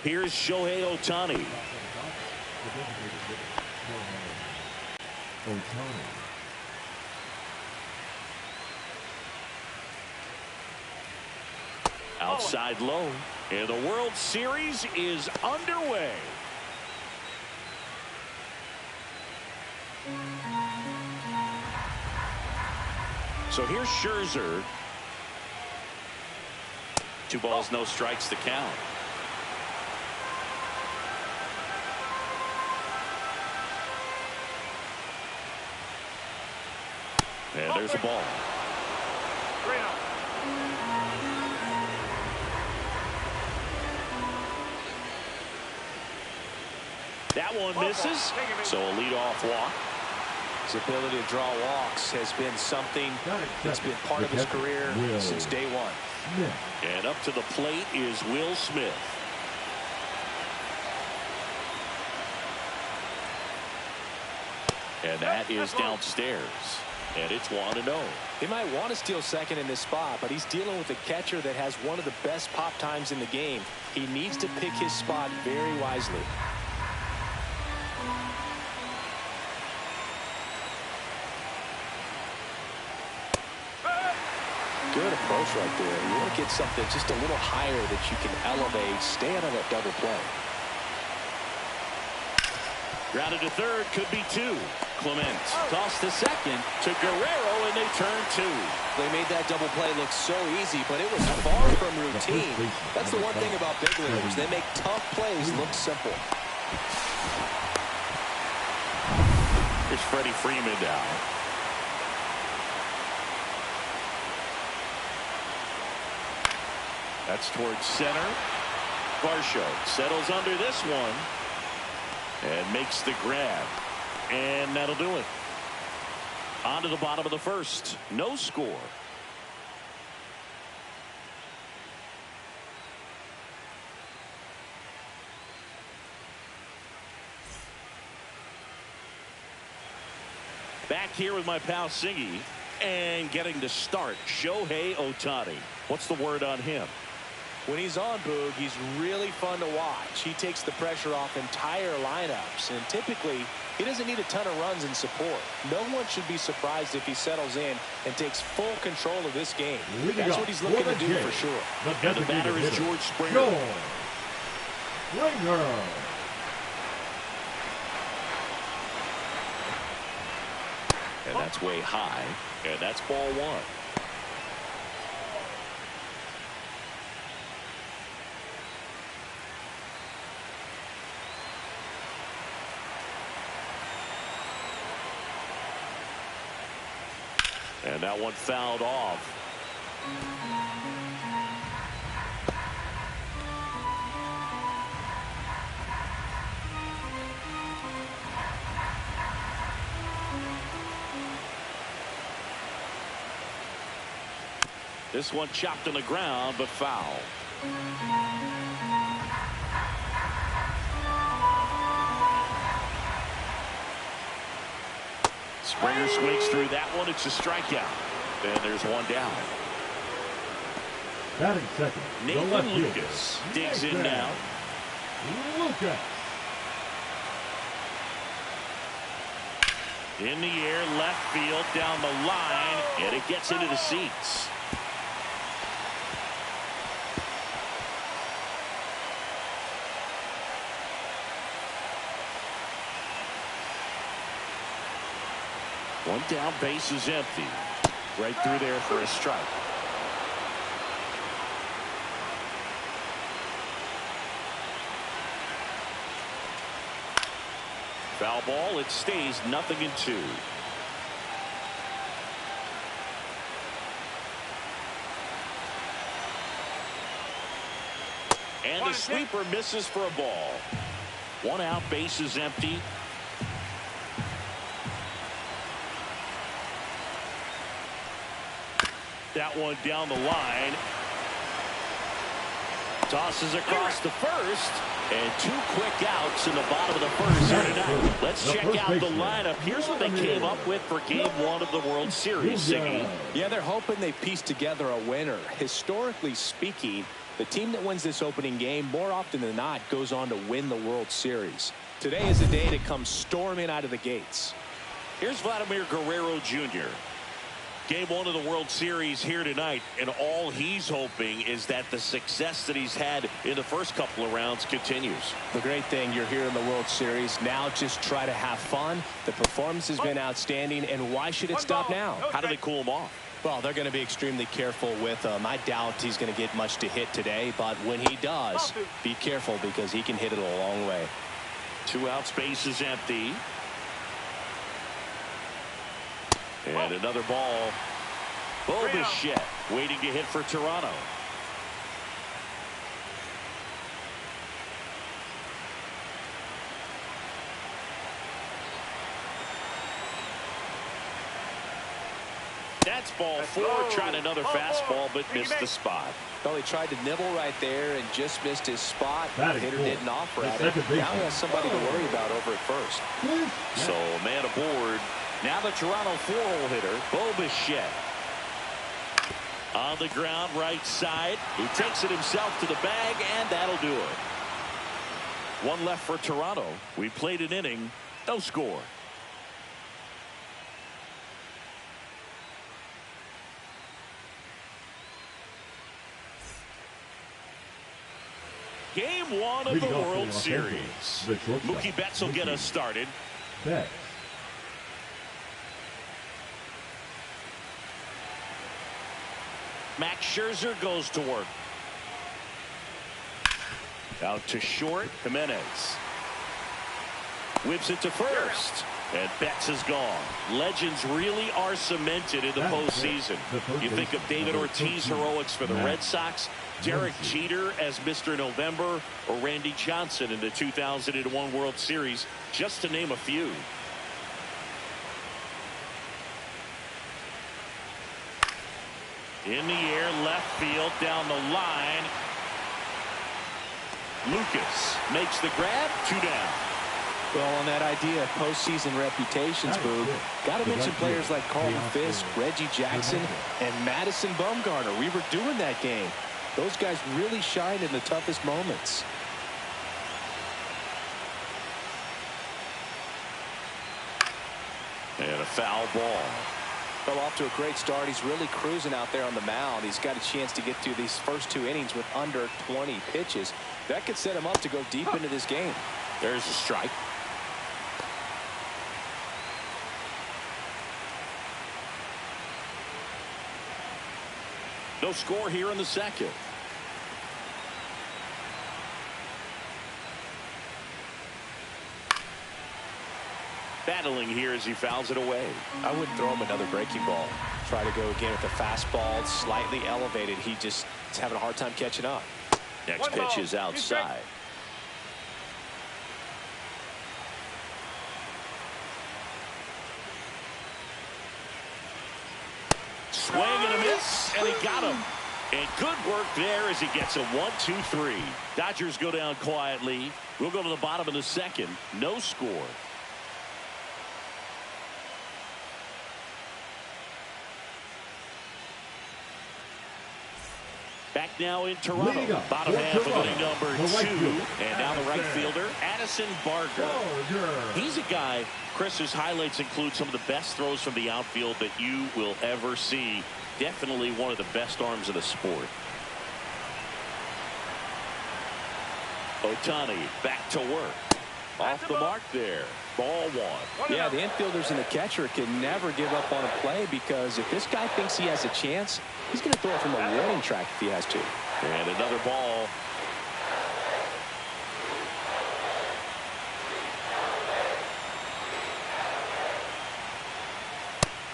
Here's Shohei Ohtani. Outside low, and the World Series is underway. So here's Scherzer. 2 balls, no strikes to count. And there's a ball. That one misses, so a leadoff walk. His ability to draw walks has been something that's been part of his career since day one. And up to the plate is Will Smith. And that is downstairs. And it's 1-0. He might want to steal second in this spot, but he's dealing with a catcher that has one of the best pop times in the game. He needs to pick his spot very wisely. Good approach right there. You want to get something just a little higher that you can elevate, stay out of that double play. Grounded to third, could be 2. Clement toss to second to Guerrero, and they turn 2. They made that double play look so easy, but it was far from routine. That's the one thing about big leaguers. They make tough plays look simple. Here's Freddie Freeman down. That's towards center. Varsho settles under this one and makes the grab. And that'll do it. On to the bottom of the first. No score. Back here with my pal Singy. And getting to start, Shohei Ohtani. What's the word on him? When he's on, Boog, he's really fun to watch. He takes the pressure off entire lineups, and typically he doesn't need a ton of runs and support. No one should be surprised if he settles in and takes full control of this game. That's what he's looking to do for sure. And the batter is George Springer. And that's way high, and that's ball 1. And that one fouled off. This one chopped on the ground, but foul. Springer swings through that one. It's a strikeout. And there's one down. Batting second, Nathan Lucas digs in now. Lucas. In the air, left field, down the line, and it gets into the seats. One down, base is empty. Right through there for a strike. Foul ball, it stays 0-2. And the sweeper misses for a ball. One out, base is empty. That one down the line. Tosses across the first. And 2 quick outs in the bottom of the first here tonight. Let's check out the lineup. Here's what they came up with for Game 1 of the World Series, Siggy. Yeah, they're hoping they piece together a winner. Historically speaking, the team that wins this opening game more often than not goes on to win the World Series. Today is a day to come storming out of the gates. Here's Vladimir Guerrero Jr. Game 1 of the World Series here tonight, and all he's hoping is that the success that he's had in the first couple of rounds continues. The great thing, you're here in the World Series. Now just try to have fun. The performance has been outstanding, and why should it stop now? How do they cool him off? Well, they're going to be extremely careful with him. I doubt he's going to get much to hit today, but when he does, be careful because he can hit it a long way. 2 outs, base is empty. And another ball. Bichette waiting to hit for Toronto. That's ball 4. Tried another fastball, but missed the spot. Well, he tried to nibble right there and just missed his spot. The hitter didn't offer at it. Now he has somebody to worry about over at first. So, man aboard. Now the Toronto 4-hole hitter, Bichette. On the ground, right side. He takes it himself to the bag, and that'll do it. 1 left for Toronto. We played an inning, no score. Game 1 of the World Series. Mookie Betts will get us started. Max Scherzer goes to work. Out to short. Jimenez whips it to first. And Betts is gone. Legends really are cemented in the postseason. You think of David Ortiz heroics for the Red Sox, Derek Jeter as Mr. November, or Randy Johnson in the 2001 World Series, just to name a few. In the air, left field, down the line. Lucas makes the grab, 2 down. Well, on that idea of postseason reputations, Boog, got to mention players like Carlton Fisk, Reggie Jackson, and Madison Bumgarner. We were doing that game. Those guys really shine in the toughest moments. And a foul ball. Well, off to a great start. He's really cruising out there on the mound. He's got a chance to get through these first 2 innings with under 20 pitches. That could set him up to go deep into this game. There's a strike. No score here in the second. Battling here as he fouls it away. I wouldn't throw him another breaking ball. Try to go again with the fastball, slightly elevated. He just is having a hard time catching up. Next pitch is outside. Swing and a miss, and he got him. And good work there as he gets a 1-2-3. Dodgers go down quietly. We'll go to the bottom of the second. No score. Back now in Toronto. Bottom half of inning number 2. And now the right fielder, Addison Barger. He's a guy, Chris, whose highlights include some of the best throws from the outfield that you will ever see. Definitely one of the best arms of the sport. Ohtani back to work. Off the mark there. Ball 1. Yeah, the infielders and the catcher can never give up on a play, because if this guy thinks he has a chance, he's going to throw it from a warning track if he has to. And another ball.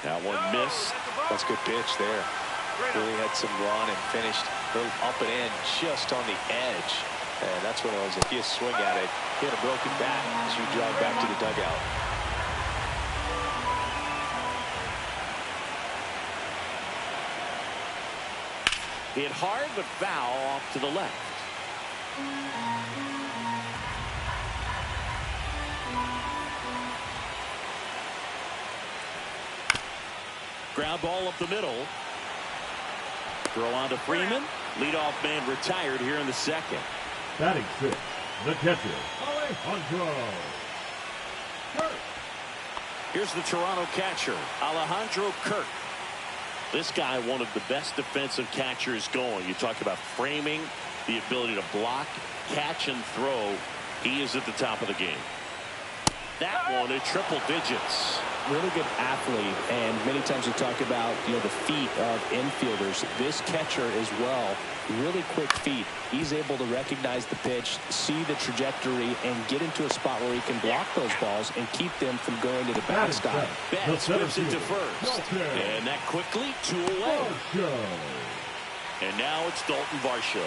That one missed. That's a good pitch there. Really had some run and finished a little up and in just on the edge. And that's one of those, if you swing at it, hit a broken bat as you drive back to the dugout. Hit hard but foul off to the left. Ground ball up the middle. Throw on to Freeman. Leadoff man retired here in the second. Batting six, the catcher, Alejandro Kirk. Here's the Toronto catcher, Alejandro Kirk. This guy, one of the best defensive catchers going. You talk about framing, the ability to block, catch, and throw. He is at the top of the game. That one at triple digits. Really good athlete, and many times we talk about the feet of infielders. This catcher as well, really quick feet. He's able to recognize the pitch, see the trajectory, and get into a spot where he can block those balls and keep them from going to the backstop. Betts whips it to first, and that quickly 2 away. And now it's Dalton Varsho.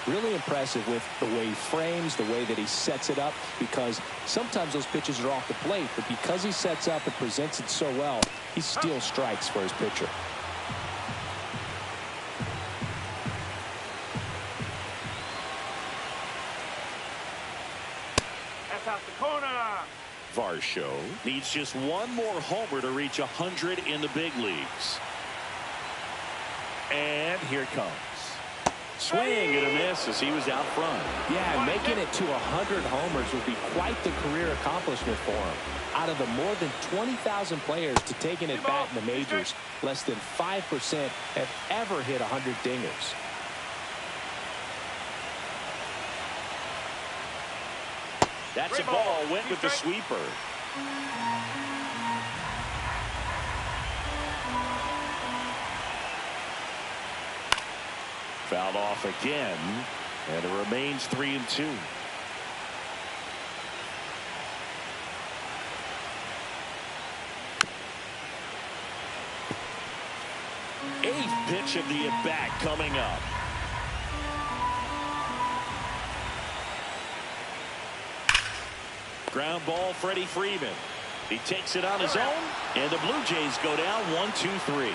Really impressive with the way he frames, the way that he sets it up, because sometimes those pitches are off the plate, but because he sets up and presents it so well, he still strikes for his pitcher. That's out the corner. Varsho needs just one more homer to reach 100 in the big leagues. And here it comes. Swing and a miss as he was out front. Yeah, making it to 100 homers would be quite the career accomplishment for him. Out of the more than 20,000 players to take an at-bat in the majors, less than 5% have ever hit 100 dingers. That's a ball. Went with the sweeper. Fouled off again, and it remains 3-2. Eighth pitch of the at-bat coming up. Ground ball, Freddie Freeman. He takes it on his own, and the Blue Jays go down 1-2-3.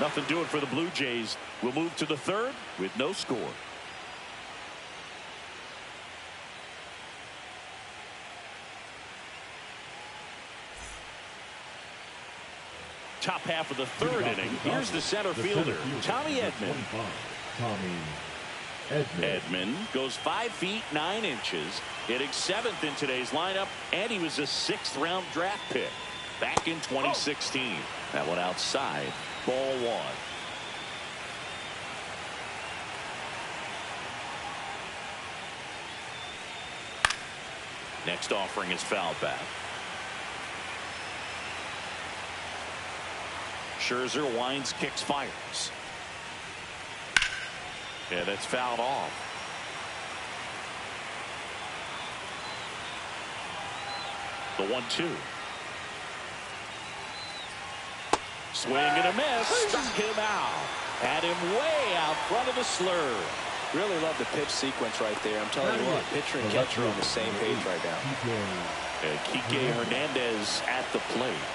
Nothing doing for the Blue Jays. We'll move to the third with no score. Top half of the third inning. Here's the center fielder, Tommy Edman. Edman goes 5 feet 9 inches, hitting 7th in today's lineup, and he was a 6th-round draft pick back in 2016. That one outside. Ball 1. Next offering is fouled back. Scherzer winds, kicks, fires. Yeah, that's fouled off. The 1-2. Swing and a miss. Struck him out. Had him way out front of the slur. Really love the pitch sequence right there. I'm telling you what, pitcher and catcher are on the same page right now. Kike Hernandez at the plate.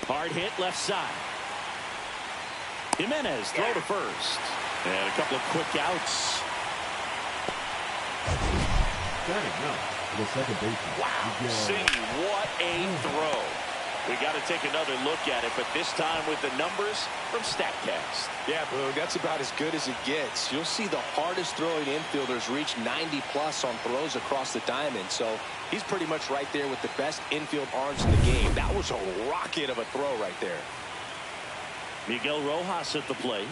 Hard hit left side. Jimenez throw to first. And a couple of quick outs. The second baseman. Wow, see what a throw. We got to take another look at it, but this time with the numbers from StatCast. Yeah, Boog, that's about as good as it gets. You'll see the hardest throwing infielders reach 90+ on throws across the diamond, so he's pretty much right there with the best infield arms in the game. That was a rocket of a throw right there. Miguel Rojas at the plate.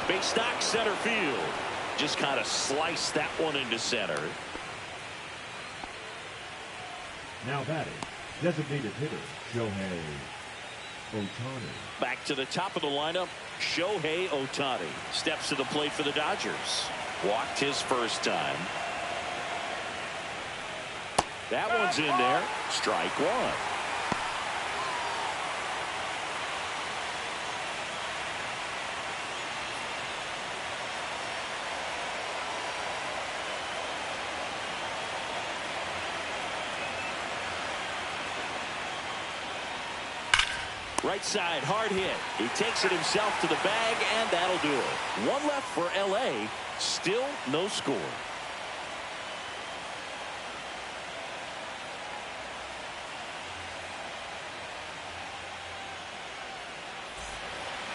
Big stock center field. Just kind of sliced that one into center. Now batting, designated hitter, Shohei Ohtani. Back to the top of the lineup, Shohei Ohtani steps to the plate for the Dodgers. Walked his first time. That one's in there. Strike one. Right side, hard hit. He takes it himself to the bag, and that'll do it. One left for L.A. Still no score.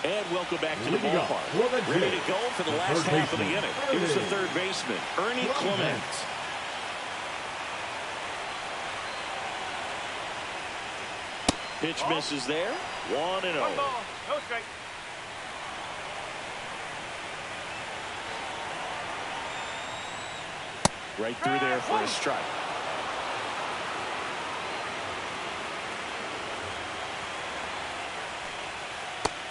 And welcome back to the ballpark. Ready to go for the last half of the inning. Here's the third baseman, Ernie Clement. Pitch misses there. 1-0. One ball, no strike. Right through there for a strike.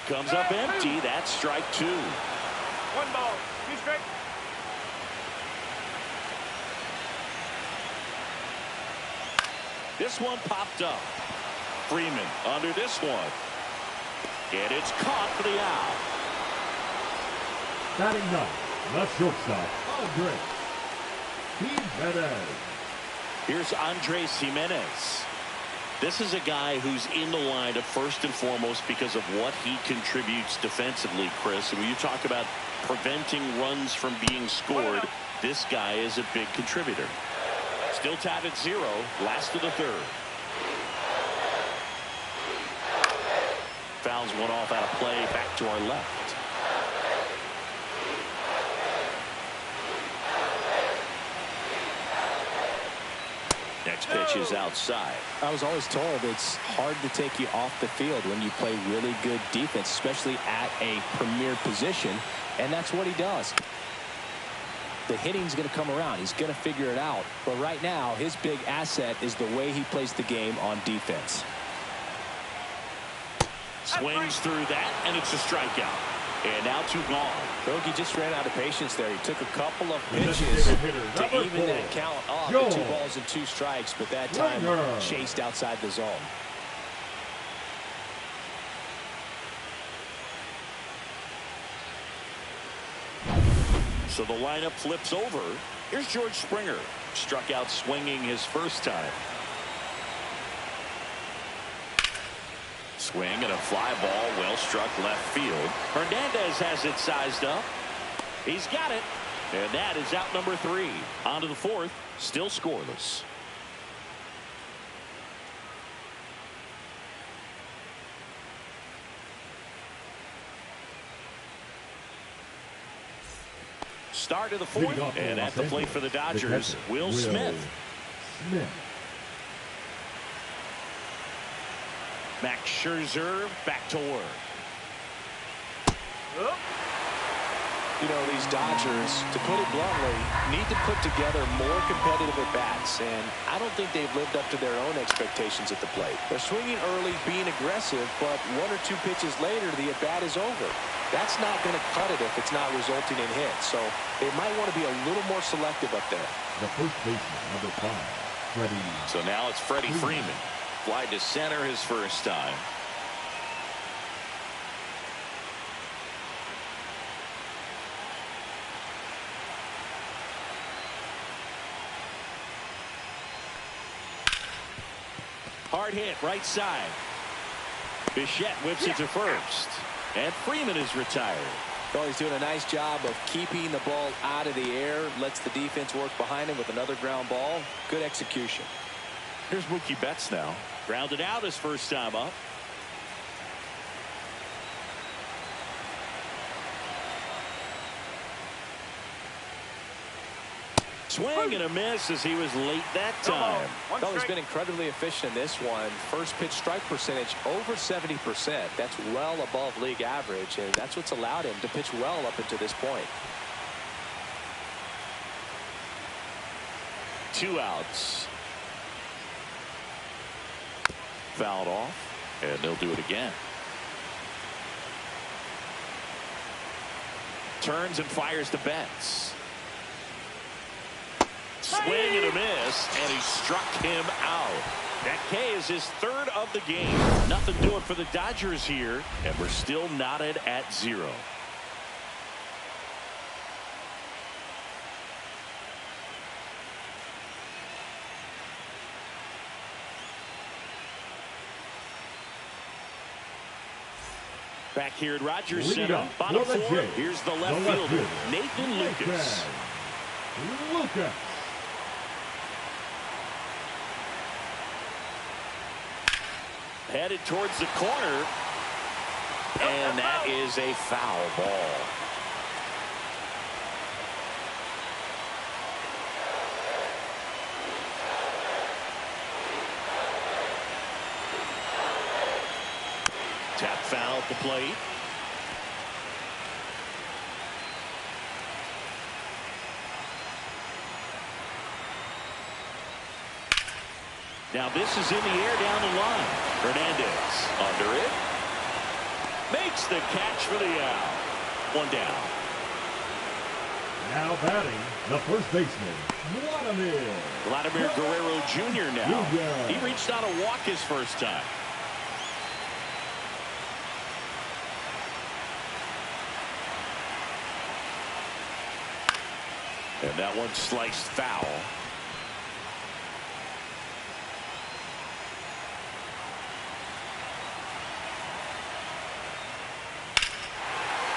Comes up empty. That's strike 2. One ball, 2 strikes. This one popped up. Freeman under this one. And it's caught for the out. Batting ninth, the shortstop, Jimenez. Here's Andres Jimenez. This is a guy who's in the lineup first and foremost because of what he contributes defensively, Chris. And when you talk about preventing runs from being scored, this guy is a big contributor. Still tied at 0, last of the third. Fouls one off out of play, back to our left. Next pitch is outside. I was always told it's hard to take you off the field when you play really good defense, especially at a premier position, and that's what he does. The hitting's going to come around. He's going to figure it out. But right now, his big asset is the way he plays the game on defense. Swings through that, and it's a strikeout. And now 2 gone. Bogey just ran out of patience there. He took a couple of pitches to even that count up to 2 balls and 2 strikes, but that time chased outside the zone. So the lineup flips over. Here's George Springer. Struck out swinging his first time. Swing and a fly ball, well struck left field. Hernandez has it sized up. He's got it. And that is out number 3. On to the 4th, still scoreless. Start of the 4th, and at the plate for the Dodgers, Will Smith. Max Scherzer back to work. You know, these Dodgers, to put it bluntly, need to put together more competitive at-bats, and I don't think they've lived up to their own expectations at the plate. They're swinging early, being aggressive, but 1 or 2 pitches later, the at-bat is over. That's not going to cut it if it's not resulting in hits, so they might want to be a little more selective up there. The first baseman, number 5, Freddie. So now it's Freddie Freeman. Fly to center his first time. Hard hit right side. Bichette whips it to first. And Freeman is retired. Well, he's doing a nice job of keeping the ball out of the air. Lets the defense work behind him with another ground ball. Good execution. Here's Mookie Betts now. Grounded out his first time up. Swing and a miss as he was late that time. Well, he's been incredibly efficient in this one. First pitch strike percentage over 70%. That's well above league average, and that's what's allowed him to pitch well up until this point. 2 outs. Fouled off, and they'll do it again. Turns and fires to Betts. Swing and a miss, and he struck him out. That K is his 3rd of the game. Nothing doing for the Dodgers here, and we're still knotted at 0. Back here at Rogers Leading Center, up bottom for the four. Jays, Here's the left the left fielder, fielder, Nathan Lucas. Lucas. Headed towards the corner. And that is a foul ball. Tap foul at the plate. Now this is in the air down the line. Hernandez under it. Makes the catch for the out. One down. Now batting, the first baseman, Vladimir Guerrero Jr. now. Jr. He reached out a walk his first time. And that one sliced foul.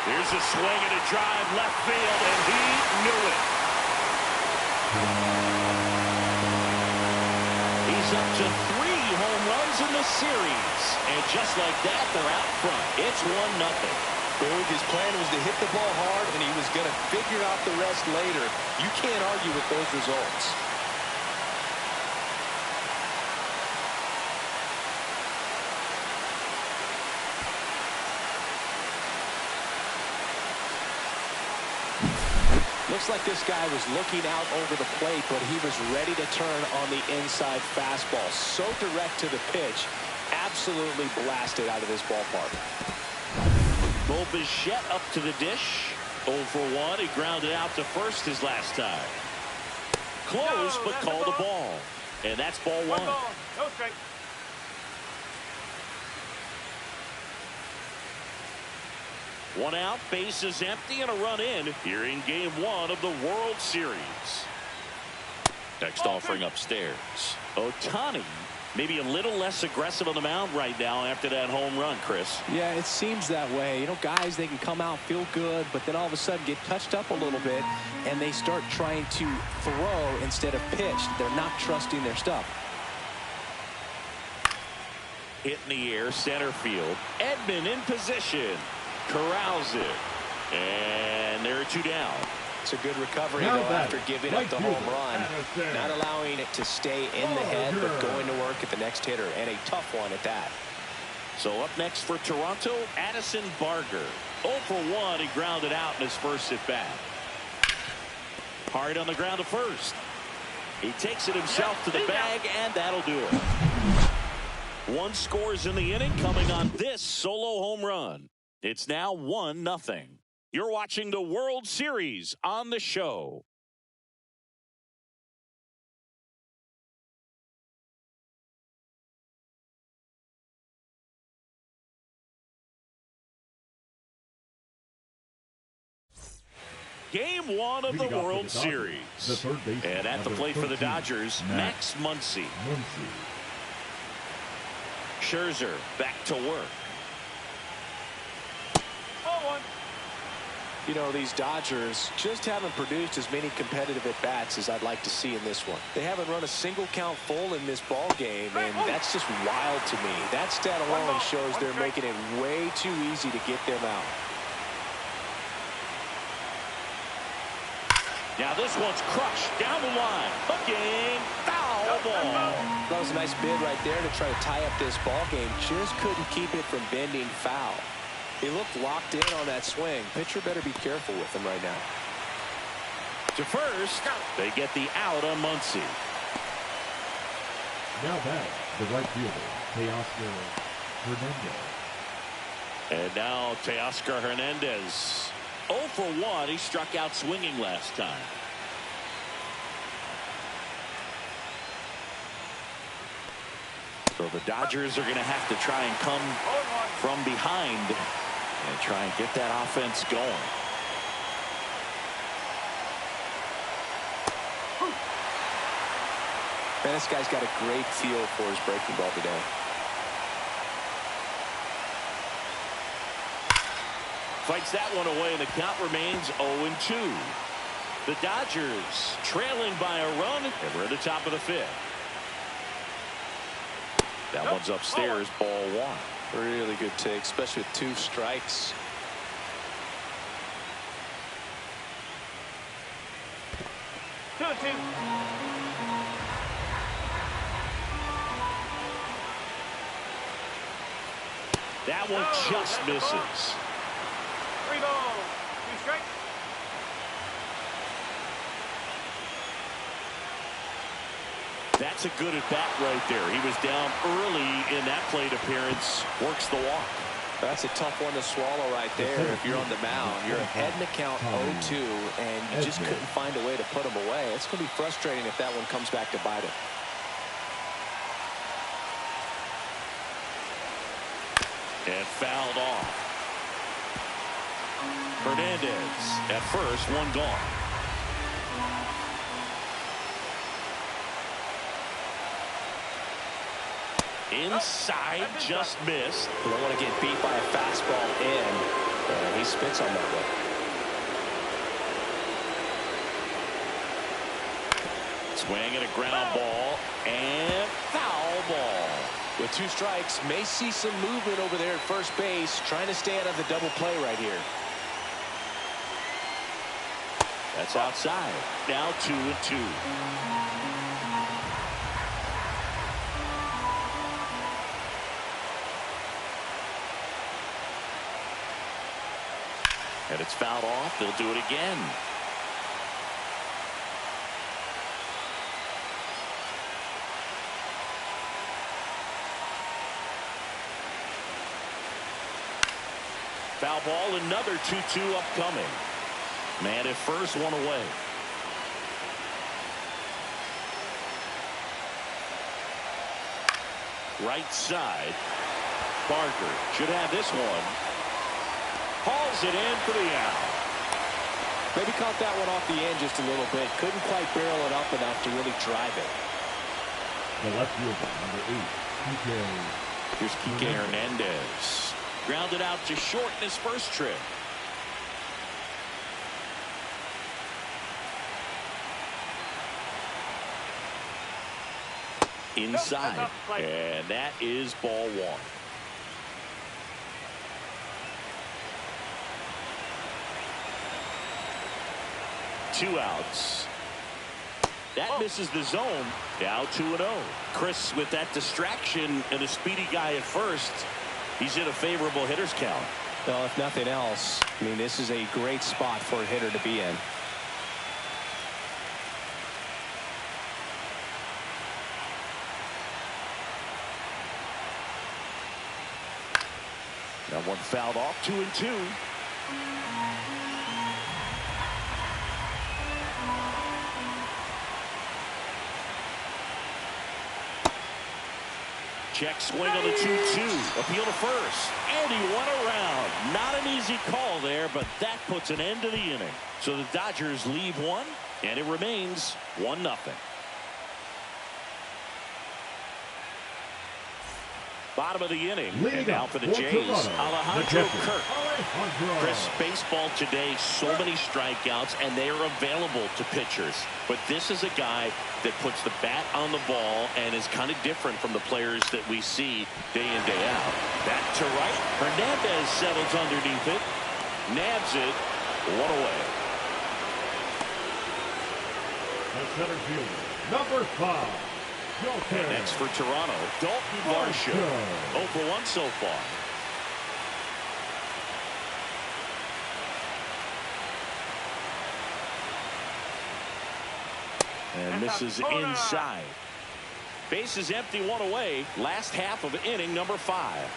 Here's a swing and a drive left field, and he knew it. He's up to 3 home runs in the series. And just like that, they're out front. It's 1-0. His plan was to hit the ball hard, and he was going to figure out the rest later. You can't argue with those results. Looks like this guy was looking out over the plate, but he was ready to turn on the inside fastball. So direct to the pitch. Absolutely blasted out of this ballpark. Bo Bichette up to the dish. 0 for 1. He grounded out to first his last time. Close, but called a ball. And that's ball 1. One ball, no strike. One out, bases empty, and a run in here in Game 1 of the World Series. Next offering upstairs. Ohtani, maybe a little less aggressive on the mound right now after that home run, Chris. Yeah, it seems that way. You know, guys, they can come out, feel good, but then all of a sudden get touched up a little bit, and they start trying to throw instead of pitch. They're not trusting their stuff. Hit in the air, center field. Edman in position. Corrals it. And there are 2 down. It's a good recovery, Now though, batter, after giving right up the fielder, home run. Addison. Not allowing it to stay in the head, but going to work at the next hitter, and a tough one at that. So up next for Toronto, Addison Barger. 0 for 1. He grounded out in his first at bat. Hard on the ground to first. He takes it himself to the bag, and that'll do it. 1 scores in the inning, coming on this solo home run. It's now 1-0. You're watching the World Series on the show. Game 1 of the World Series. And at the plate for the Dodgers, Max Muncy. Scherzer back to work. You know, these Dodgers just haven't produced as many competitive at-bats as I'd like to see in this one. They haven't run a single count full in this ball game, and that's just wild to me. That stat alone shows they're making it way too easy to get them out. Now this one's crushed down the line. Hooking, foul ball. That was a nice bid right there to try to tie up this ball game. Just couldn't keep it from bending foul. He looked locked in on that swing. Pitcher better be careful with him right now. To first, they get the out on Muncy. Now back, the right fielder, Teoscar Hernandez. And now Teoscar Hernandez. 0 for 1. He struck out swinging last time. So the Dodgers are going to have to try and come from behind and try and get that offense going. Man, this guy's got a great feel for his breaking ball today. fights that one away, and the count remains 0-2. The Dodgers trailing by a run, and we're at the top of the fifth. That one's upstairs, ball one. Really good take, especially with 2 strikes. Two and two. That one just misses. 3 balls, 2 strikes. That's a good at bat right there. He was down early in that plate appearance. Works the walk. That's a tough one to swallow right there. If you're on the mound, you're ahead in the count 0-2, and you just couldn't find a way to put him away. It's going to be frustrating if that one comes back to bite him. And fouled off. Hernandez at first, one gone. Inside, just missed. You don't want to get beat by a fastball in. He spits on that one. Swing and a ground ball, and foul ball. With 2 strikes, may see some movement over there at first base, trying to stay out of the double play right here. That's outside. Now 2-2. And it's fouled off. They'll do it again. Foul ball, another 2-2 upcoming. Man at first, one away. Right side. Barker should have this one. Hauls it in for the out. Maybe caught that one off the end just a little bit. Couldn't quite barrel it up enough to really drive it. The left fielder, number 8, Kike. Here's Kike Hernandez. Grounded out to short in his first trip. Inside. And that is ball one. Two outs. That misses the zone. Now 2-0. Chris, with that distraction and a speedy guy at first, he's in a favorable hitter's count. Well, if nothing else, I mean, this is a great spot for a hitter to be in. That one fouled off. 2-2. Check swing on the 2-2. Appeal to first. And he went around. Not an easy call there, but that puts an end to the inning. So the Dodgers leave one, and it remains 1-0. Bottom of the inning. And now for the Jays, Alejandro Kirk. Chris, baseball today, so many strikeouts, and they are available to pitchers. But this is a guy that puts the bat on the ball and is kind of different from the players that we see day in, day out. Back to right. Hernandez settles underneath it. Nabs it. One away. The center fielder, number 5. And next for Toronto, Dalton Varsho. 0 for 1 so far. And misses inside. Base is empty, one away. Last half of inning number 5.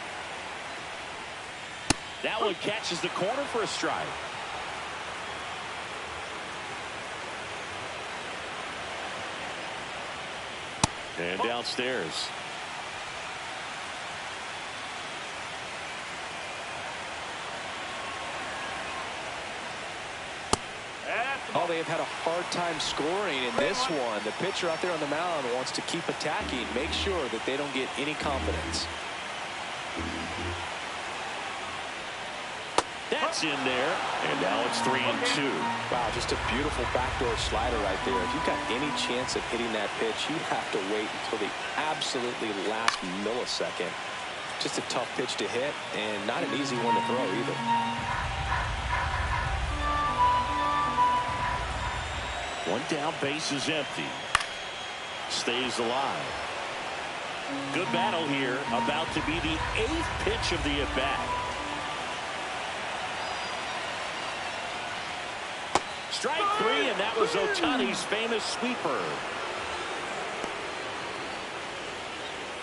That one catches the corner for a strike. And downstairs. Oh, they have had a hard time scoring in this one. The pitcher out there on the mound wants to keep attacking, make sure that they don't get any confidence. That's in there, and now it's 3-2. Wow, just a beautiful backdoor slider right there. If you've got any chance of hitting that pitch, you have to wait until the absolutely last millisecond. Just a tough pitch to hit, and not an easy one to throw either. One down, base is empty. Stays alive. Good battle here. About to be the 8th pitch of the at-bat. Strike 3, and that was Ohtani's famous sweeper.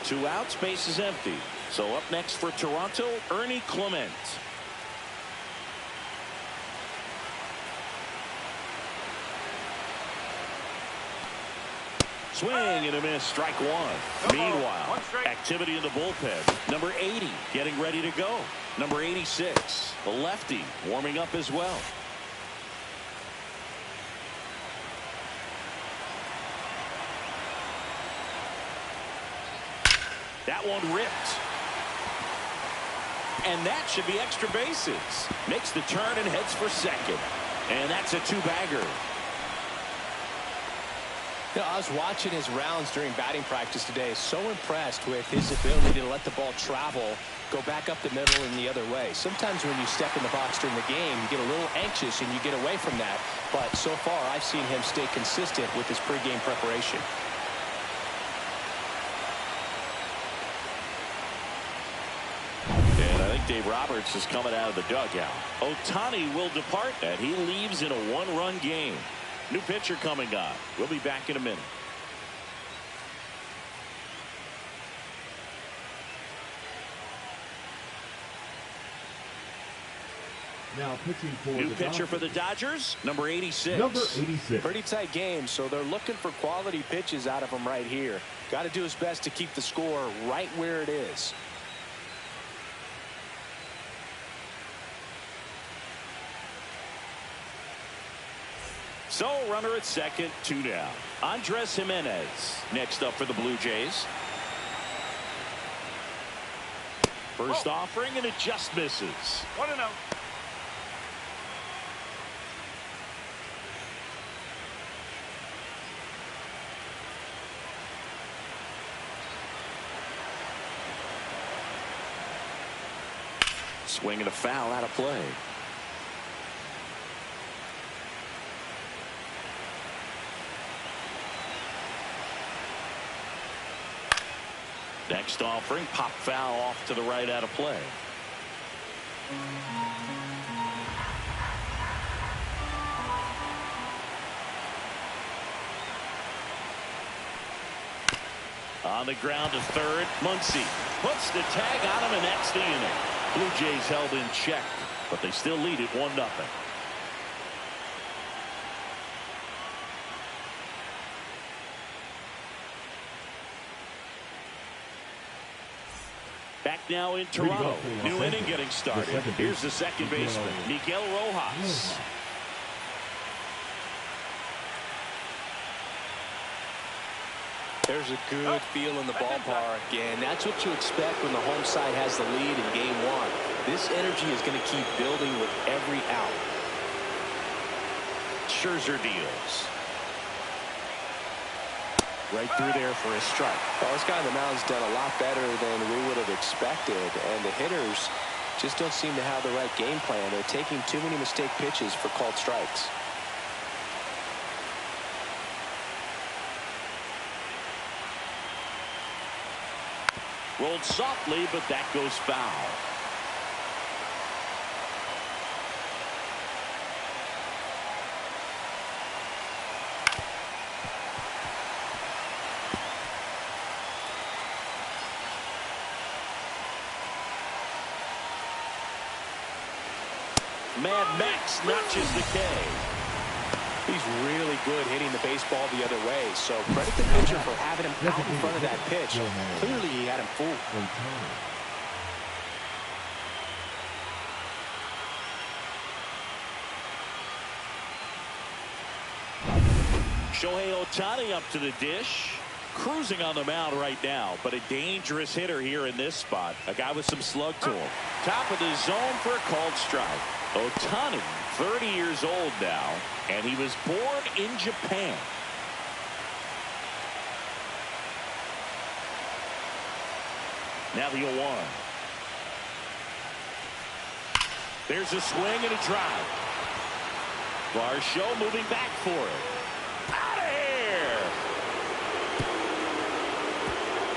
2 outs, base is empty. So up next for Toronto, Ernie Clement. Swing and a miss, strike 1. Meanwhile, activity in the bullpen. Number 80 getting ready to go. Number 86, the lefty, warming up as well. That one ripped. And that should be extra bases. Makes the turn and heads for second. And that's a 2-bagger. You know, I was watching his rounds during batting practice today. So impressed with his ability to let the ball travel, go back up the middle and the other way. Sometimes when you step in the box during the game, you get a little anxious and you get away from that. But so far, I've seen him stay consistent with his pregame preparation. And I think Dave Roberts is coming out of the dugout. Ohtani will depart, and he leaves in a 1-run game. New pitcher coming on. We'll be back in a minute. Now pitching for New the pitcher Dodgers. for the Dodgers, number 86. Number 86. Pretty tight game, so they're looking for quality pitches out of him right here. Got to do his best to keep the score right where it is. So, runner at second, 2 down. Andres Jimenez next up for the Blue Jays. First offering, and it just misses. 1-0. Swing and a foul out of play. Next offering, pop foul off to the right out of play. On the ground to third, Muncy puts the tag on him, and that's the inning. Blue Jays held in check, but they still lead it 1-0. Back now in Toronto. New inning getting started. Here's the second baseman, Miguel Rojas. There's a good feel in the ballpark, and that's what you expect when the home side has the lead in game 1. This energy is going to keep building with every out. Scherzer deals. Right through there for a strike. Well, this guy on the mound's done a lot better than we would have expected, and the hitters just don't seem to have the right game plan. They're taking too many mistake pitches for called strikes. Rolled softly, but that goes foul. Mad Max notches the K. He's really good hitting the baseball the other way, so credit the pitcher for having him out in front of that pitch. Clearly, he had him fooled. Shohei Ohtani up to the dish. Cruising on the mound right now, but a dangerous hitter here in this spot. A guy with some slug to him. Top of the zone for a called strike. Ohtani, 30 years old now, and he was born in Japan. Now the 0-1. There's a swing and a drive. Varsho moving back for it. Out of here!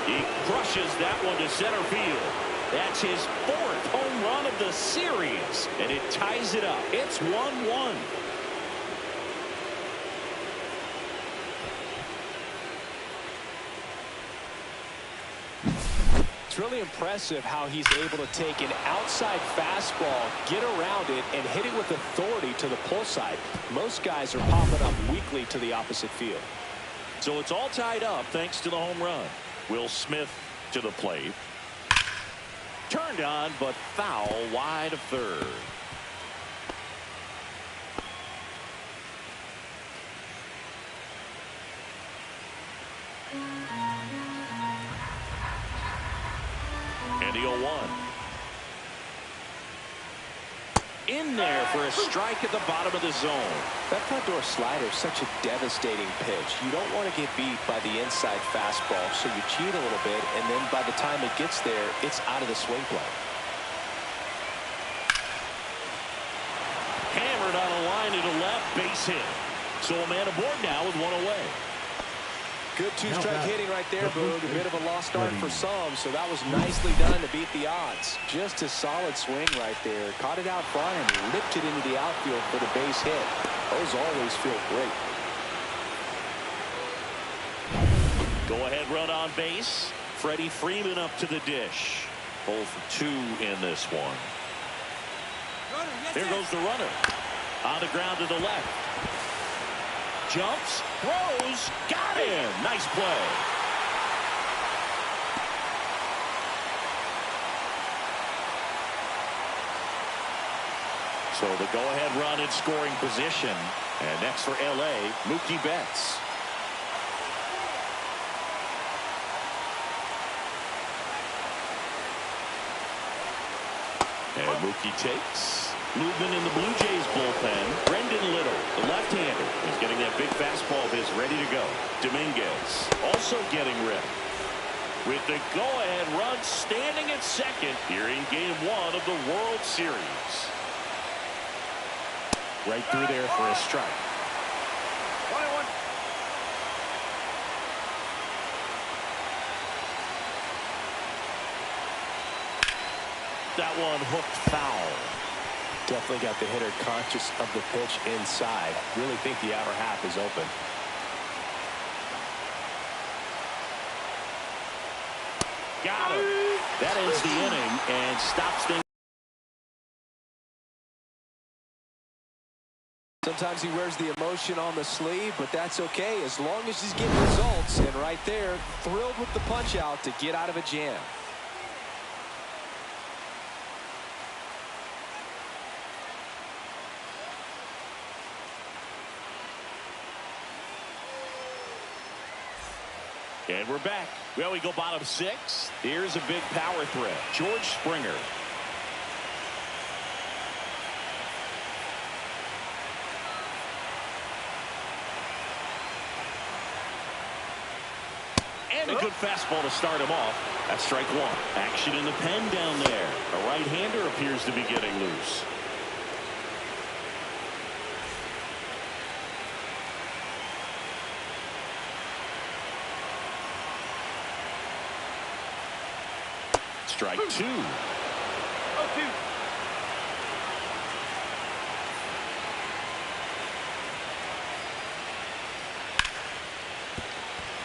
He crushes that one to center field. That's his 4th home run of the series, and it ties it up. It's 1-1. It's really impressive how he's able to take an outside fastball, get around it, and hit it with authority to the pull side. Most guys are popping up weakly to the opposite field. So it's all tied up thanks to the home run. Will Smith to the plate. Turned on, but foul wide of third. And the 0-1. In there for a strike at the bottom of the zone. That front door slider is such a devastating pitch. You don't want to get beat by the inside fastball, so you cheat a little bit, and then by the time it gets there, it's out of the swing play. Hammered on a line to the left, base hit. So a man aboard now with one away. Good two-strike hitting right there, Boog. A bit of a lost start for some, so that was nicely done to beat the odds. Just a solid swing right there. Caught it out front and ripped it into the outfield for the base hit. Those always feel great. Go-ahead run on base. Freddie Freeman up to the dish. 0 for 2 in this one. There goes the runner. On the ground to the left. Jumps, throws, got him. Nice play. So the go-ahead run in scoring position. And next for L.A., Mookie Betts. And Mookie takes. Movement in the Blue Jays bullpen. Brendan Little, the left-hander, is getting that big fastball of his ready to go. Dominguez also getting ready. With the go-ahead run standing at second here in Game 1 of the World Series. Right through there for a strike. 21. That one hooked foul. Definitely got the hitter conscious of the pitch inside. Really think the outer half is open. Got him. That ends the inning and stops things. Sometimes he wears the emotion on the sleeve, but that's okay as long as he's getting results. And right there, thrilled with the punch out to get out of a jam. And we're back. Well, we go bottom 6. Here's a big power threat. George Springer. And a good fastball to start him off. That's strike 1. Action in the pen down there. A right-hander appears to be getting loose. Strike 2. 0-2.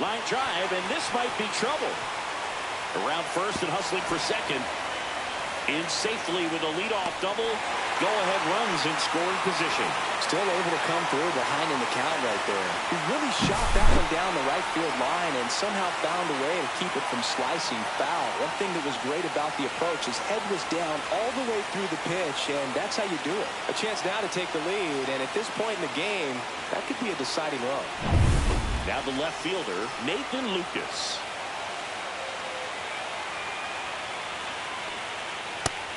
Line drive, and this might be trouble. Around first and hustling for second. In safely with a leadoff double. Go-ahead runs in scoring position. Still able to come through behind in the count right there. He really shot that one down the right field line and somehow found a way to keep it from slicing foul. One thing that was great about the approach, his head was down all the way through the pitch, and that's how you do it. A chance now to take the lead, and at this point in the game, that could be a deciding run. Now the left fielder, Nathan Lucas.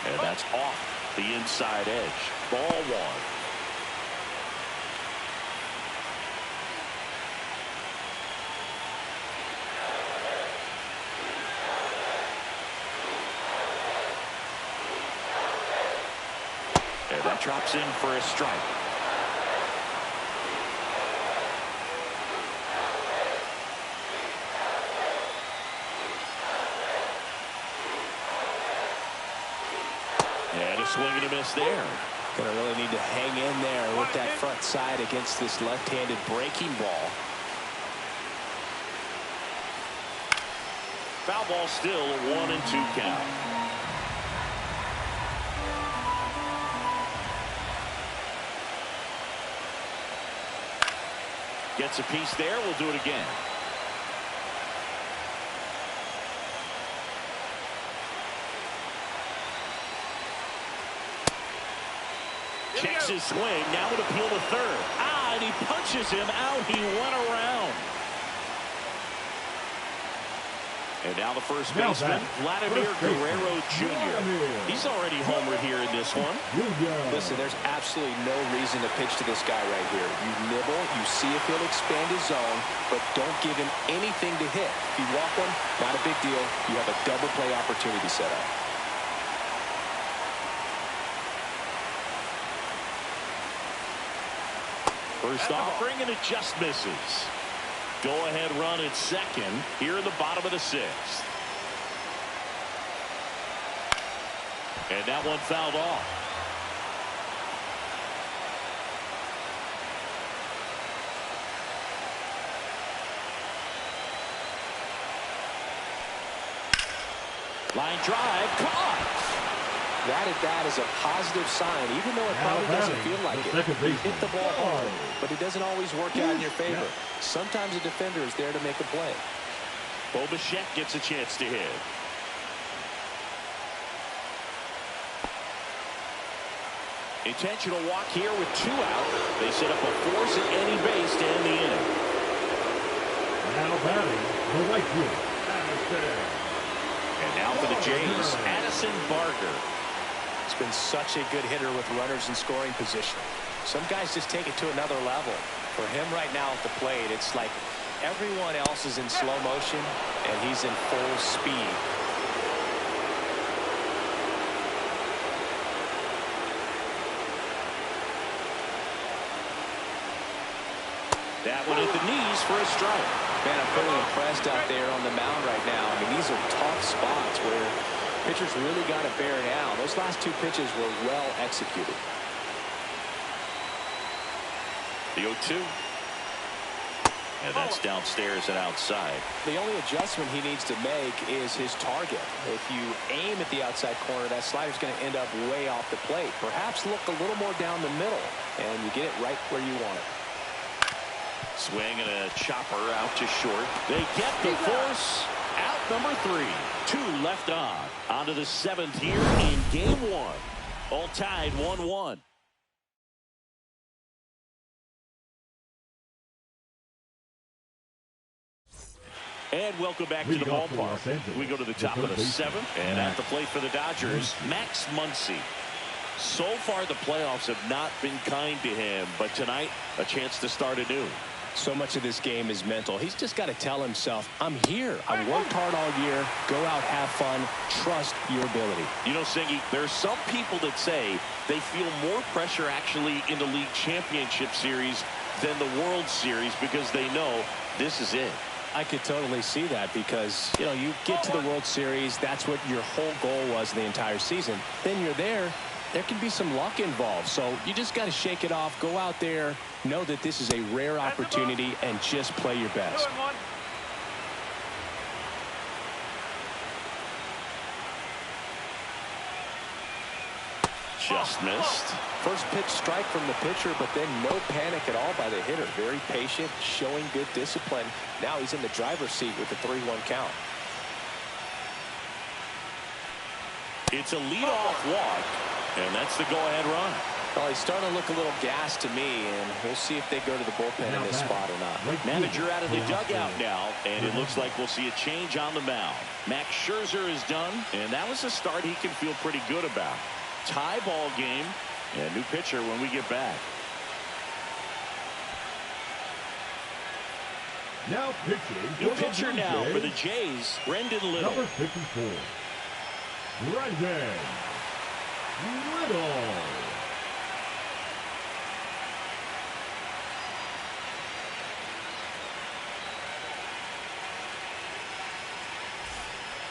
And that's off. The inside edge. Ball one. And that drops in for a strike. And a swing and a miss there. Gonna really need to hang in there with that front side against this left-handed breaking ball. Foul ball still, a 1-2 count. Gets a piece there. We'll do it again. Checks his swing. Now an appeal to third. And he punches him out. He went around. And now the first baseman, Vladimir Guerrero Jr. He's already homered here in this one. Listen, there's absolutely no reason to pitch to this guy right here. You nibble, you see if he'll expand his zone, but don't give him anything to hit. If you walk him, not a big deal. You have a double play opportunity set up. First offering, and it just misses. Go-ahead run at second here in the bottom of the sixth. And that one fouled off. Line drive, caught. That at bat is a positive sign, even though it probably doesn't feel like it. You hit the ball hard, but it doesn't always work out in your favor. Sometimes a defender is there to make a play. Bo Bichette gets a chance to hit. Intentional walk here with 2 out. They set up a force at any base to end the inning. Now batting, the right field, Addison. And now for the Jays, Addison Barger. He's been such a good hitter with runners in scoring position. Some guys just take it to another level. For him right now at the plate, it's like everyone else is in slow motion and he's in full speed. That one at the knees for a strike. Man, I'm feeling impressed out there on the mound right now. I mean, these are tough spots where pitchers really got to bear down. Those last 2 pitches were well executed. The 0-2. And that's downstairs and outside. The only adjustment he needs to make is his target. If you aim at the outside corner, that slider's going to end up way off the plate. Perhaps look a little more down the middle, and you get it right where you want it. Swing and a chopper out to short. They get the force. Out number 3. 2 left on. On to the 7th here in game 1. All tied 1-1. And welcome back to the ballpark. We go to the top of the 7th. And at the plate for the Dodgers, Max Muncy. So far, the playoffs have not been kind to him. But tonight, a chance to start anew. So much of this game is mental. He's just got to tell himself, I'm here. I worked hard all year. Go out, have fun. Trust your ability. You know, Singy, there's some people that say they feel more pressure actually in the league championship series than the World Series because they know this is it. I could totally see that because, you know, you get to the World Series. That's what your whole goal was the entire season. Then you're there. There can be some luck involved. So you just got to shake it off. Go out there. Know that this is a rare opportunity and just play your best. Just missed. First pitch strike from the pitcher, but then no panic at all by the hitter. Very patient, showing good discipline. Now he's in the driver's seat with the 3-1 count. It's a leadoff walk, and that's the go-ahead run. Well, he's starting to look a little gassed to me, and we'll see if they go to the bullpen in this spot or not. Manager out of the dugout now, and it looks like we'll see a change on the mound. Max Scherzer is done, and that was a start he can feel pretty good about. Tie ball game. And new pitcher when we get back. Now pitching. New pitcher now for the Jays, Brendan Little. Number 54, Brendan Little.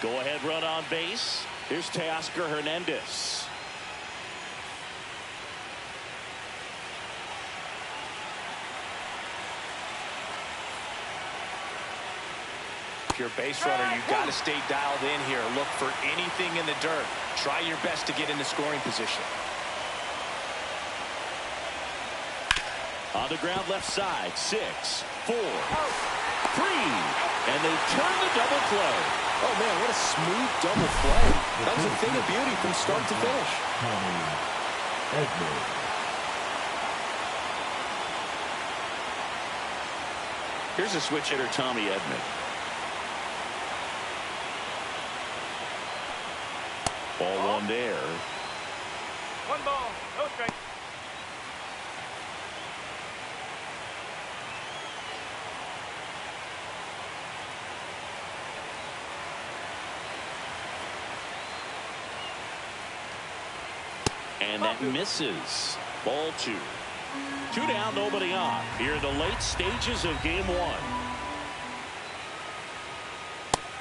Go ahead run on base. Here's Teoscar Hernandez. If you're a base runner, you've got to stay dialed in here. Look for anything in the dirt. Try your best to get into scoring position. On the ground left side, 6, 4, 3. And they turn the double play. Oh, man, what a smooth double play. That was a thing of beauty from start to finish. Here's a switch hitter, Tommy Edman. Ball one there. One ball, no strike. And that misses. Ball 2. 2 down, nobody on. Here in the late stages of game 1.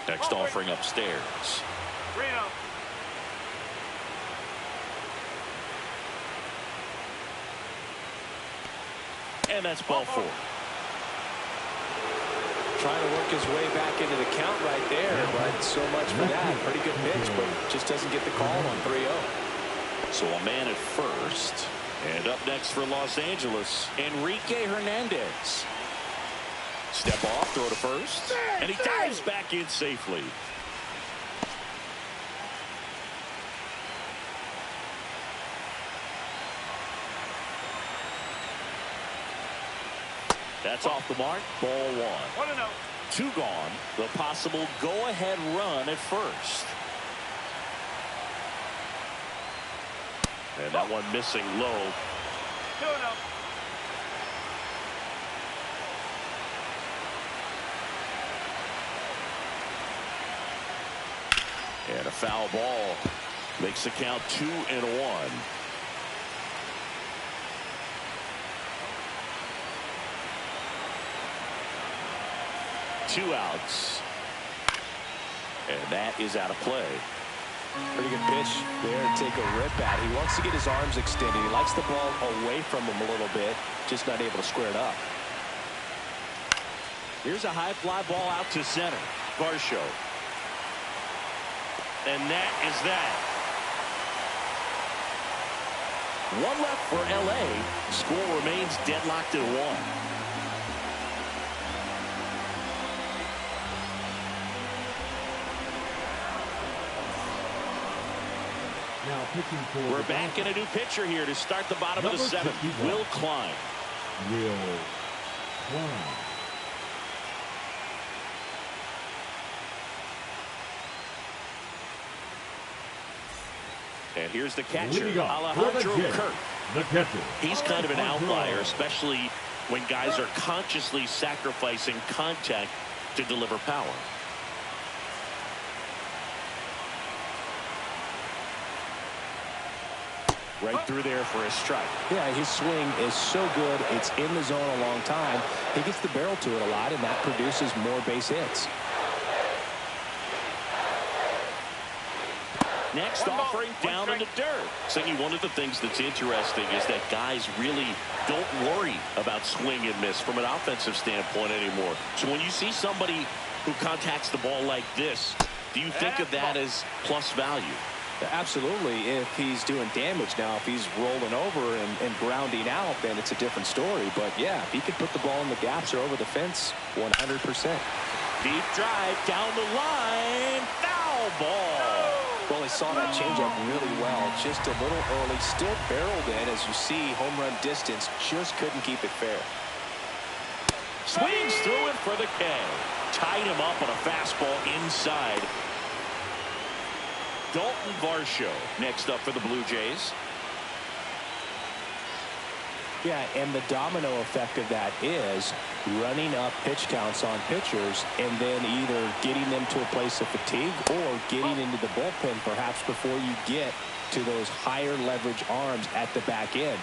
Next offering upstairs. Reno. And that's ball 4. Trying to work his way back into the count right there, but so much for that. Pretty good pitch, but just doesn't get the call on 3-0. So a man at first. And up next for Los Angeles, Enrique Hernandez. Step off, throw to first. And he dives back in safely. That's off the mark. Ball 1. 1-0. 2 gone. The possible go-ahead run at first. And that one missing low. 2-0. And a foul ball makes the count 2-1. Two outs. And that is out of play. Pretty good pitch there to take a rip at. He wants to get his arms extended. He likes the ball away from him a little bit, just not able to square it up. Here's a high fly ball out to center. Varsho. And that is that. One left for LA. Score remains deadlocked at 1. Now pitching for We're back in a new pitcher here to start the bottom of the 7th. Will Klein. Will Klein. And here's the catcher, Leading off Alejandro for the Kirk. The catcher. He's kind of an outlier, especially when guys are consciously sacrificing contact to deliver power. Right through there for a strike. Yeah, his swing is so good. It's in the zone a long time. He gets the barrel to it a lot, and that produces more base hits. Next offering down in the dirt. Saying one of the things that's interesting is that guys really don't worry about swing and miss from an offensive standpoint anymore. So when you see somebody who contacts the ball like this, do you think of that as plus value? Absolutely, if he's doing damage. Now, if he's rolling over and grounding out, then it's a different story. But, yeah, if he can put the ball in the gaps or over the fence, 100%. Deep drive down the line. Foul ball. Well, he saw that changeup really well. Just a little early. Still barreled in. As you see, home run distance. Just couldn't keep it fair. Swings through it for the K. Tied him up on a fastball inside. Dalton Varsho next up for the Blue Jays. Yeah, and the domino effect of that is running up pitch counts on pitchers and then either getting them to a place of fatigue or getting into the bullpen perhaps before you get to those higher leverage arms at the back end.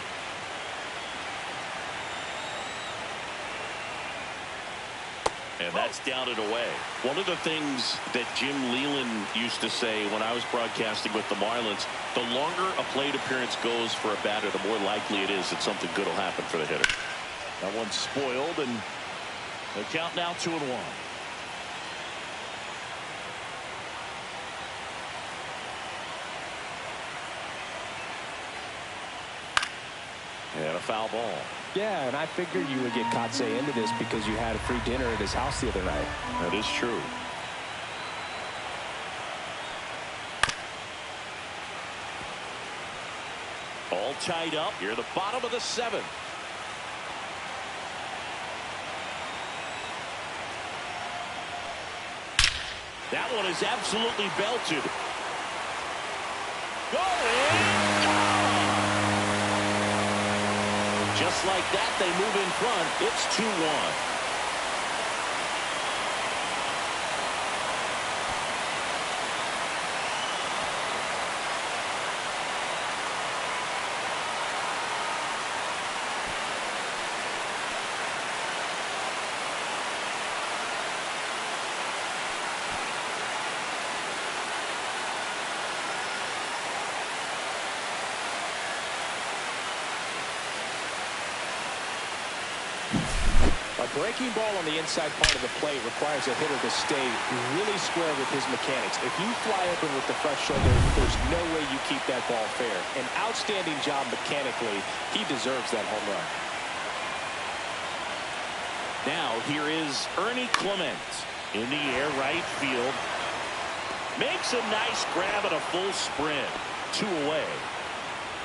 And that's down and away. One of the things that Jim Leland used to say when I was broadcasting with the Marlins, the longer a plate appearance goes for a batter, the more likely it is that something good will happen for the hitter. That one's spoiled, and the count now 2-1. And a foul ball. Yeah, and I figured you would get Kotze into this because you had a free dinner at his house the other night. That is true. All tied up here at the bottom of the 7th. That one is absolutely belted. Going! Just like that, they move in front. It's 2-1. A breaking ball on the inside part of the plate requires a hitter to stay really square with his mechanics. If you fly open with the front shoulder, there's no way you keep that ball fair. An outstanding job mechanically. He deserves that home run. Now here is Ernie Clement in the air, right field. Makes a nice grab at a full sprint. 2 away.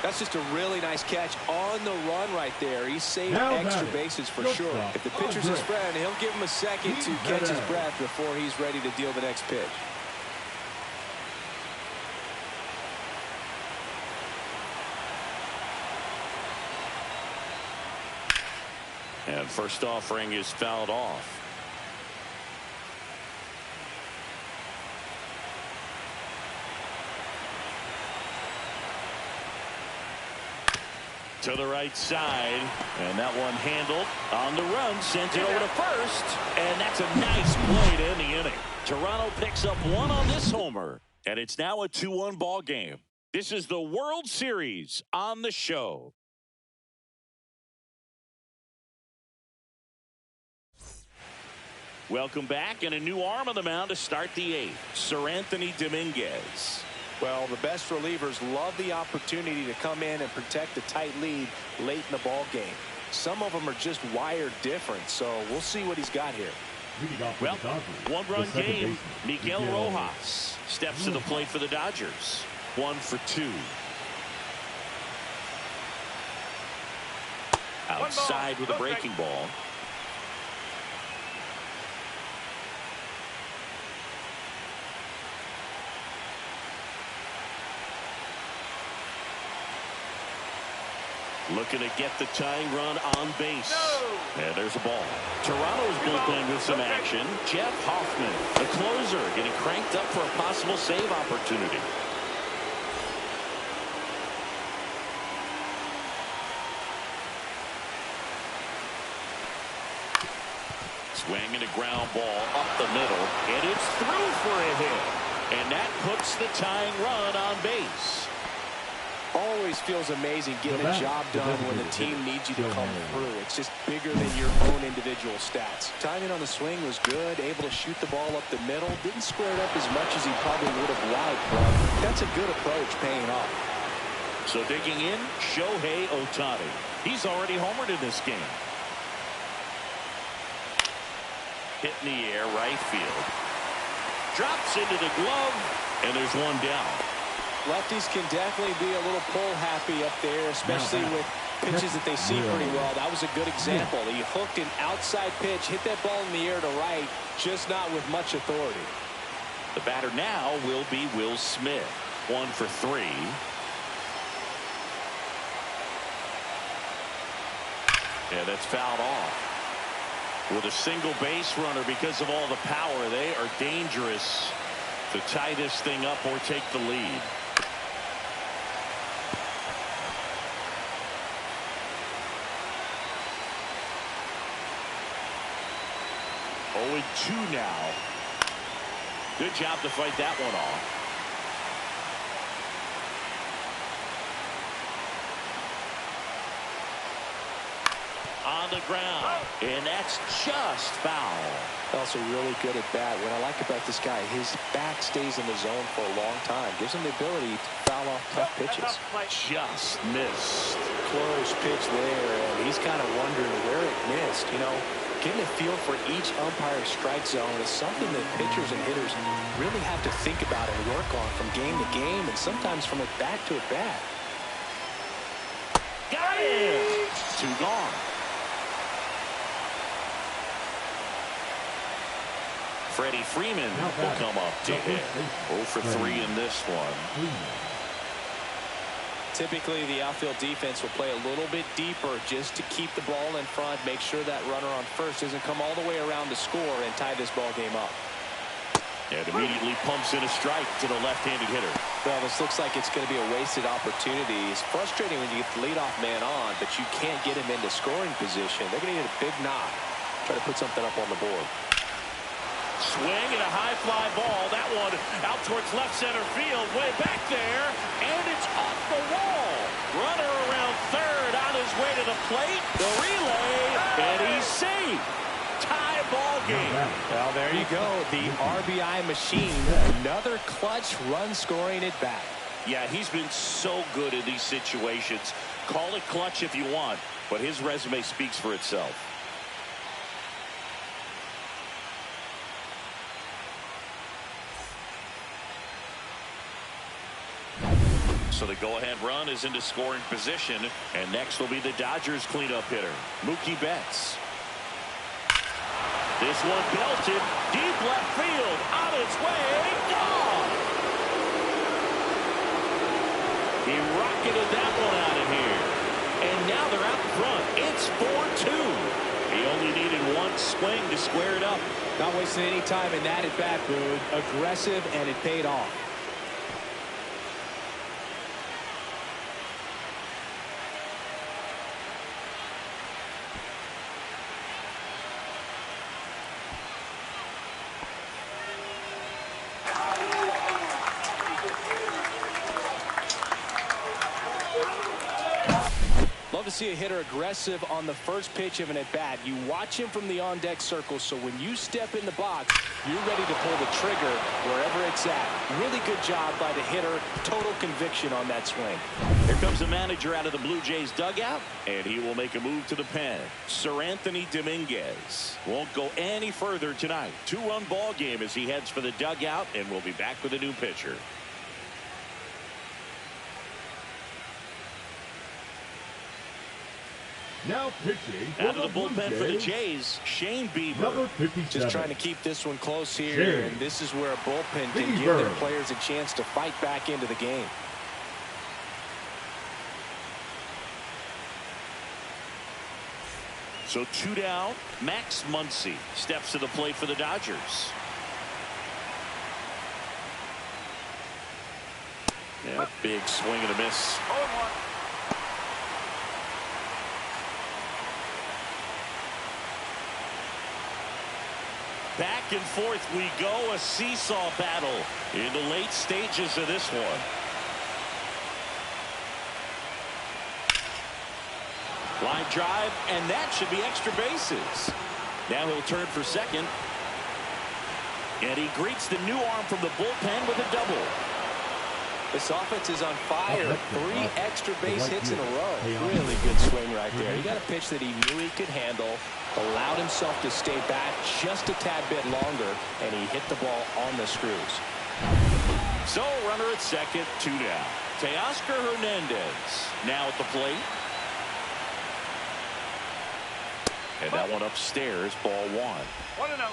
That's just a really nice catch on the run right there. He saved extra bases for sure. If the pitcher's his friend, he'll give him a second to catch his breath before he's ready to deal the next pitch. And first offering is fouled off. To the right side, and that one handled on the run, sends it over to first, and that's a nice play to end the inning. Toronto picks up 1 on this homer, and it's now a 2-1 ball game. This is the World Series on the show. Welcome back, and a new arm on the mound to start the 8th, Sir Anthony Dominguez. Well, the best relievers love the opportunity to come in and protect a tight lead late in the ball game. Some of them are just wired different, so we'll see what he's got here. Well, 1-run game. Miguel Rojas steps to the plate for the Dodgers. 1 for 2. Outside with a breaking ball. Looking to get the tying run on base. No. And there's a ball. Toronto's bullpen with some action. Jeff Hoffman, the closer, getting cranked up for a possible save opportunity. Swing and a ground ball up the middle, and it's through for a hit. And that puts the tying run on base. Always feels amazing getting a job done when the team needs you to come through. It's just bigger than your own individual stats. Timing on the swing was good, able to shoot the ball up the middle. Didn't square it up as much as he probably would have liked, but that's a good approach paying off. So digging in, Shohei Ohtani. He's already homered in this game. Hit in the air, right field. Drops into the glove, and there's one down. Lefties can definitely be a little pull happy up there, especially with pitches that they see pretty well. That was a good example. He hooked an outside pitch, hit that ball in the air to right, just not with much authority. The batter now will be Will Smith. 1 for 3. Yeah, that's fouled off. With a single base runner, because of all the power, they are dangerous to tie this thing up or take the lead. Oh, and 2 now. Good job to fight that one off. On the ground, and that's just foul. Also really good at bat. What I like about this guy, his bat stays in the zone for a long time. Gives him the ability to foul off tough pitches. Just missed. Close pitch there, and he's kind of wondering where it missed. You know, getting a feel for each umpire's strike zone is something that pitchers and hitters really have to think about and work on from game to game, and sometimes from at bat to at bat. Got it! 2 gone. Freddie Freeman will come up to hit. 0 for 3 in this one. Typically, the outfield defense will play a little bit deeper just to keep the ball in front, make sure that runner on first doesn't come all the way around to score and tie this ball game up. And immediately pumps in a strike to the left-handed hitter. Well, this looks like it's going to be a wasted opportunity. It's frustrating when you get the leadoff man on, but you can't get him into scoring position. They're going to need a big knock, try to put something up on the board. Swing and a high fly ball. That one out towards left center field, way back there, and it's off the wall. Runner around third on his way to the plate. The relay, and he's safe. Tie ball game. Well, there you go. The RBI machine. Another clutch run scoring at bat. Yeah, he's been so good in these situations. Call it clutch if you want, but his resume speaks for itself. So the go-ahead run is into scoring position, and next will be the Dodgers cleanup hitter, Mookie Betts. This one belted deep left field, on its way, gone. He rocketed that one out of here, and now they're out in front. It's 4-2. He only needed one swing to square it up. Not wasting any time in that at bat, Boog. Aggressive, and it paid off. Love to see a hitter aggressive on the first pitch of an at-bat. You watch him from the on-deck circle, so when you step in the box, you're ready to pull the trigger wherever it's at. Really good job by the hitter. Total conviction on that swing. Here comes the manager out of the Blue Jays dugout, and he will make a move to the pen. Sir Anthony Dominguez won't go any further tonight. 2-run ball game as he heads for the dugout, and we'll be back with a new pitcher. Now pitching out of the bullpen for the Jays, Shane Bieber. Number 57. Just trying to keep this one close here, Shane and this is where a bullpen can give their players a chance to fight back into the game. So 2 down. Max Muncy steps to the plate for the Dodgers. Yeah, big swing and a miss. 0-1. Back and forth we go, a seesaw battle in the late stages of this one. Line drive, and that should be extra bases. Now he'll turn for second. And he greets the new arm from the bullpen with a double. This offense is on fire. 3 extra base hits in a row. Really good swing right there. He got a pitch that he knew he could handle, allowed himself to stay back just a tad bit longer, and he hit the ball on the screws. So runner at second, 2 down. Teoscar Hernandez now at the plate. And that one upstairs, ball 1. 1-0.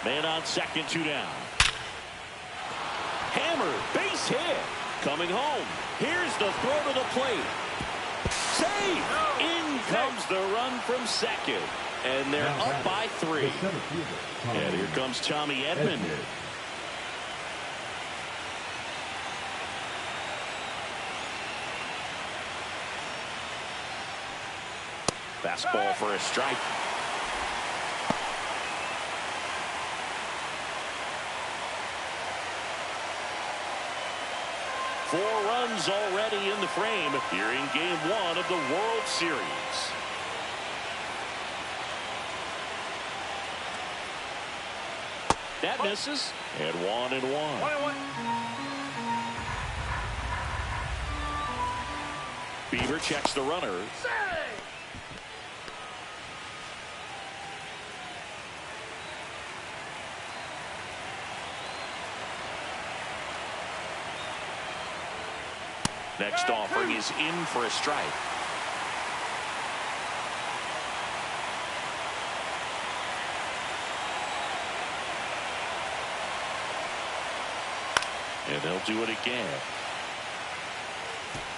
And on second, 2 down. Hammer, base hit. Coming home. Here's the throw to the plate. Save. In comes the run from second. And they're up by 3. And here comes Tommy Edman. Fastball for a strike. Four runs already in the frame here in Game 1 of the World Series. That misses. And 1-1. 1-1. Bieber checks the runner. Next offering is in for a strike. And they'll do it again.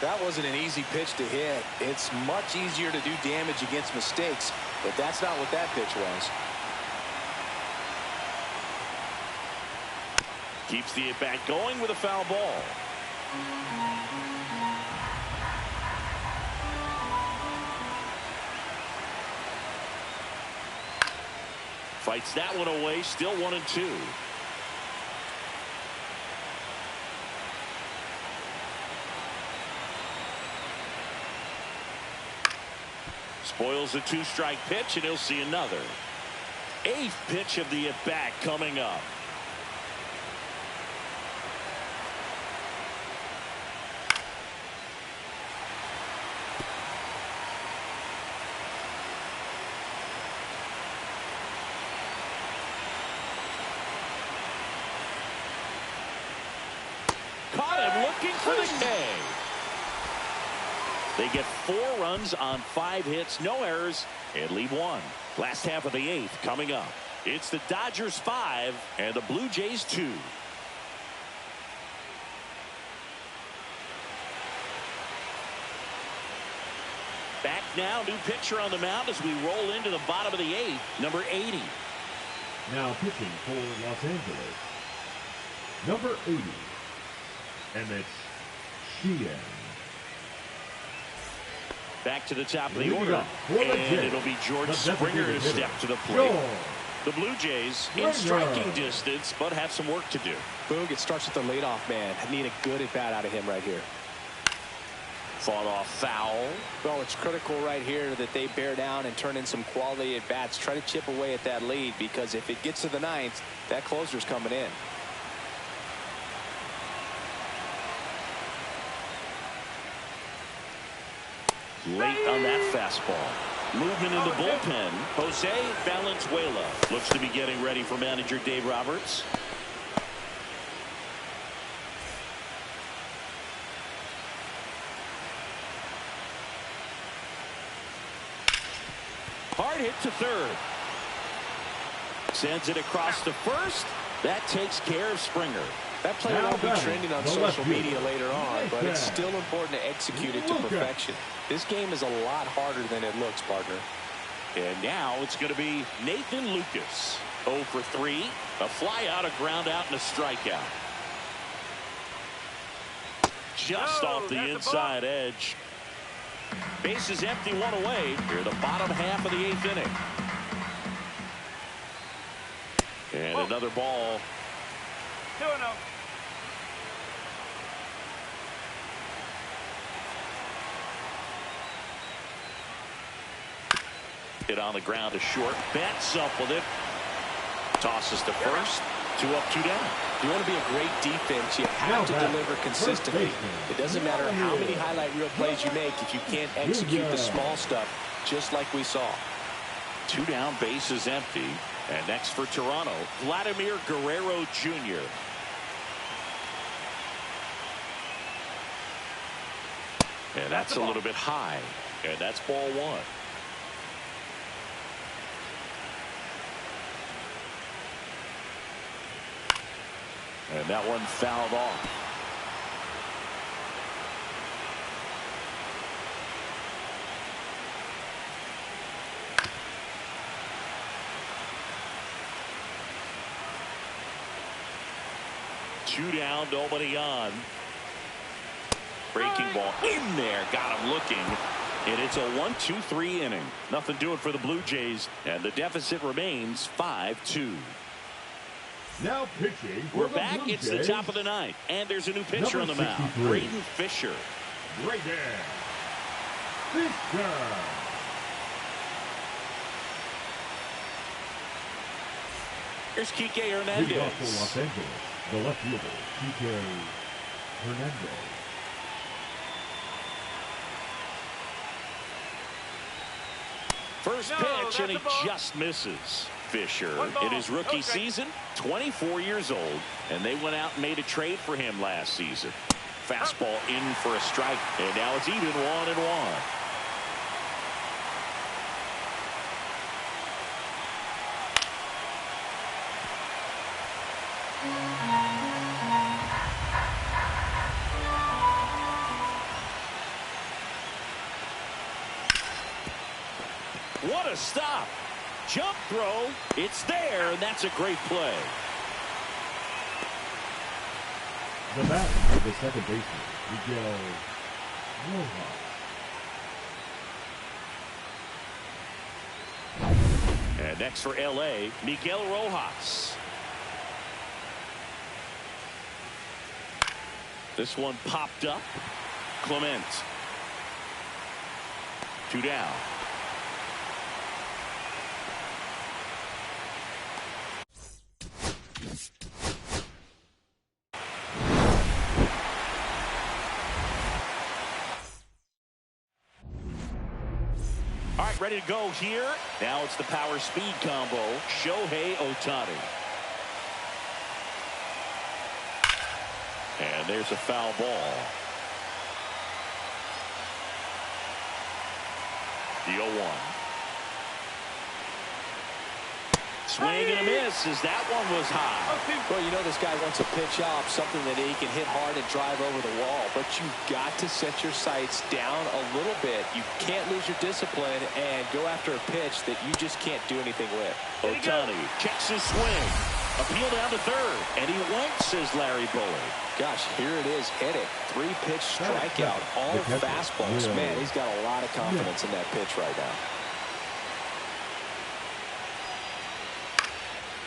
That wasn't an easy pitch to hit. It's much easier to do damage against mistakes, but that's not what that pitch was. Keeps the at-bat going with a foul ball. Fights that one away, still 1-2. Spoils a 2-strike pitch, and he'll see another. 8th pitch of the at-bat coming up. For the K. They get 4 runs on 5 hits, no errors, and leave 1. Last half of the 8th coming up. It's the Dodgers 5 and the Blue Jays 2. Back now, new pitcher on the mound as we roll into the bottom of the 8th, number 80. Now pitching for Los Angeles, number 80. And it's Sheehan. Back to the top of the order. And it'll be George Springer to step to the plate. The Blue Jays in striking distance, but have some work to do. Boog, it starts with the leadoff man. I need a good at-bat out of him right here. Fought off foul. Well, it's critical right here that they bear down and turn in some quality at-bats. Try to chip away at that lead, because if it gets to the 9th, that closer's coming in. Late on that fastball. Movement in the bullpen. Jose Valenzuela looks to be getting ready for manager Dave Roberts. Hard hit to third. Sends it across to first. That takes care of Springer. That play won't be trending on social media later on, but it's still important to execute it to perfection. This game is a lot harder than it looks, partner. And now it's going to be Nathan Lucas. 0 for 3. A fly out, a ground out, and a strikeout. Just off the inside edge. Base is empty, 1 away. Here the bottom half of the 8th inning. And another ball. 2-0. Hit on the ground to short. Bats up with it. Tosses to first. 2 up, 2 down. You want to be a great defense, you have to deliver consistently. It doesn't matter how many highlight reel plays you make if you can't execute the small stuff, just like we saw. 2 down, base is empty. And next for Toronto, Vladimir Guerrero Jr. And that's a little bit high. And that's ball 1. And that one fouled off. Two down, nobody on. Breaking ball in there, got him looking. And it's a 1-2-3 inning. Nothing doing for the Blue Jays, and the deficit remains 5-2. Now pitching. We're back. It's the top of the ninth, and there's a new pitcher on the mound. Braden Fisher. Braden Fisher. Here's Kike Leading Hernandez. off for Los Angeles, the left fielder, Kike Hernandez. First pitch, and he just misses. Fisher, in his rookie season, 24 years old, and they went out and made a trade for him last season. Fastball in for a strike, and now it's even 1-1. What a stop. Jump throw. It's there, and that's a great play. The batter of the second baseman, Miguel Rojas. And next for L.A., Miguel Rojas. This one popped up. Clement. Two down. All right, ready to go here. Now it's the power speed combo. Shohei Ohtani. And there's a foul ball. The 0-1. Swing and a miss as that one was high. Well, you know this guy wants a pitch off, something that he can hit hard and drive over the wall. But you've got to set your sights down a little bit. You can't lose your discipline and go after a pitch that you just can't do anything with. Ohtani checks his swing. Appeal down to third. And he went, says Larry Bullard. Gosh, here it is, hitting. 3-pitch strikeout, all fastballs. Man, he's got a lot of confidence in that pitch right now.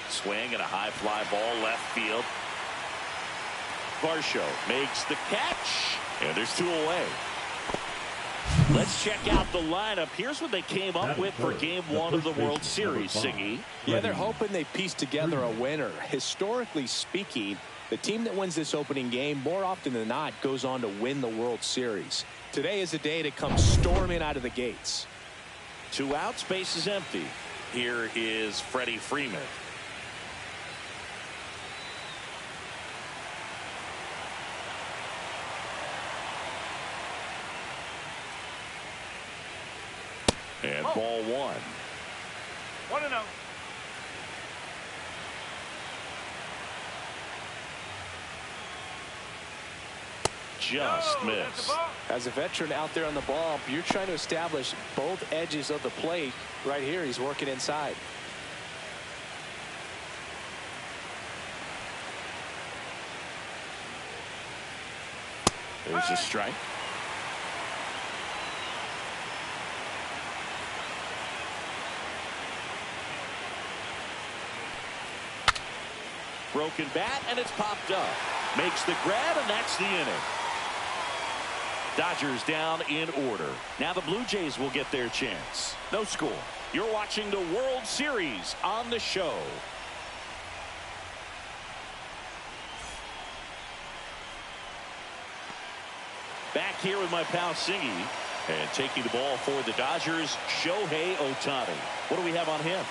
Swing and a high fly ball left field. Varsho makes the catch, and there's two away. Let's check out the lineup. Here's what they came up with for Game 1 of the World Series, Siggy. Yeah, they're hoping they piece together a winner. Historically speaking, the team that wins this opening game more often than not goes on to win the World Series. Today is a day to come storming out of the gates. 2 outs, base is empty. Here is Freddie Freeman. And ball 1. 1-0. Just missed. As a veteran out there on the ball, you're trying to establish both edges of the plate. Right here, he's working inside. There's a strike. Broken bat, and it's popped up. Makes the grab, and that's the inning. Dodgers down in order. Now the Blue Jays will get their chance. No score. You're watching the World Series on the show. Back here with my pal Singy. And taking the ball for the Dodgers, Shohei Ohtani. What do we have on him?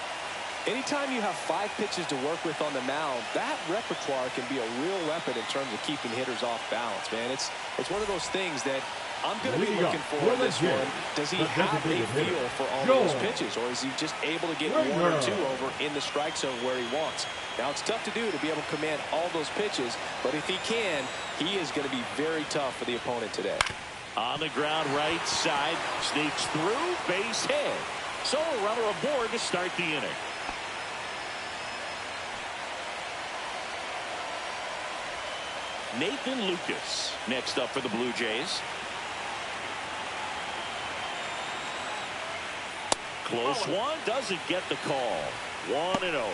Anytime you have 5 pitches to work with on the mound, that repertoire can be a real weapon in terms of keeping hitters off balance, man. It's one of those things that I'm going to be looking for in this one. Does he have a feel for all those pitches, or is he just able to get 1 or 2 over in the strike zone where he wants? Now, it's tough to do to be able to command all those pitches, but if he can, he is going to be very tough for the opponent today. On the ground, right side, sneaks through, base hit. So a runner aboard to start the inning. Nathan Lucas next up for the Blue Jays. Close one, doesn't get the call. 1-0.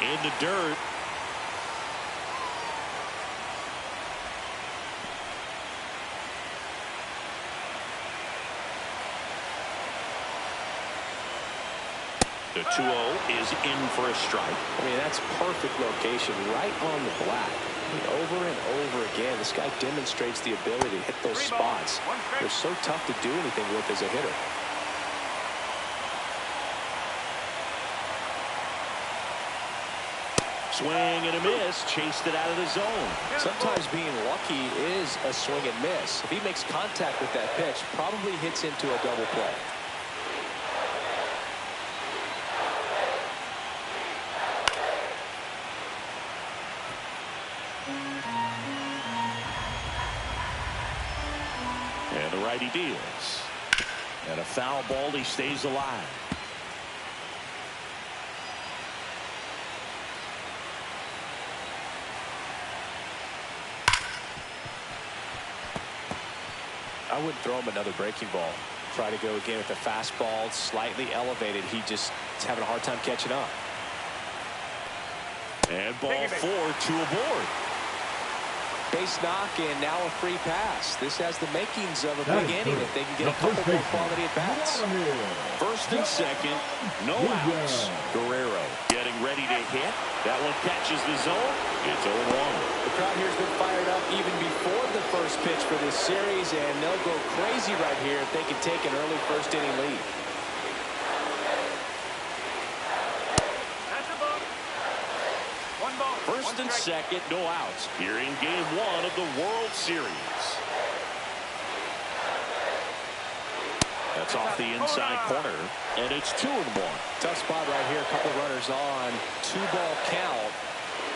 In the dirt. The 2-0 is in for a strike. I mean, that's perfect location, right on the black. I mean, over and over again, this guy demonstrates the ability to hit those spots. They're so tough to do anything with as a hitter. Swing and a miss, chased it out of the zone. Sometimes being lucky is a swing and miss. If he makes contact with that pitch, probably hits into a double play. And the righty deals. And a foul ball, he stays alive. I wouldn't throw him another breaking ball. Try to go again with the fastball, slightly elevated. He just is having a hard time catching up. And ball 4, 2 aboard. Base knock, and now a free pass. This has the makings of a big inning if they can get a couple more quality at bats. First and second, no outs. Guerrero getting ready to hit. That one catches the zone. It's 0-1. The crowd here has been fired up even before the first pitch for this series, and they'll go crazy right here if they can take an early first inning lead. First and second, no outs. Here in game 1 of the World Series. That's off the inside corner, and it's 2-1. Tough spot right here. A couple runners on. 2-ball count.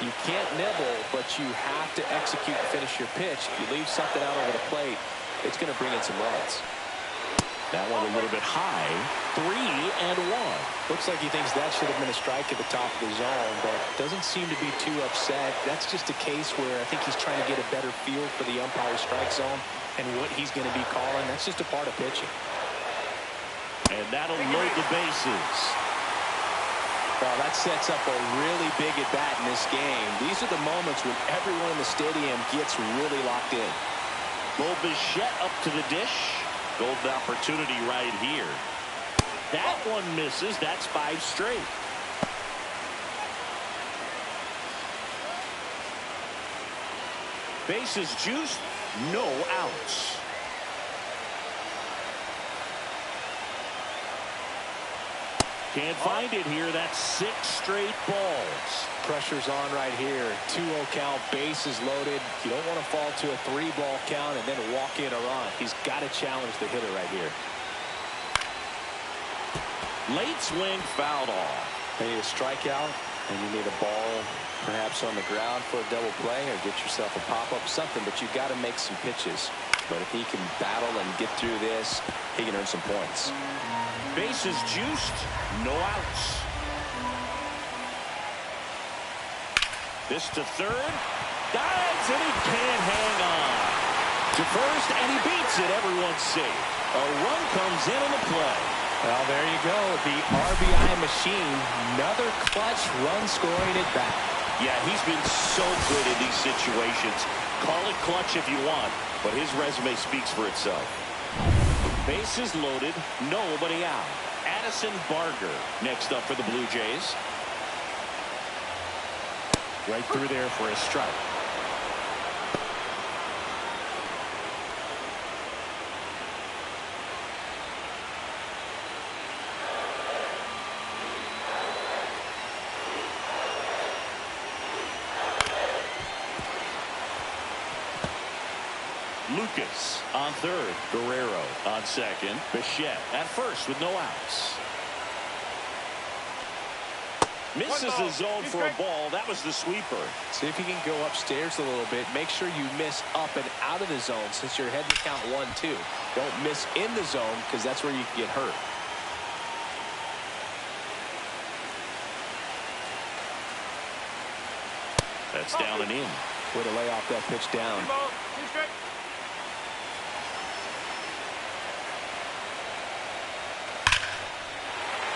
You can't nibble, but you have to execute and finish your pitch. If you leave something out over the plate, it's going to bring in some runs. That one a little bit high. 3-1. Looks like he thinks that should have been a strike at the top of the zone, but doesn't seem to be too upset. That's just a case where I think he's trying to get a better feel for the umpire's strike zone and what he's going to be calling. That's just a part of pitching. And that'll load the bases. Well, that sets up a really big at-bat in this game. These are the moments when everyone in the stadium gets really locked in. Bichette up to the dish. Golden opportunity right here. That one misses. That's 5 straight. Bases juiced. No outs. Can't find it here. That's 6 straight balls. Pressure's on right here. 2-0 count, bases loaded. You don't want to fall to a 3-ball count and then walk in a run. He's got to challenge the hitter right here. Late swing, fouled off. You need a strikeout, and you need a ball perhaps on the ground for a double play, or get yourself a pop-up, something, but you've got to make some pitches. But if he can battle and get through this, he can earn some points. Bases juiced, no outs. This to third, dives, and he can't hang on. To first, and he beats it. Everyone's safe. A run comes in on the play. Well, there you go. The RBI machine. Another clutch run scoring at bat. Yeah, he's been so good in these situations. Call it clutch if you want, but his resume speaks for itself. Bases loaded, nobody out. Addison Barger next up for the Blue Jays. Right through there for a strike. Lucas on third. Guerrero on second. Bichette at first with no outs. Misses the zone for a ball. That was the sweeper. See if you can go upstairs a little bit. Make sure you miss up and out of the zone since you're heading to count 1-2. Don't miss in the zone because that's where you can get hurt. That's down and in. Way to lay off that pitch down.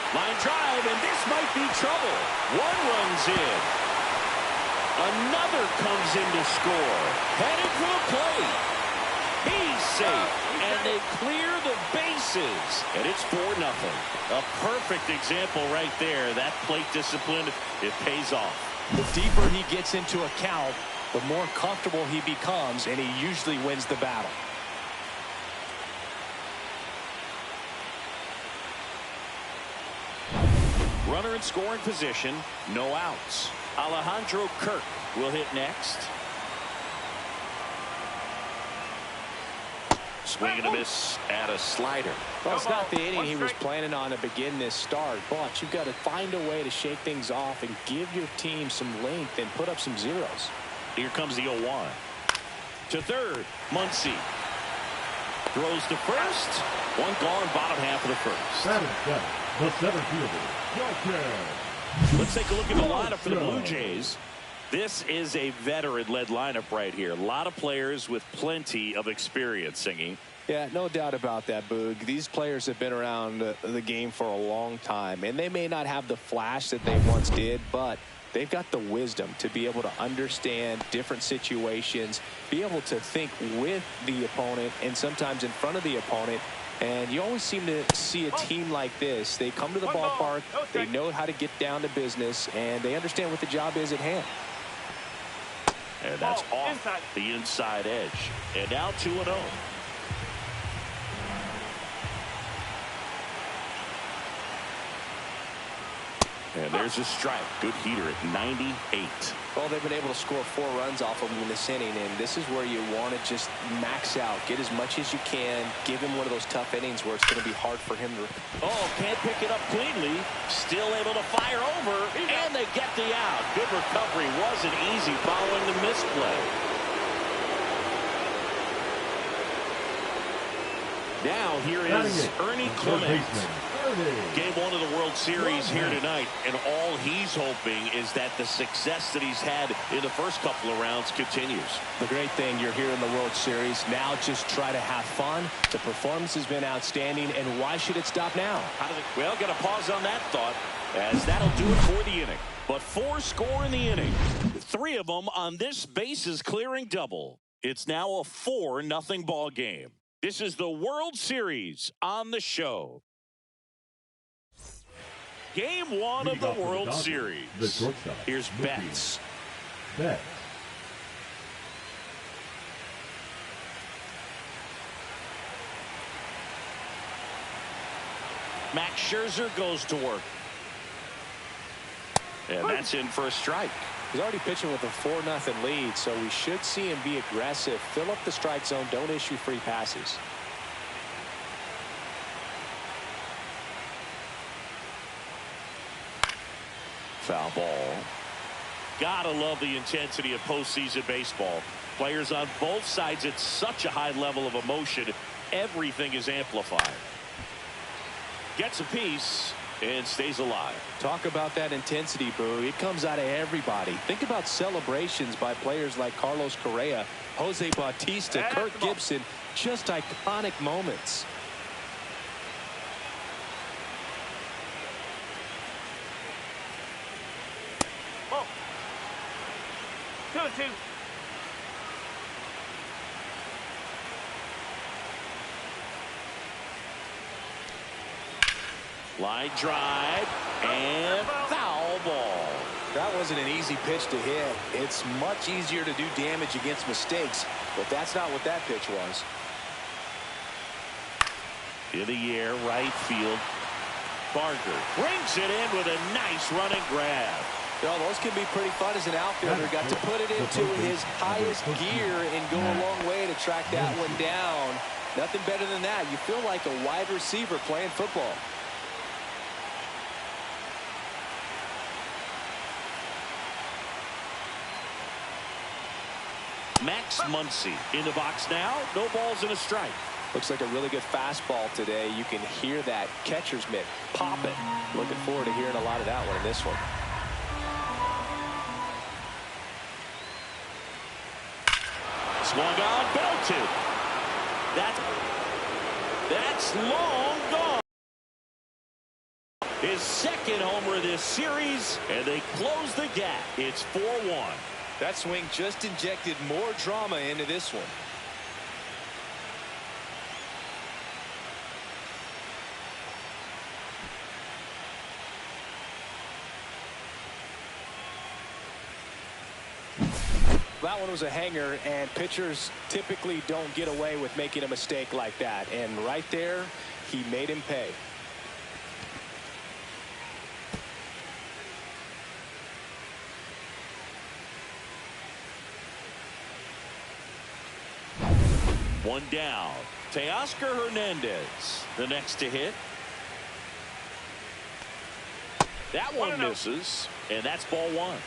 Line drive, and this might be trouble. One runs in. Another comes in to score. Headed for the plate. He's safe, and they clear the bases. And it's 4-0. A perfect example right there. That plate discipline, it pays off. The deeper he gets into a count, the more comfortable he becomes, and he usually wins the battle. Runner in scoring position, no outs. Alejandro Kirk will hit next. Swing and a miss at a slider. Well, it's not the inning he was planning on to begin this start, but you've got to find a way to shake things off and give your team some length and put up some zeros. Here comes the 0-1. To third, Muncy. Throws to first. One gone, bottom half of the first. The center fielder, Let's take a look at the lineup for the Blue Jays. This is a veteran-led lineup right here. A lot of players with plenty of experience, Singy. Yeah, no doubt about that, Boog. These players have been around the game for a long time, and they may not have the flash that they once did, but they've got the wisdom to be able to understand different situations, be able to think with the opponent and sometimes in front of the opponent. And you always seem to see a team like this. They come to the ballpark, they know how to get down to business, and they understand what the job is at hand. And that's off the inside edge. And now 2-0. And there's a strike. Good heater at 98. Well, they've been able to score 4 runs off of him in this inning, and this is where you want to just max out. Get as much as you can. Give him one of those tough innings where it's going to be hard for him to... Oh, can't pick it up cleanly. Still able to fire over, and they get the out. Good recovery. Wasn't easy following the misplay. Now here is Ernie Clement. Game 1 of the World Series here tonight, and all he's hoping is that the success that he's had in the first couple of rounds continues. The great thing, you're here in the World Series. Now just try to have fun. The performance has been outstanding, and why should it stop now? Well, got to pause on that thought, as that'll do it for the inning. But 4 score in the inning. 3 of them on this bases clearing double. It's now a 4-0 ball game. This is the World Series on the show. Game 1 of the World Series. Here's Betts. Max Scherzer goes to work. And that's in for a strike. He's already pitching with a 4-0 lead, so we should see him be aggressive. Fill up the strike zone. Don't issue free passes. Foul ball. Gotta love the intensity of postseason baseball. Players on both sides at such a high level of emotion. Everything is amplified. Gets a piece and stays alive. Talk about that intensity, Boo. It comes out of everybody. Think about celebrations by players like Carlos Correa, Jose Bautista, Kirk Gibson. Just iconic moments. Oh. 2-2. Line drive and foul ball. That wasn't an easy pitch to hit. It's much easier to do damage against mistakes, but that's not what that pitch was. In the air, right field. Barker brings it in with a nice running grab. You know, those can be pretty fun as an outfielder. Got to put it into his highest gear and go a long way to track that one down. Nothing better than that. You feel like a wide receiver playing football. Max Muncy in the box now. No balls and a strike. Looks like a really good fastball today. You can hear that catcher's mitt popping. Looking forward to hearing a lot of that one in this one. Swung on, belted. That's long gone. His second homer of this series, and they close the gap. It's 4-1. That swing just injected more drama into this one. That one was a hanger, and pitchers typically don't get away with making a mistake like that. And right there, he made him pay. One down. Teoscar Hernandez, the next to hit. That one misses, and that's ball one.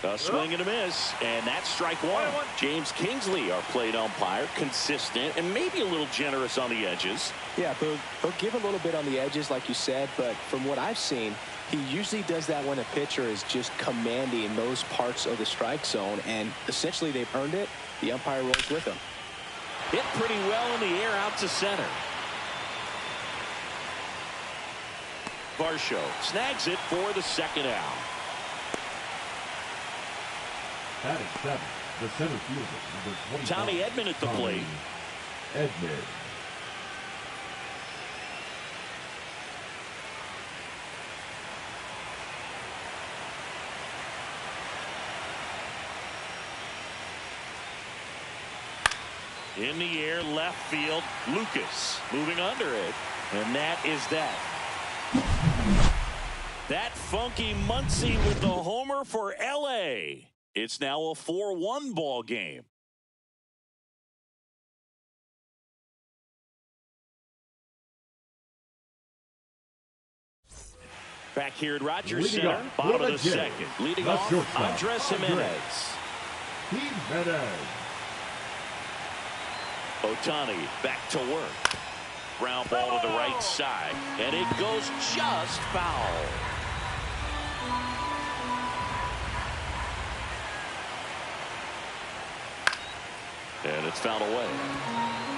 A swing and a miss, and that's strike one. James Kingsley, our plate umpire, consistent and maybe a little generous on the edges. Yeah, he'll give a little bit on the edges, like you said, but from what I've seen, he usually does that when a pitcher is just commanding those parts of the strike zone, and essentially they've earned it. The umpire rolls with them. Hit pretty well in the air out to center. Varsho snags it for the second out. Batting seven, the center fielder, number 25. Tommy Edman at the plate. Edman. In the air, left field, Lucas moving under it, and that is that. That funky Muncy with the homer for LA. It's now a 4-1 ball game. Back here at Rogers Center, bottom of the second. Leading off, Andres Jimenez. Ohtani back to work. Ground ball to the right side, and it goes just foul. And it's fouled away.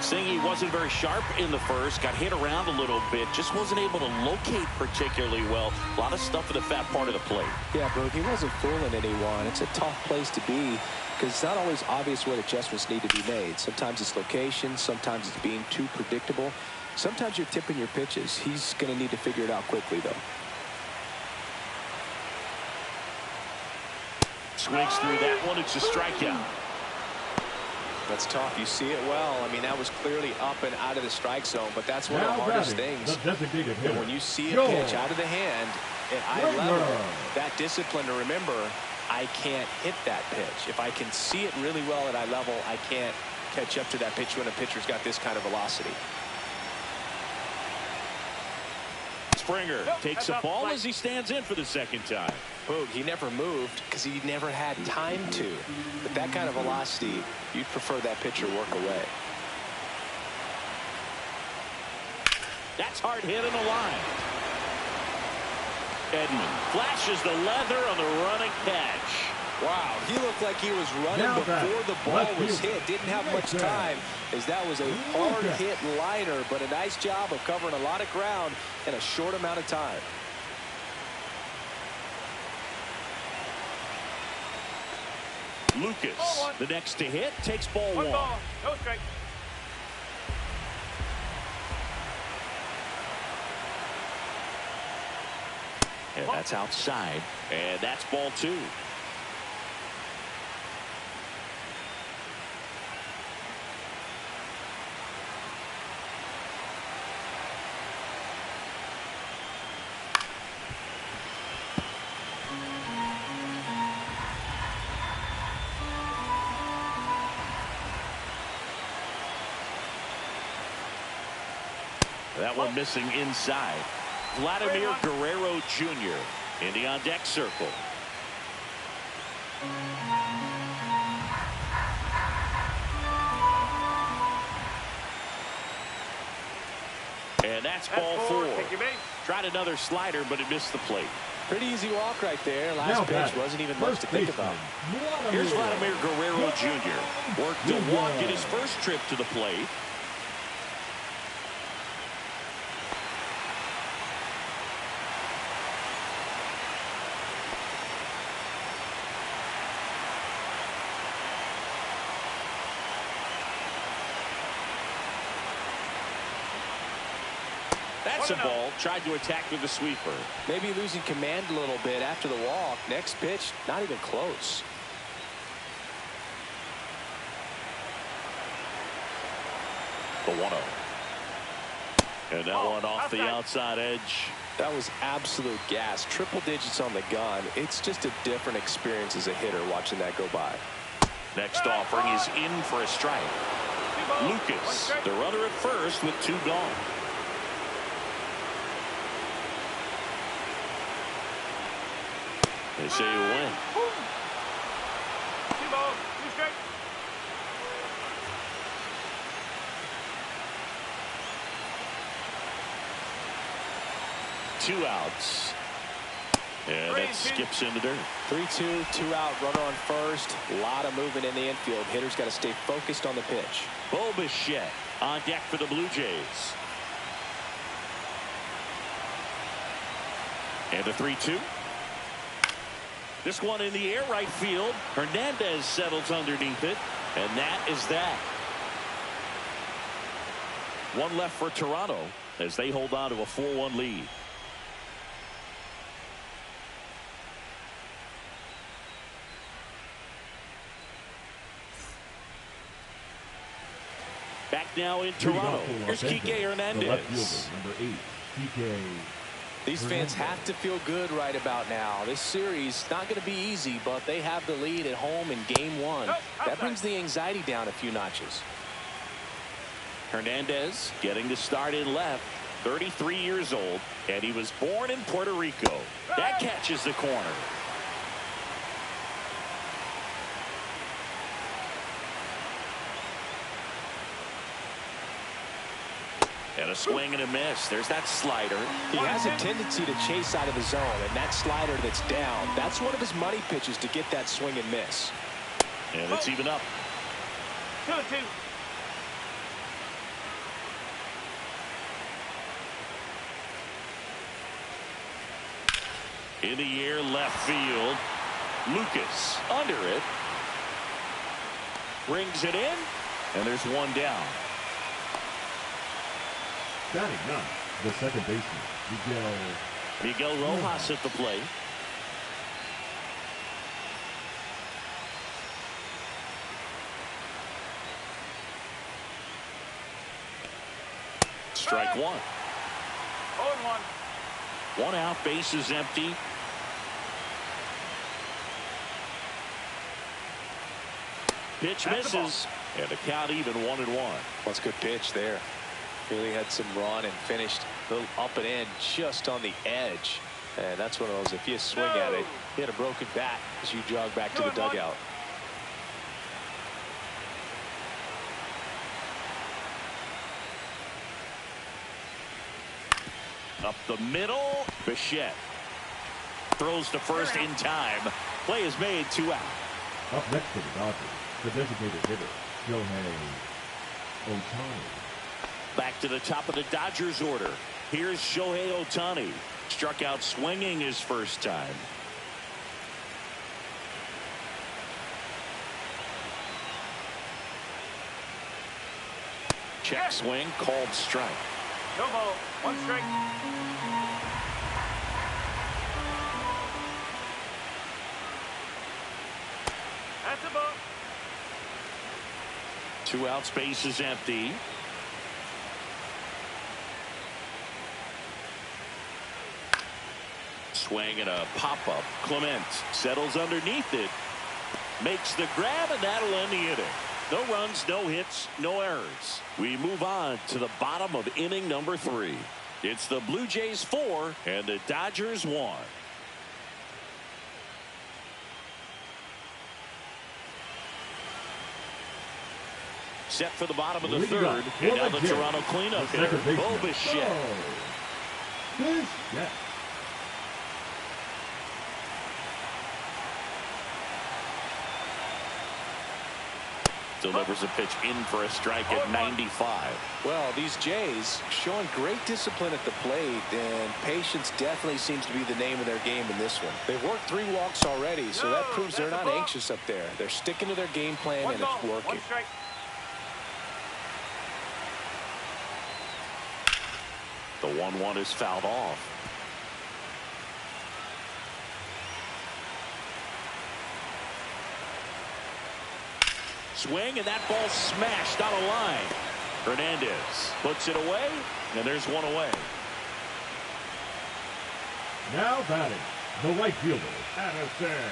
Singy wasn't very sharp in the first, got hit around a little bit, just wasn't able to locate particularly well. A lot of stuff in the fat part of the plate. Yeah, Brooke, he wasn't fooling anyone. It's a tough place to be because it's not always obvious what adjustments need to be made. Sometimes it's location, sometimes it's being too predictable. Sometimes you're tipping your pitches. He's going to need to figure it out quickly, though. Swings through that one. It's a strikeout. That's tough. You see it well. I mean, that was clearly up and out of the strike zone, but that's one of the hardest things. And when you see a pitch out of the hand at eye level, that discipline to remember, I can't hit that pitch. If I can see it really well at eye level, I can't catch up to that pitch when a pitcher's got this kind of velocity. Springer takes a ball as he stands in for the second time. Boog, he never moved because he never had time to. But that kind of velocity, you'd prefer that pitcher work away. That's hard hit in the line. Edman flashes the leather on the running catch. Wow, he looked like he was running before the ball was hit. Didn't have much time as that was a hard hit liner, but a nice job of covering a lot of ground in a short amount of time. Lucas, the next to hit, takes ball one. Ball. No strike. And that's outside. And that's ball two. That one missing inside. Vladimir Guerrero Jr. in the on-deck circle. And that's ball four. Tried another slider, but it missed the plate. Pretty easy walk right there. Last pitch wasn't even much to think about. Here's Vladimir Guerrero Jr. Worked to walk in his first trip to the plate. That's a ball. Tried to attack with the sweeper. Maybe losing command a little bit after the walk. Next pitch, not even close. The 1-0. And that one off the outside edge. That was absolute gas. Triple digits on the gun. It's just a different experience as a hitter watching that go by. Next offering is in for a strike. Lucas, the runner at first with two gone. They say you win. 2 balls, 2 strikes. Two outs. And that skips into dirt. 3-2, 2 out, runner on first. A lot of movement in the infield. Hitters got to stay focused on the pitch. Bichette on deck for the Blue Jays. And the 3-2. This one in the air right field. Hernandez settles underneath it. And that is that. One left for Toronto as they hold on to a 4-1 lead. Back now in Toronto. Here's Kike Hernandez. Number 8, Kike. These fans have to feel good right about now. This series not going to be easy, but they have the lead at home in game 1. That brings the anxiety down a few notches. Hernandez getting the start in left. 33 years old, and he was born in Puerto Rico. That catches the corner. And a swing and a miss. There's that slider. He has a tendency to chase out of the zone, and that slider that's down, that's one of his money pitches to get that swing and miss. And it's even up. 2-2. In the air left field. Lucas under it. Brings it in, and there's one down. Batting ninth, the second baseman, Miguel Rojas at the plate. Strike one. 0-1. One out, base is empty. Pitch misses, and the count even 1-1. That's a good pitch there. Really had some run and finished a little up and in just on the edge. And that's one of those, if you swing at it, you hit a broken bat as you jog back to the dugout. Up the middle, Bichette throws to first in time. Play is made, 2 out. Up next for the Dodgers, the designated hitter, Shohei Ohtani. Back to the top of the Dodgers order. Here's Shohei Ohtani. Struck out swinging his first time. Check swing, called strike. No ball. 1 strike. That's a ball. 2 outs, base is empty. Swing and a pop-up. Clement settles underneath it. Makes the grab, and that'll end the inning. No runs, no hits, no errors. We move on to the bottom of inning number 3. It's the Blue Jays 4 and the Dodgers 1. Set for the bottom of the 3rd, and now the Toronto cleanup hitter, Mlb The Show. Delivers a pitch in for a strike at 95. Well, these Jays showing great discipline at the plate, and patience definitely seems to be the name of their game in this one. They've worked 3 walks already, so that proves they're not anxious up there. They're sticking to their game plan, and it's working. 1 strike. The 1-1 is fouled off. Swing, and that ball smashed out of line. Hernandez puts it away, and there's 1 away. Now batting, the right fielder, Addison.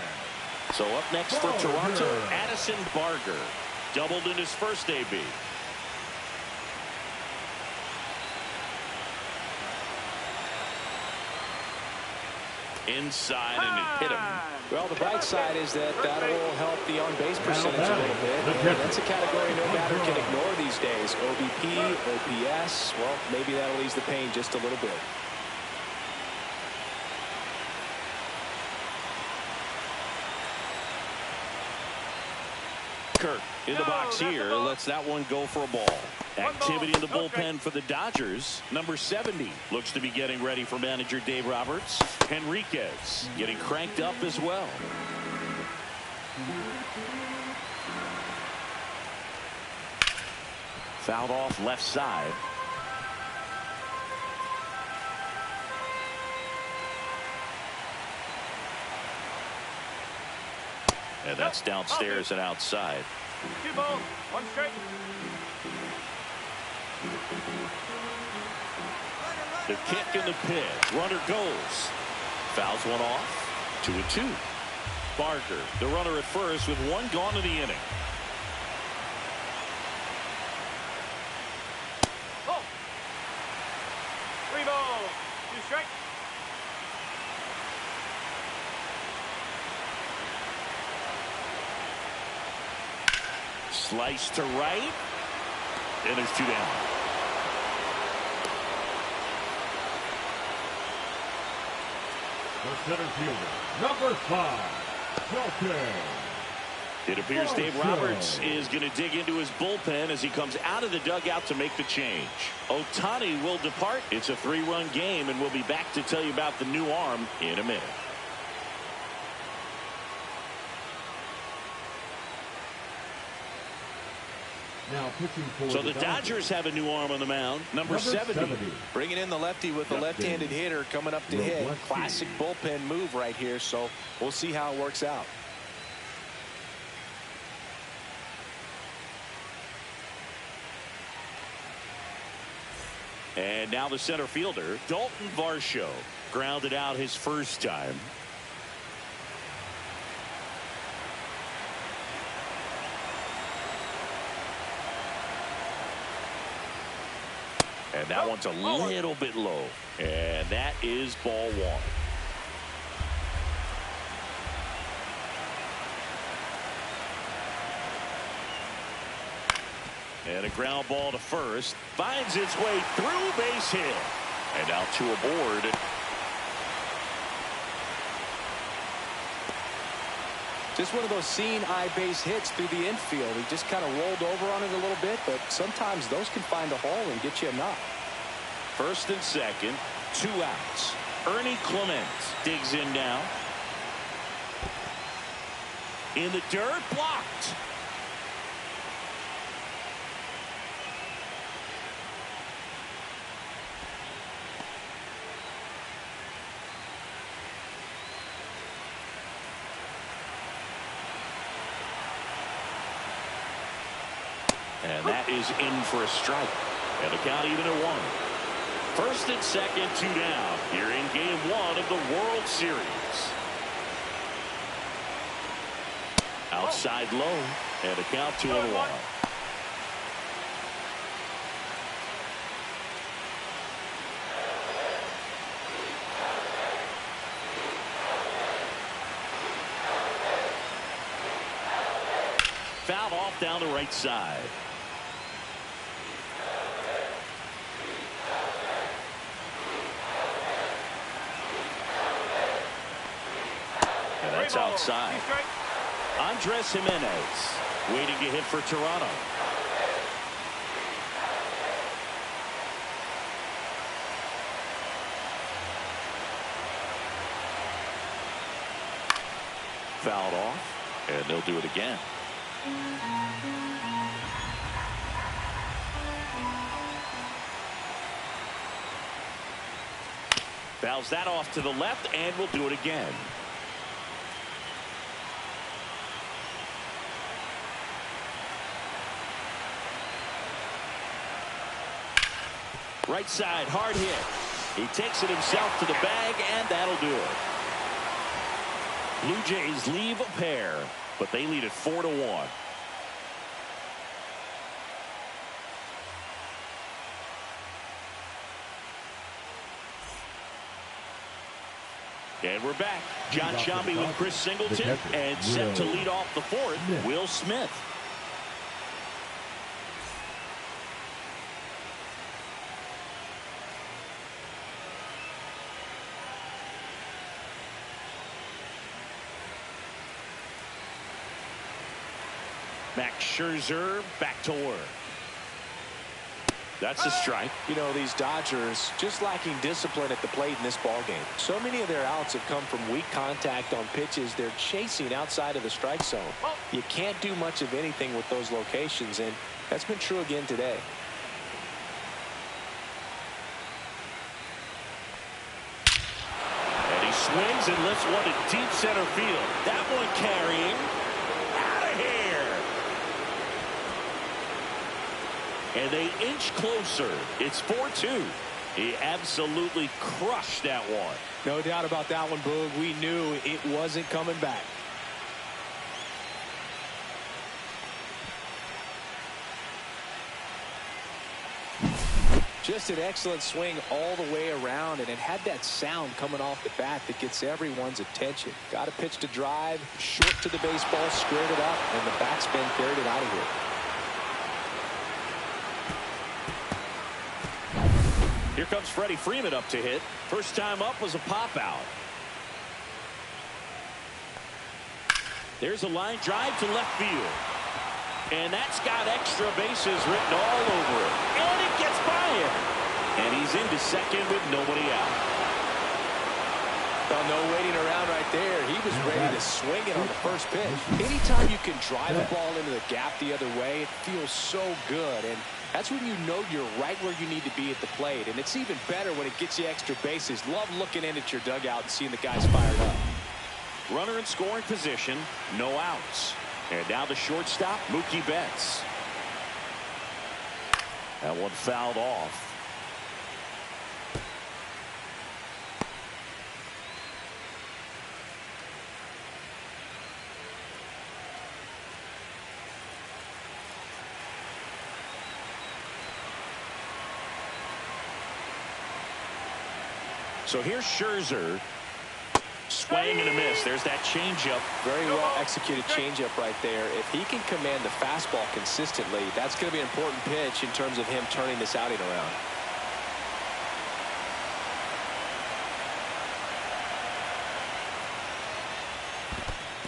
So up next for Toronto, Addison Barger. Doubled in his first AB. Inside, and it hit him. Well, the bright side is that will help the on-base percentage a little bit. And that's a category no batter can ignore these days. OBP, OPS, well, maybe that'll ease the pain just a little bit. Kirk in the box here, lets that one go for a ball. Activity in the bullpen for the Dodgers. Number 70 looks to be getting ready for manager Dave Roberts. Henriquez getting cranked up as well. Fouled off left side. And that's downstairs and outside. 2 balls. 1 strike. The kick in the pitch. Runner goes. Fouls one off. 2-2. Barker, the runner at first, with 1 gone in the inning. Oh. 3 balls. 2 strikes. Slice to right. And there's 2 down. The center fielder, number 5, Shelton. It appears Dave Roberts is going to dig into his bullpen as he comes out of the dugout to make the change. Ohtani will depart. It's a 3-run game, and we'll be back to tell you about the new arm in a minute. Now pitching for So the Dodgers have a new arm on the mound. Number 70. Bringing in the lefty with the left-handed hitter coming up to hit. Classic bullpen move right here, so we'll see how it works out. And now the center fielder, Dalton Varsho, grounded out his first time. And that one's a little bit low. And that is ball 1. And a ground ball to first. Finds its way through, base hit. And now 2 aboard. Just one of those seeing eye base hits through the infield. He just kind of rolled over on it a little bit, but sometimes those can find a hole and get you a knock. First and second, 2 outs. Ernie Clement digs in now. In the dirt, blocked. is in for a strike. And the count even at 1. First and second, 2 down here in game 1 of the World Series. Outside low, and a count 2-1. Fouled off down the right side. And that's outside. Andres Jimenez waiting to hit for Toronto. Fouled off, and they'll do it again. Fouls that off to the left, and we'll do it again. Right side, hard hit. He takes it himself to the bag, and that'll do it. Blue Jays leave a pair, but they lead it 4-1. And we're back. John Shambi with Chris Singleton, and set to lead off the 4th, Will Smith. Max Scherzer back to work. That's a strike. You know, these Dodgers just lacking discipline at the plate in this ballgame. So many of their outs have come from weak contact on pitches they're chasing outside of the strike zone. You can't do much of anything with those locations, and that's been true again today. And he swings and lifts one to deep center field. That one carrying. Out of here. And they inch closer. It's 4-2. He absolutely crushed that one. No doubt about that one, Boog. We knew it wasn't coming back. Just an excellent swing all the way around, and it had that sound coming off the bat that gets everyone's attention. Got a pitch to drive, short to the baseball, squared it up, and the backspin carried it out of here. Here comes Freddie Freeman up to hit. First time up was a pop out. There's a line drive to left field. And that's got extra bases written all over it. And it gets by him. And he's into second with nobody out. Well, no waiting around right there. He was ready to swing it on the first pitch. Anytime you can drive a ball into the gap the other way, it feels so good. And that's when you know you're right where you need to be at the plate. And it's even better when it gets you extra bases. Love looking in at your dugout and seeing the guys fired up. Runner in scoring position, no outs. And now the shortstop, Mookie Betts. That one fouled off. So here's Scherzer. Swing and a miss. There's that changeup. Very well executed changeup right there. If he can command the fastball consistently, that's going to be an important pitch in terms of him turning this outing around.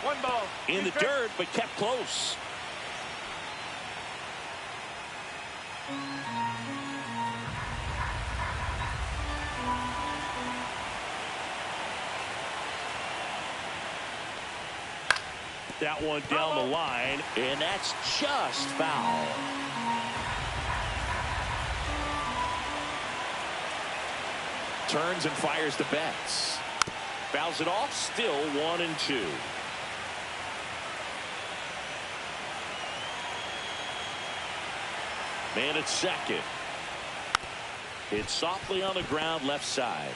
One ball. In the dirt, but kept close. That one down the line, and that's just foul. Turns and fires the Betts. Fouls it off, still 1-2. Man at second. Hit softly on the ground left side.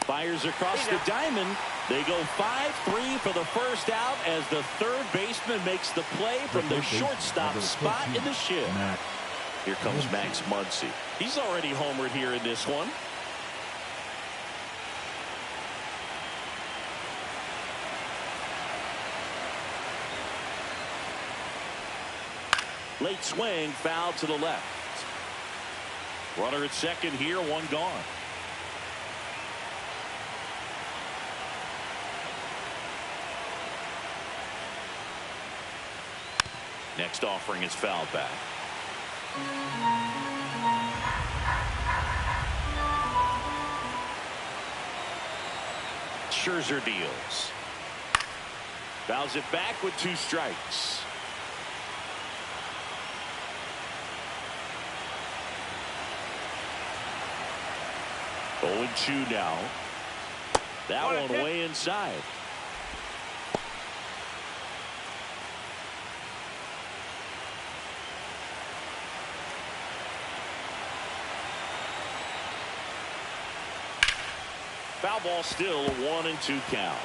Fires across the diamond. They go 5-3 for the first out as the third baseman makes the play from the shortstop spot in the shift. Here comes Max Muncy. He's already homered here in this one. Late swing, foul to the left. Runner at second here, one gone. Next offering is fouled back. Scherzer deals. Fouls it back with 2 strikes. Oh, 2 now. That one way inside. Foul ball still, a 1-2 count.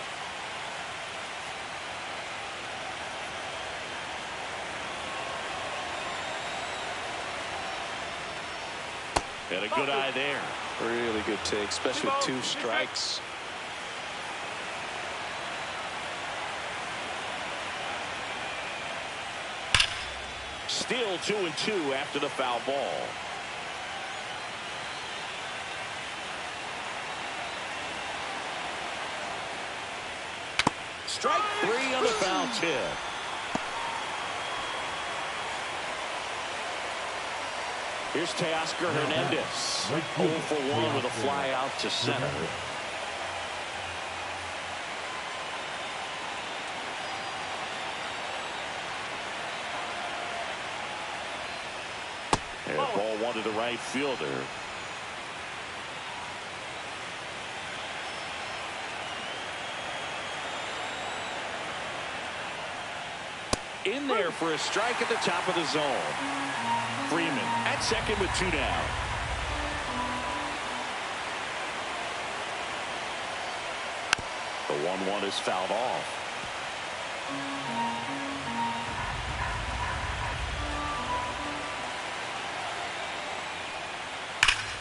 And a good eye there. Really good take, especially with 2 strikes. Still 2-2 after the foul ball. Strike 3 on the foul tip. Here's Teoscar Hernandez. 0 for 1 with a fly out to center. And ball 1 to the right fielder. In there for a strike at the top of the zone. Freeman at second with 2 down. The 1-1 is fouled off.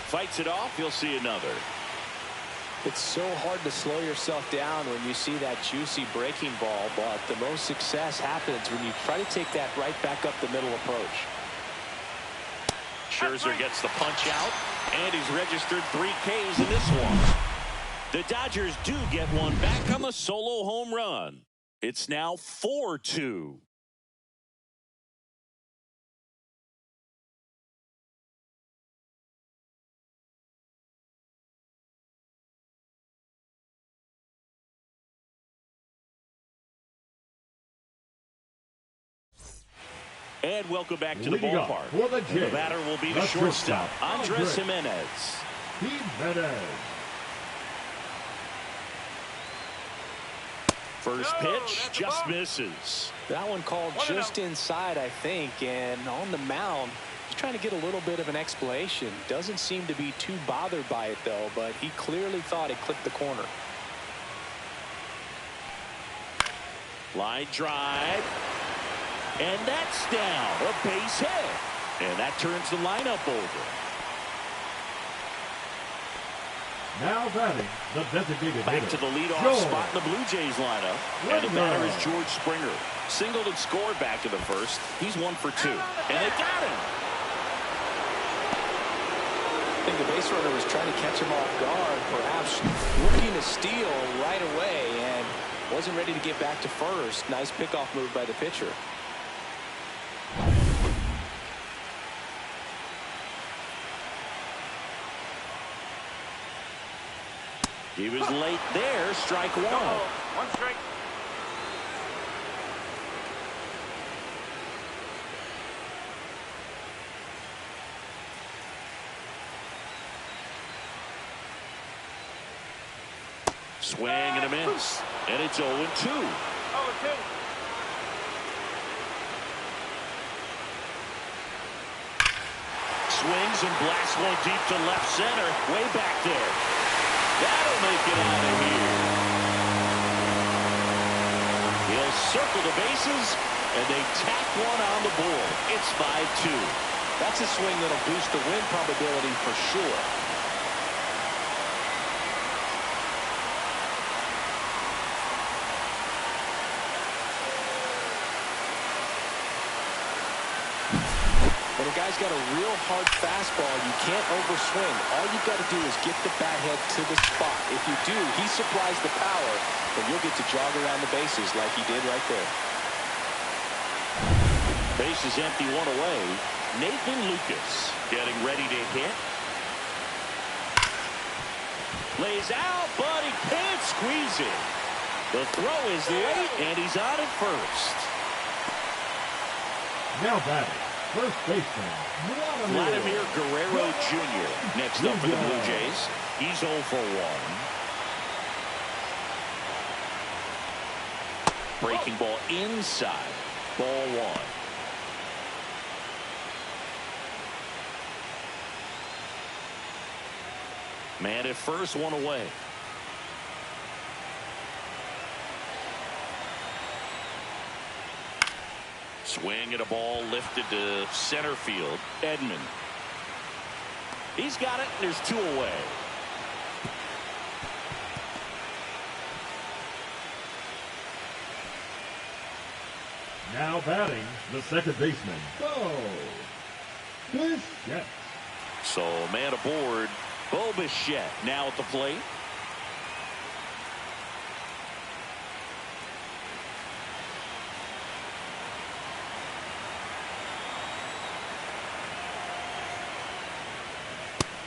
Fights it off. You'll see another. It's so hard to slow yourself down when you see that juicy breaking ball, but the most success happens when you try to take that right back up the middle approach. Scherzer gets the punch out, and he's registered 3 Ks in this one. The Dodgers do get one back on the solo home run. It's now 4-2. And welcome back to the ballpark. The batter will be the shortstop, Andres Jimenez. First pitch just misses. That one called just inside, I think, and on the mound, he's trying to get a little bit of an explanation. Doesn't seem to be too bothered by it, though, but he clearly thought it clipped the corner. Line drive. And that's down. A base hit. And that turns the lineup over. Now batting, the designated back hitter. to the leadoff spot in the Blue Jays lineup. And the batter is George Springer. Singled and scored back in the first. He's 1 for 2. And they got him. I think the base runner was trying to catch him off guard, perhaps looking to steal right away, and wasn't ready to get back to first. Nice pickoff move by the pitcher. He was late there. Strike 1. 1 strike. Swing and a miss. And it's 0-2. 0-2. swings and blasts one deep to left center. Way back there. That'll make it out of here. He'll circle the bases, and they tack one on the board. It's 5-2. That's a swing that'll boost the win probability for sure. When a guy's got a real hard fastball, you can't overswing. All you've got to do is get the bat head to the spot. If you do, he supplies the power, and you'll get to jog around the bases like he did right there. Base is empty, one away. Nathan Lucas getting ready to hit. Lays out, but he can't squeeze it. The throw is late, and he's on at first. Now batting, first baseman, Vladimir Guerrero Jr. next up for the Blue Jays. He's 0 for 1. Breaking ball inside. Ball 1. Man at first, one away. Swing at a ball lifted to center field. Edman. He's got it, and there's 2 away. Now batting, the second baseman, Bichette. So man aboard, Bo Bichette now at the plate.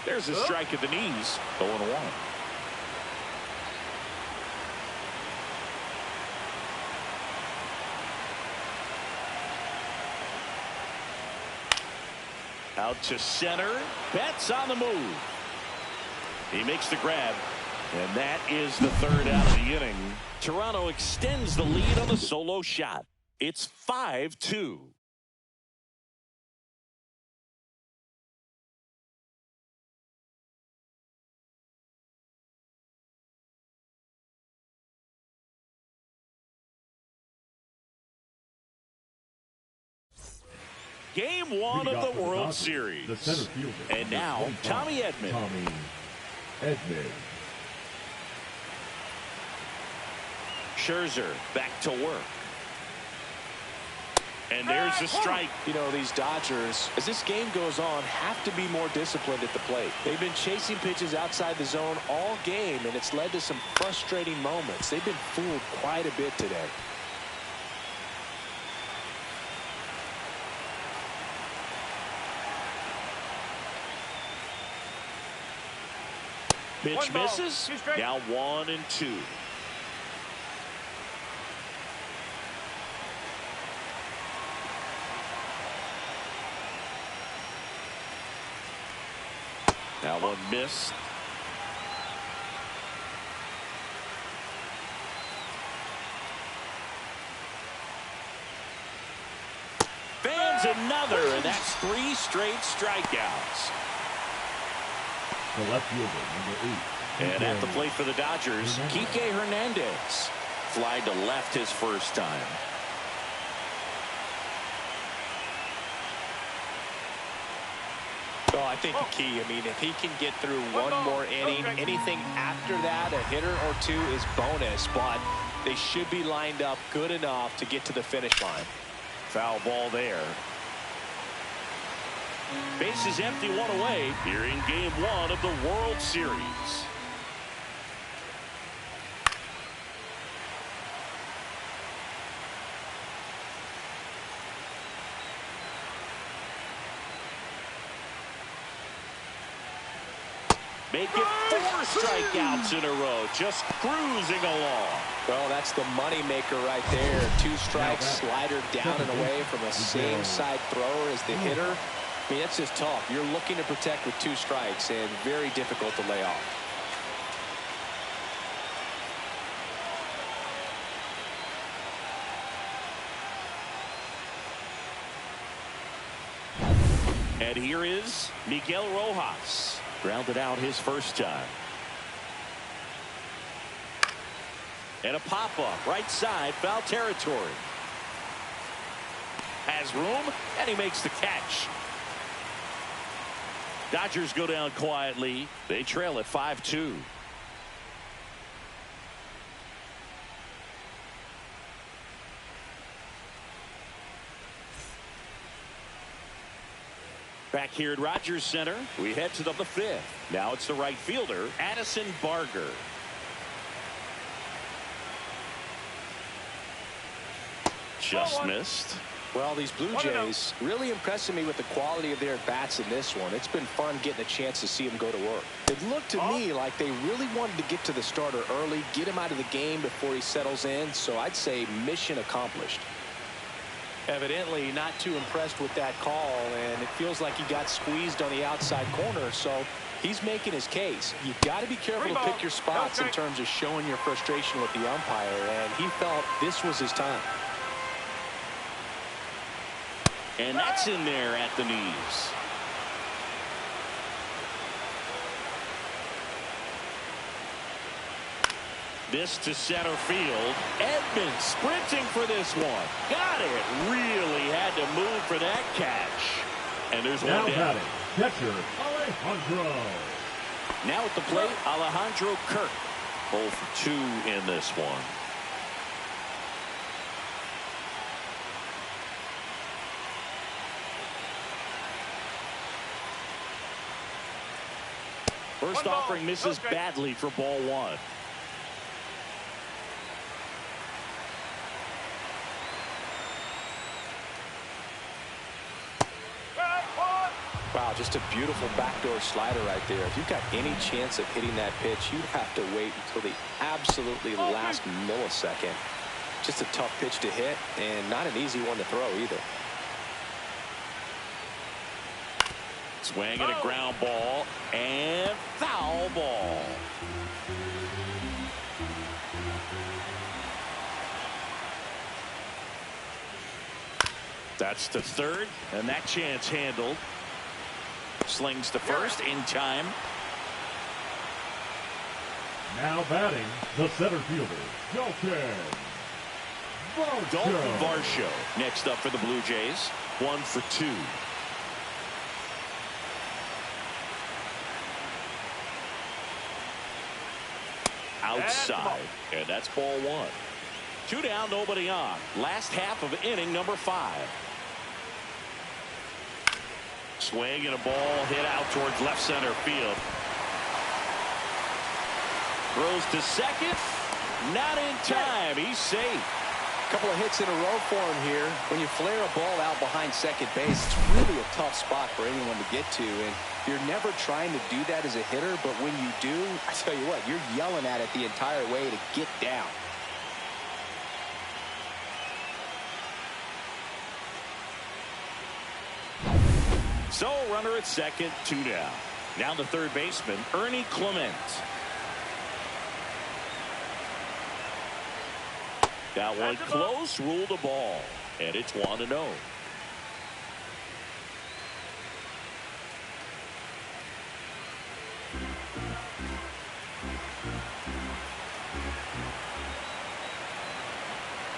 There's a strike at the knees. 0-1. Out to center. Betts on the move. He makes the grab. And that is the third out of the inning. Toronto extends the lead on the solo shot. It's 5-2. Game 1 of the World Series. The center fielder. And now, Tommy Edman. Scherzer back to work. And there's the strike. You know, these Dodgers, as this game goes on, have to be more disciplined at the plate. They've been chasing pitches outside the zone all game, and it's led to some frustrating moments. They've been fooled quite a bit today. Pitch misses. Now 1-2. Now one missed. Fans another, and that's 3 straight strikeouts. The left fielder, number 8. And at the plate for the Dodgers, Kike Hernandez. Fly to left his first time. Well, I think the key, I mean, if he can get through one more inning, anything after that, a hitter or 2 is bonus, but they should be lined up good enough to get to the finish line. Foul ball there. Base is empty, 1 away here in game 1 of the World Series. Make it 4 strikeouts in a row, just cruising along. Well, that's the money maker right there. 2 strikes, slider down and away from the same side thrower as the hitter. I mean, that's just tough. You're looking to protect with 2 strikes and very difficult to lay off. And here is Miguel Rojas. Grounded out his first time. And a pop-up right side, foul territory. Has room, and he makes the catch. Dodgers go down quietly. They trail at 5-2. Back here at Rogers Center, we head to the fifth. Now it's the right fielder, Addison Barger. Just missed. Well, these Blue Jays really impressing me with the quality of their bats in this one. It's been fun getting a chance to see them go to work. It looked to me like they really wanted to get to the starter early, get him out of the game before he settles in. So I'd say mission accomplished. Evidently not too impressed with that call, and it feels like he got squeezed on the outside corner. So he's making his case. You've got to be careful to pick your spots in terms of showing your frustration with the umpire, and he felt this was his time. And that's in there at the knees. This to center field. Edmonds sprinting for this one. Got it. Really had to move for that catch. And there's now one down. Catcher Alejandro. Now at the plate, Alejandro Kirk. 0 for 2 in this one. First offering misses badly for ball 1. Wow, just a beautiful backdoor slider right there. If you've got any chance of hitting that pitch, you'd have to wait until the absolutely last millisecond. Just a tough pitch to hit, and not an easy one to throw either. Swing and a ground ball, and foul ball. That's to third, and that chance handled. Slings to first in time. Now batting, the center fielder, Dalton Varsho next up for the Blue Jays. 1 for 2. Outside, and that's ball 1. 2 down, nobody on. Last half of inning number 5. Swing and a ball hit out towards left center field. Throws to second. Not in time. He's safe. Couple of hits in a row for him here. When you flare a ball out behind second base, it's really a tough spot for anyone to get to, and you're never trying to do that as a hitter, but when you do, I tell you what, you're yelling at it the entire way to get down. So runner at second, 2 down. Now the third baseman, Ernie Clement. That one close, ruled a ball, and it's 1-0.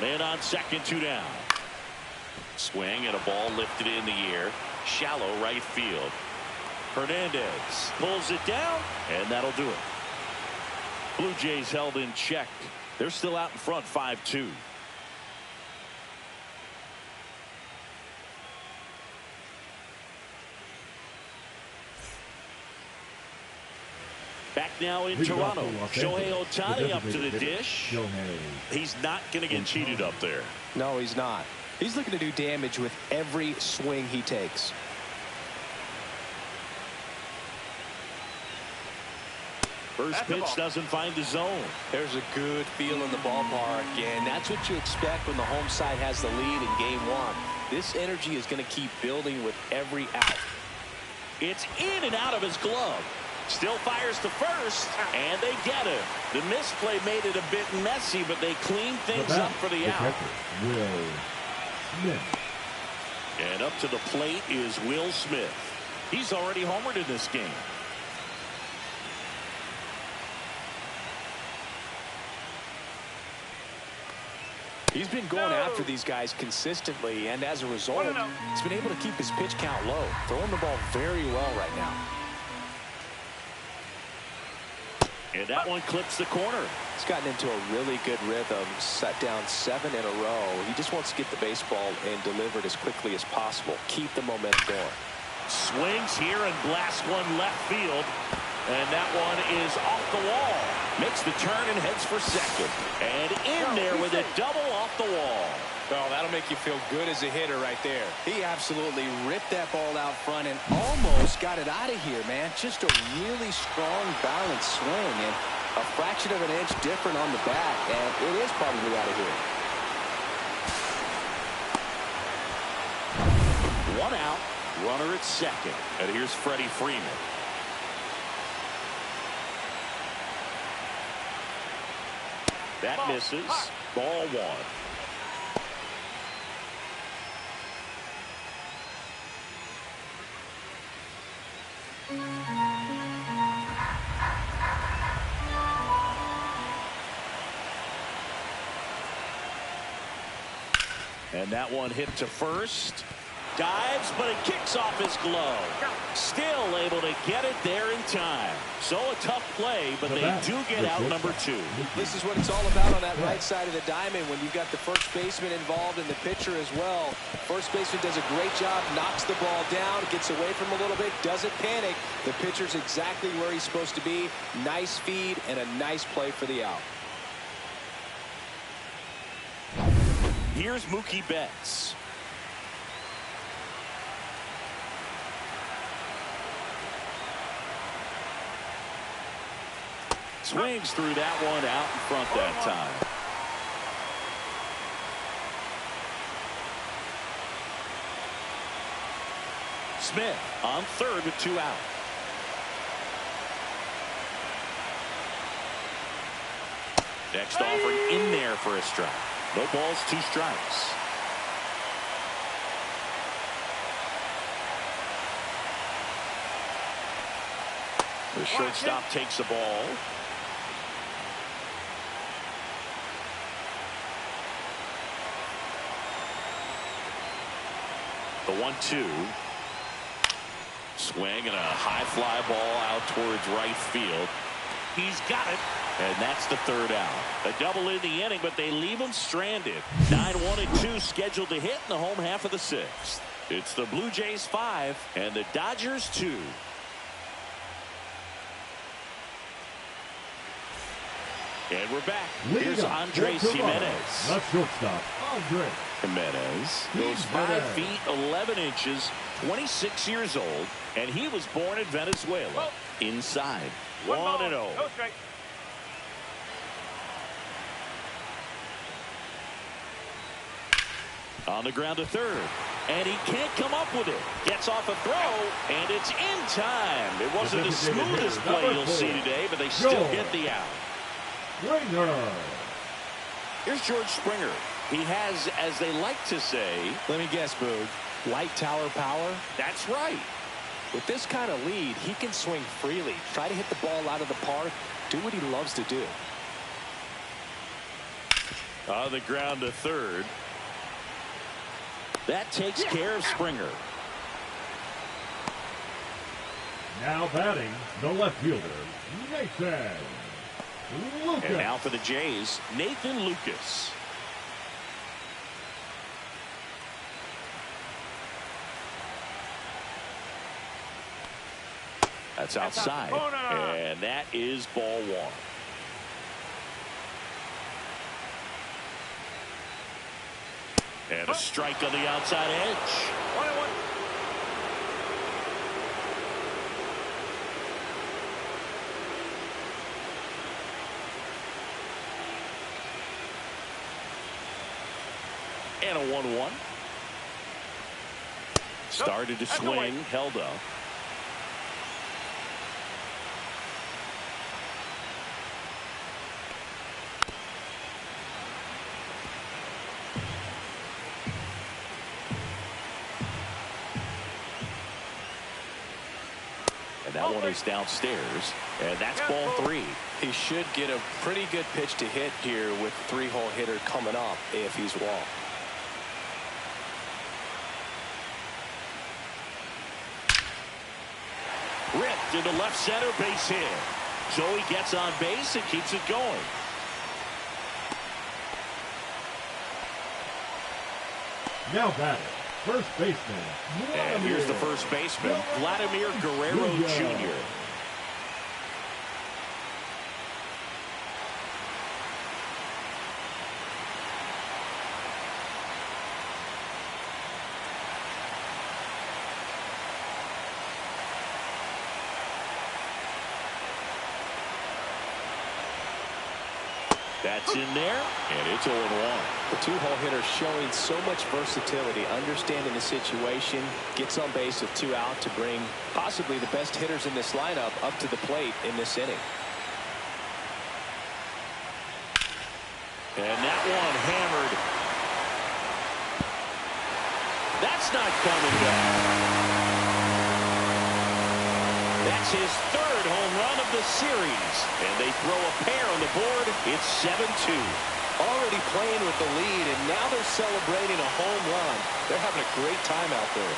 Man on second, 2 down. Swing and a ball lifted in the air. Shallow right field. Hernandez pulls it down, and that'll do it. Blue Jays held in check. They're still out in front, 5-2. Back now in Toronto. Shohei Ohtani up to the dish. He's not going to get cheated up there. No, he's not. He's looking to do damage with every swing he takes. First pitch doesn't find the zone. There's a good feel in the ballpark, and that's what you expect when the home side has the lead in game 1. This energy is going to keep building with every out. It's in and out of his glove. Still fires to first, and they get him. The misplay made it a bit messy, but they clean things up for the out. Will Smith. And up to the plate is Will Smith. He's already homered in this game. He's been going after these guys consistently, and as a result, he's been able to keep his pitch count low, throwing the ball very well right now. And that one clips the corner. He's gotten into a really good rhythm, set down 7 in a row. He just wants to get the baseball and deliver it as quickly as possible. Keep the momentum going. Swings here and blasts one left field. And that one is off the wall. Makes the turn and heads for second. And in there with a double off the wall. Well, that'll make you feel good as a hitter right there. He absolutely ripped that ball out front and almost got it out of here, man. Just a really strong, balanced swing, and a fraction of an inch different on the bat, and it is probably out of here. One out, runner at second. And here's Freddie Freeman. That misses. Ball 1. And that one hit to first. Dives, but it kicks off his glove. Still able to get it there in time. So a tough play, but they do get out number 2. This is what it's all about on that right side of the diamond when you've got the first baseman involved and the pitcher as well. First baseman does a great job, knocks the ball down, gets away from him a little bit, doesn't panic. The pitcher's exactly where he's supposed to be. Nice feed and a nice play for the out. Here's Mookie Betts. Swings through that one out in front that time. Smith on third with 2 out. Next offering in there for a strike. No balls, 2 strikes. The shortstop takes the ball. The 1-2. Swing and a high fly ball out towards right field. He's got it. And that's the 3rd out. A double in the inning, but they leave him stranded. 9-1-2 scheduled to hit in the home half of the 6th. It's the Blue Jays 5 and the Dodgers 2. And we're back. Here's Andres Jimenez. Not shortstop, Andres Jimenez goes 5 feet 11 inches, 26 years old, and he was born in Venezuela. Inside, 1-0. No strike. On the ground to third, and he can't come up with it. Gets off a throw, and it's in time. It wasn't the smoothest play you'll see today, but they still get the out. Springer. Here's George Springer. He has, as they like to say, Let me guess, Boog. Light tower power? that's right. With this kind of lead, he can swing freely, try to hit the ball out of the park, do what he loves to do. On the ground to third. That takes care of Springer. Now batting, the left fielder, Nathan Lucas. And now for the Jays, Nathan Lucas. That's outside, and that is ball 1. And a strike on the outside edge. 1-1. And a 1-1. Started to swing, held up. one is downstairs, and that's ball 3. He should get a pretty good pitch to hit here with the 3-hole hitter coming up if he's walked. Ripped into left center, base hit. So he gets on base and keeps it going. Now batting, first baseman. And here's the first baseman, Vladimir Guerrero Jr. That's in there, and it's 0-1. The 2-hole hitter showing so much versatility, understanding the situation, gets on base with 2 out to bring possibly the best hitters in this lineup up to the plate in this inning. And that one hammered. That's not coming back. That's his 3rd home run of the series. And they throw a pair on the board. It's 7-2. Already playing with the lead, and now they're celebrating a home run. They're having a great time out there.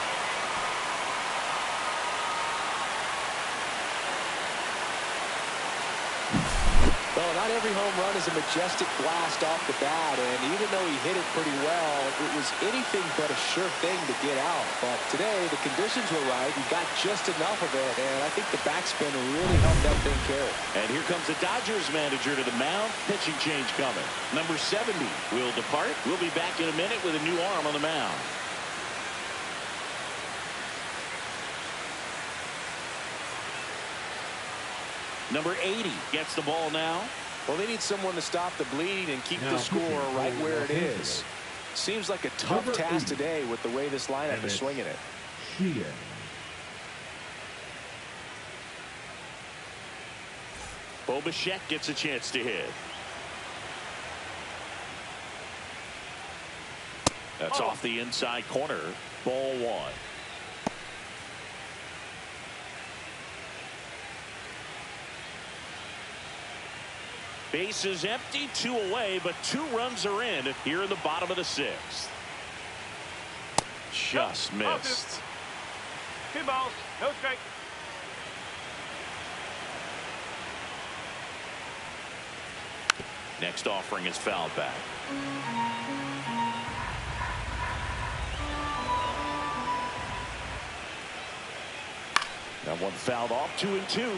Well, not every home run is a majestic blast off the bat, and even though he hit it pretty well, it was anything but a sure thing to get out. But today, the conditions were right. He got just enough of it, and I think the backspin really helped that thing carry. And here comes the Dodgers manager to the mound. Pitching change coming. Number 70 will depart. We'll be back in a minute with a new arm on the mound. Number 80 gets the ball now. Well, they need someone to stop the bleeding and keep the score right where it is. Seems like a tough task today with the way this lineup is swinging it. Bo Bichette gets a chance to hit. That's off the inside corner. Ball 1. Base is empty, 2 away, but 2 runs are in here in the bottom of the 6th. Just missed. 2 balls, no strike. Next offering is fouled back. That one fouled off, 2-2.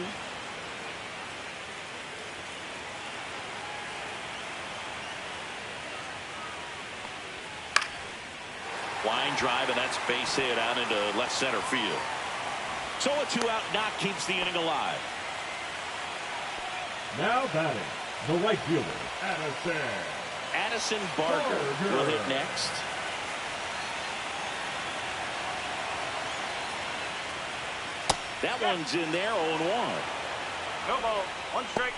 Line drive, and that's base hit out into left center field. So a 2-out knock keeps the inning alive. Now batting, the right fielder, Addison. Addison Barker will hit next. That one's in there, 0-1. No ball, 1 strike.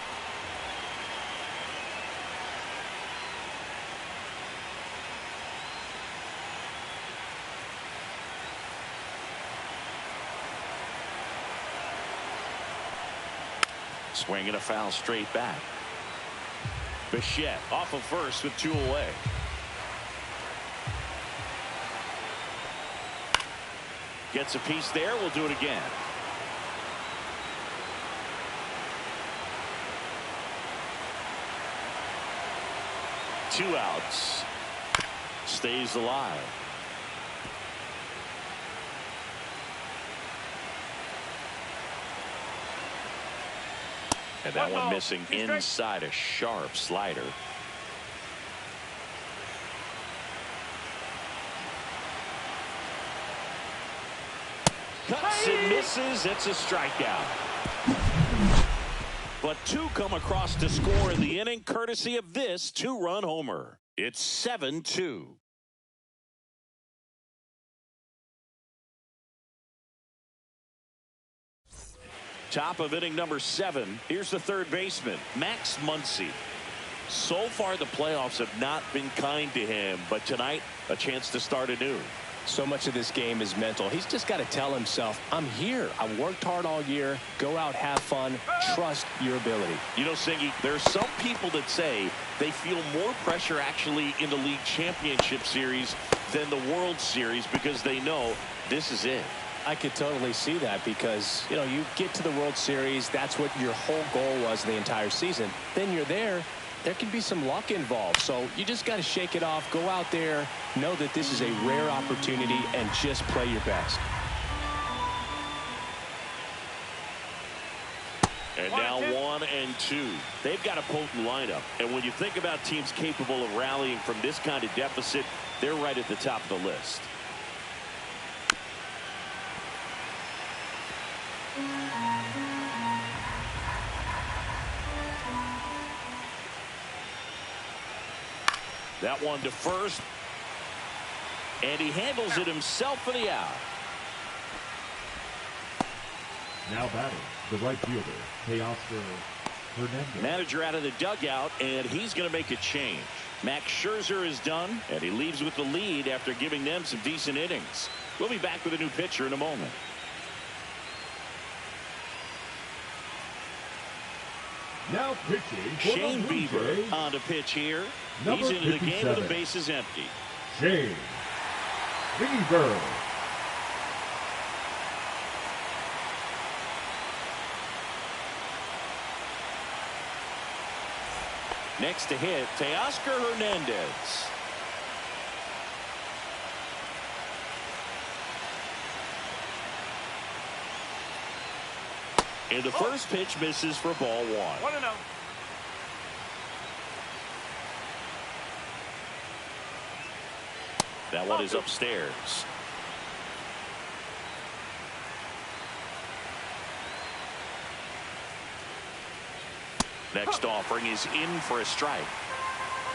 Swinging a foul straight back. Bichette off of first with 2 away. Gets a piece there. We'll do it again. Two outs. Stays alive. And that one missing inside a sharp slider. Cuts and misses. It's a strikeout. But 2 come across to score in the inning, courtesy of this 2-run homer. It's 7-2. Top of inning number 7. Here's the third baseman, Max Muncy. So far, the playoffs have not been kind to him, but tonight, a chance to start anew. So much of this game is mental. He's just got to tell himself, I'm here. I worked hard all year. Go out, have fun, trust your ability. You know, Siggy, there's some people that say they feel more pressure actually in the league championship series than the World Series because they know this is it. I could totally see that because, you know, you get to the World Series, that's what your whole goal was the entire season. Then you're there. There can be some luck involved, so you just got to shake it off, go out there, know that this is a rare opportunity, and just play your best. And now 1 and 2. They've got a potent lineup, and when you think about teams capable of rallying from this kind of deficit, they're right at the top of the list. That one to first. And he handles it himself for the out. Now batting, the right fielder, Teoscar Hernandez. Manager out of the dugout, and he's going to make a change. Max Scherzer is done, and he leaves with the lead after giving them some decent innings. We'll be back with a new pitcher in a moment. Now pitching for Shane the Blue Bieber Jays, on to pitch here. Number He's into the game with the 57. bases empty. Shane Bieber. Next to hit, Teoscar Hernandez. And the first pitch misses for ball 1. 1-0. That one is upstairs. Next offering is in for a strike.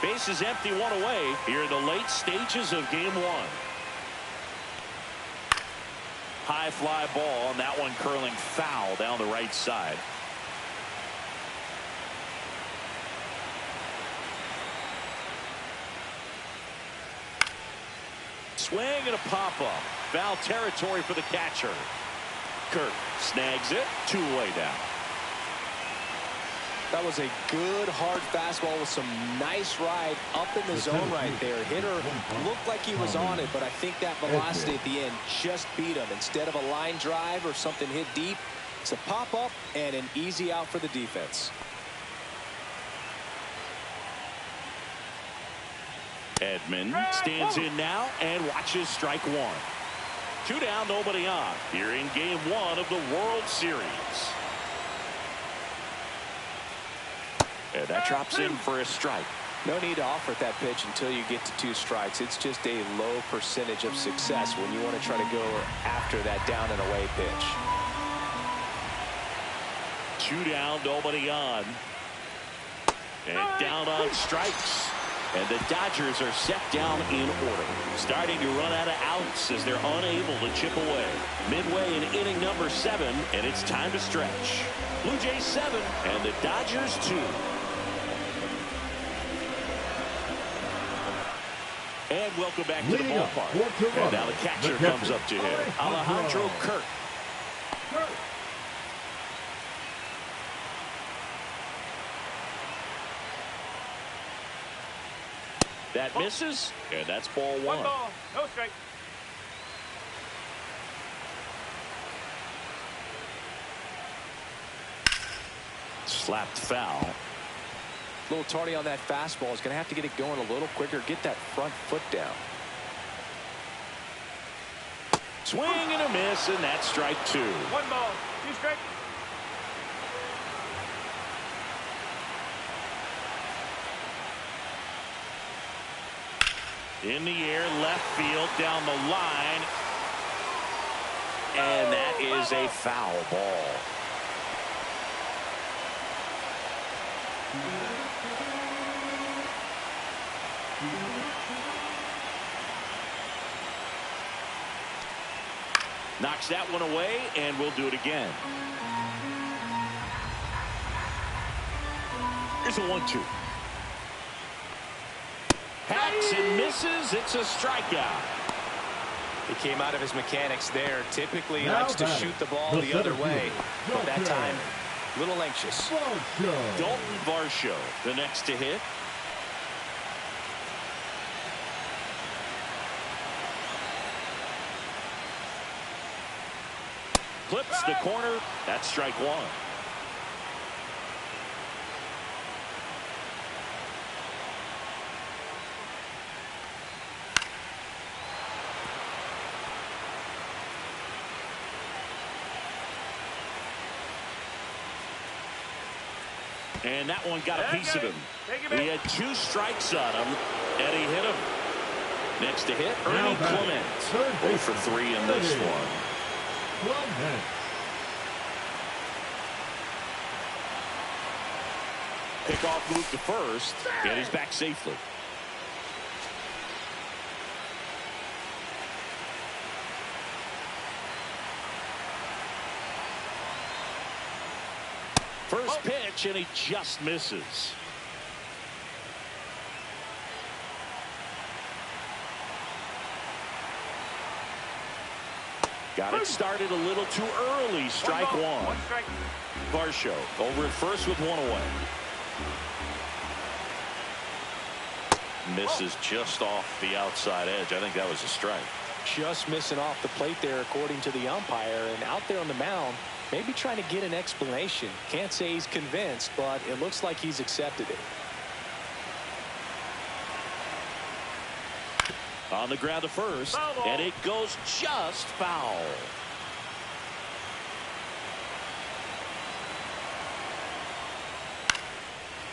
Base is empty, 1 away here in the late stages of game 1. High fly ball, and that one curling foul down the right side. Swing and a pop-up. Foul territory for the catcher. Kirk snags it. 2 away down. That was a good, hard fastball with some nice ride up in the zone right there. Hitter looked like he was on it, but I think that velocity at the end just beat him. Instead of a line drive or something hit deep, it's a pop-up and an easy out for the defense. Edman stands in now and watches strike 1. 2 down, nobody on here in game 1 of the World Series. And that drops in for a strike. No need to offer that pitch until you get to 2 strikes. It's just a low percentage of success when you want to try to go after that down and away pitch. 2 down, nobody on. And down on strikes. And the Dodgers are set down in order. Starting to run out of outs as they're unable to chip away. Midway in inning number 7, and it's time to stretch. Blue Jays 7 and the Dodgers 2. And welcome back to the Leading up ballpark. for Toronto, And now the catcher comes up to him. Alejandro Kirk. That misses, and that's ball 1. 1 ball, no strike. Slapped foul. A little tardy on that fastball. Is going to have to get it going a little quicker. Get that front foot down. Swing and a miss, and that's strike 2. 1 ball, 2 strike. In the air, left field, down the line. And that is a foul ball. Knocks that one away, and we'll do it again. Here's a 1-2. Hacks and misses. It's a strikeout. He came out of his mechanics there. Typically he Now likes to shoot the ball the other way, but that time a little anxious. Dalton Varsho, the next to hit. Clips the corner. That's strike one. And that one got a piece of him. He had 2 strikes on him, and he hit him. Next to hit, Ernie Clement. 0 for 3 in this one. Pickoff move to first, and he's back safely. First pitch, and he just misses. Got it started a little too early. Strike one. Varsho over at first with 1 away. Misses just off the outside edge. I think that was a strike. Just missing off the plate there, according to the umpire. And out there on the mound, maybe trying to get an explanation. Can't say he's convinced, but it looks like he's accepted it. On the ground to first, and it goes just foul.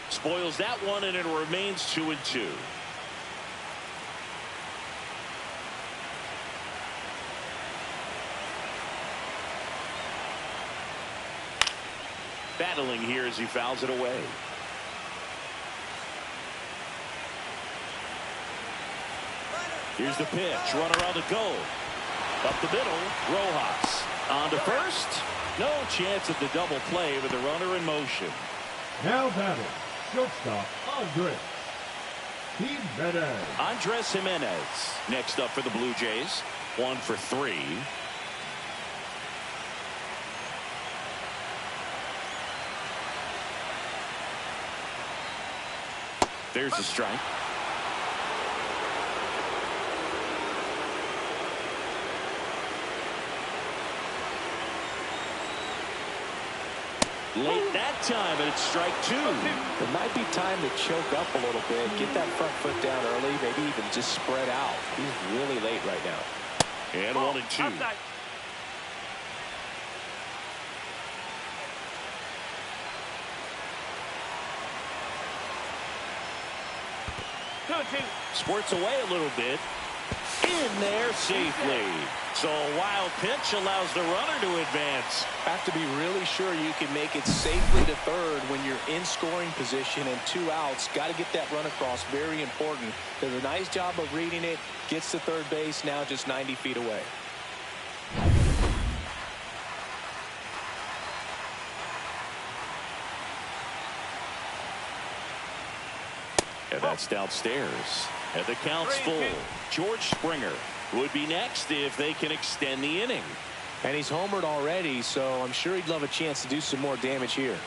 Spoils that one, and it remains 2-2. Battling here as he fouls it away. Here's the pitch. Runner on the go. Up the middle. Rojas. On to first. No chance at the double play with the runner in motion. Now batting. Shortstop, Andres Jimenez. Andres Jimenez next up for the Blue Jays. 1 for 3. There's a strike. Late that time, and it's strike 2. It might be time to choke up a little bit, get that front foot down early, maybe even just spread out. He's really late right now. And 1-2. Squirts away a little bit. In there safely. So a wild pitch allows the runner to advance. Have to be really sure you can make it safely to third when you're in scoring position and 2 outs. Got to get that run across. Very important. Does a nice job of reading it. Gets to third base. Now just 90 feet away. And that's downstairs. And the count's full. George Springer would be next if they can extend the inning. And he's homered already, so I'm sure he'd love a chance to do some more damage here.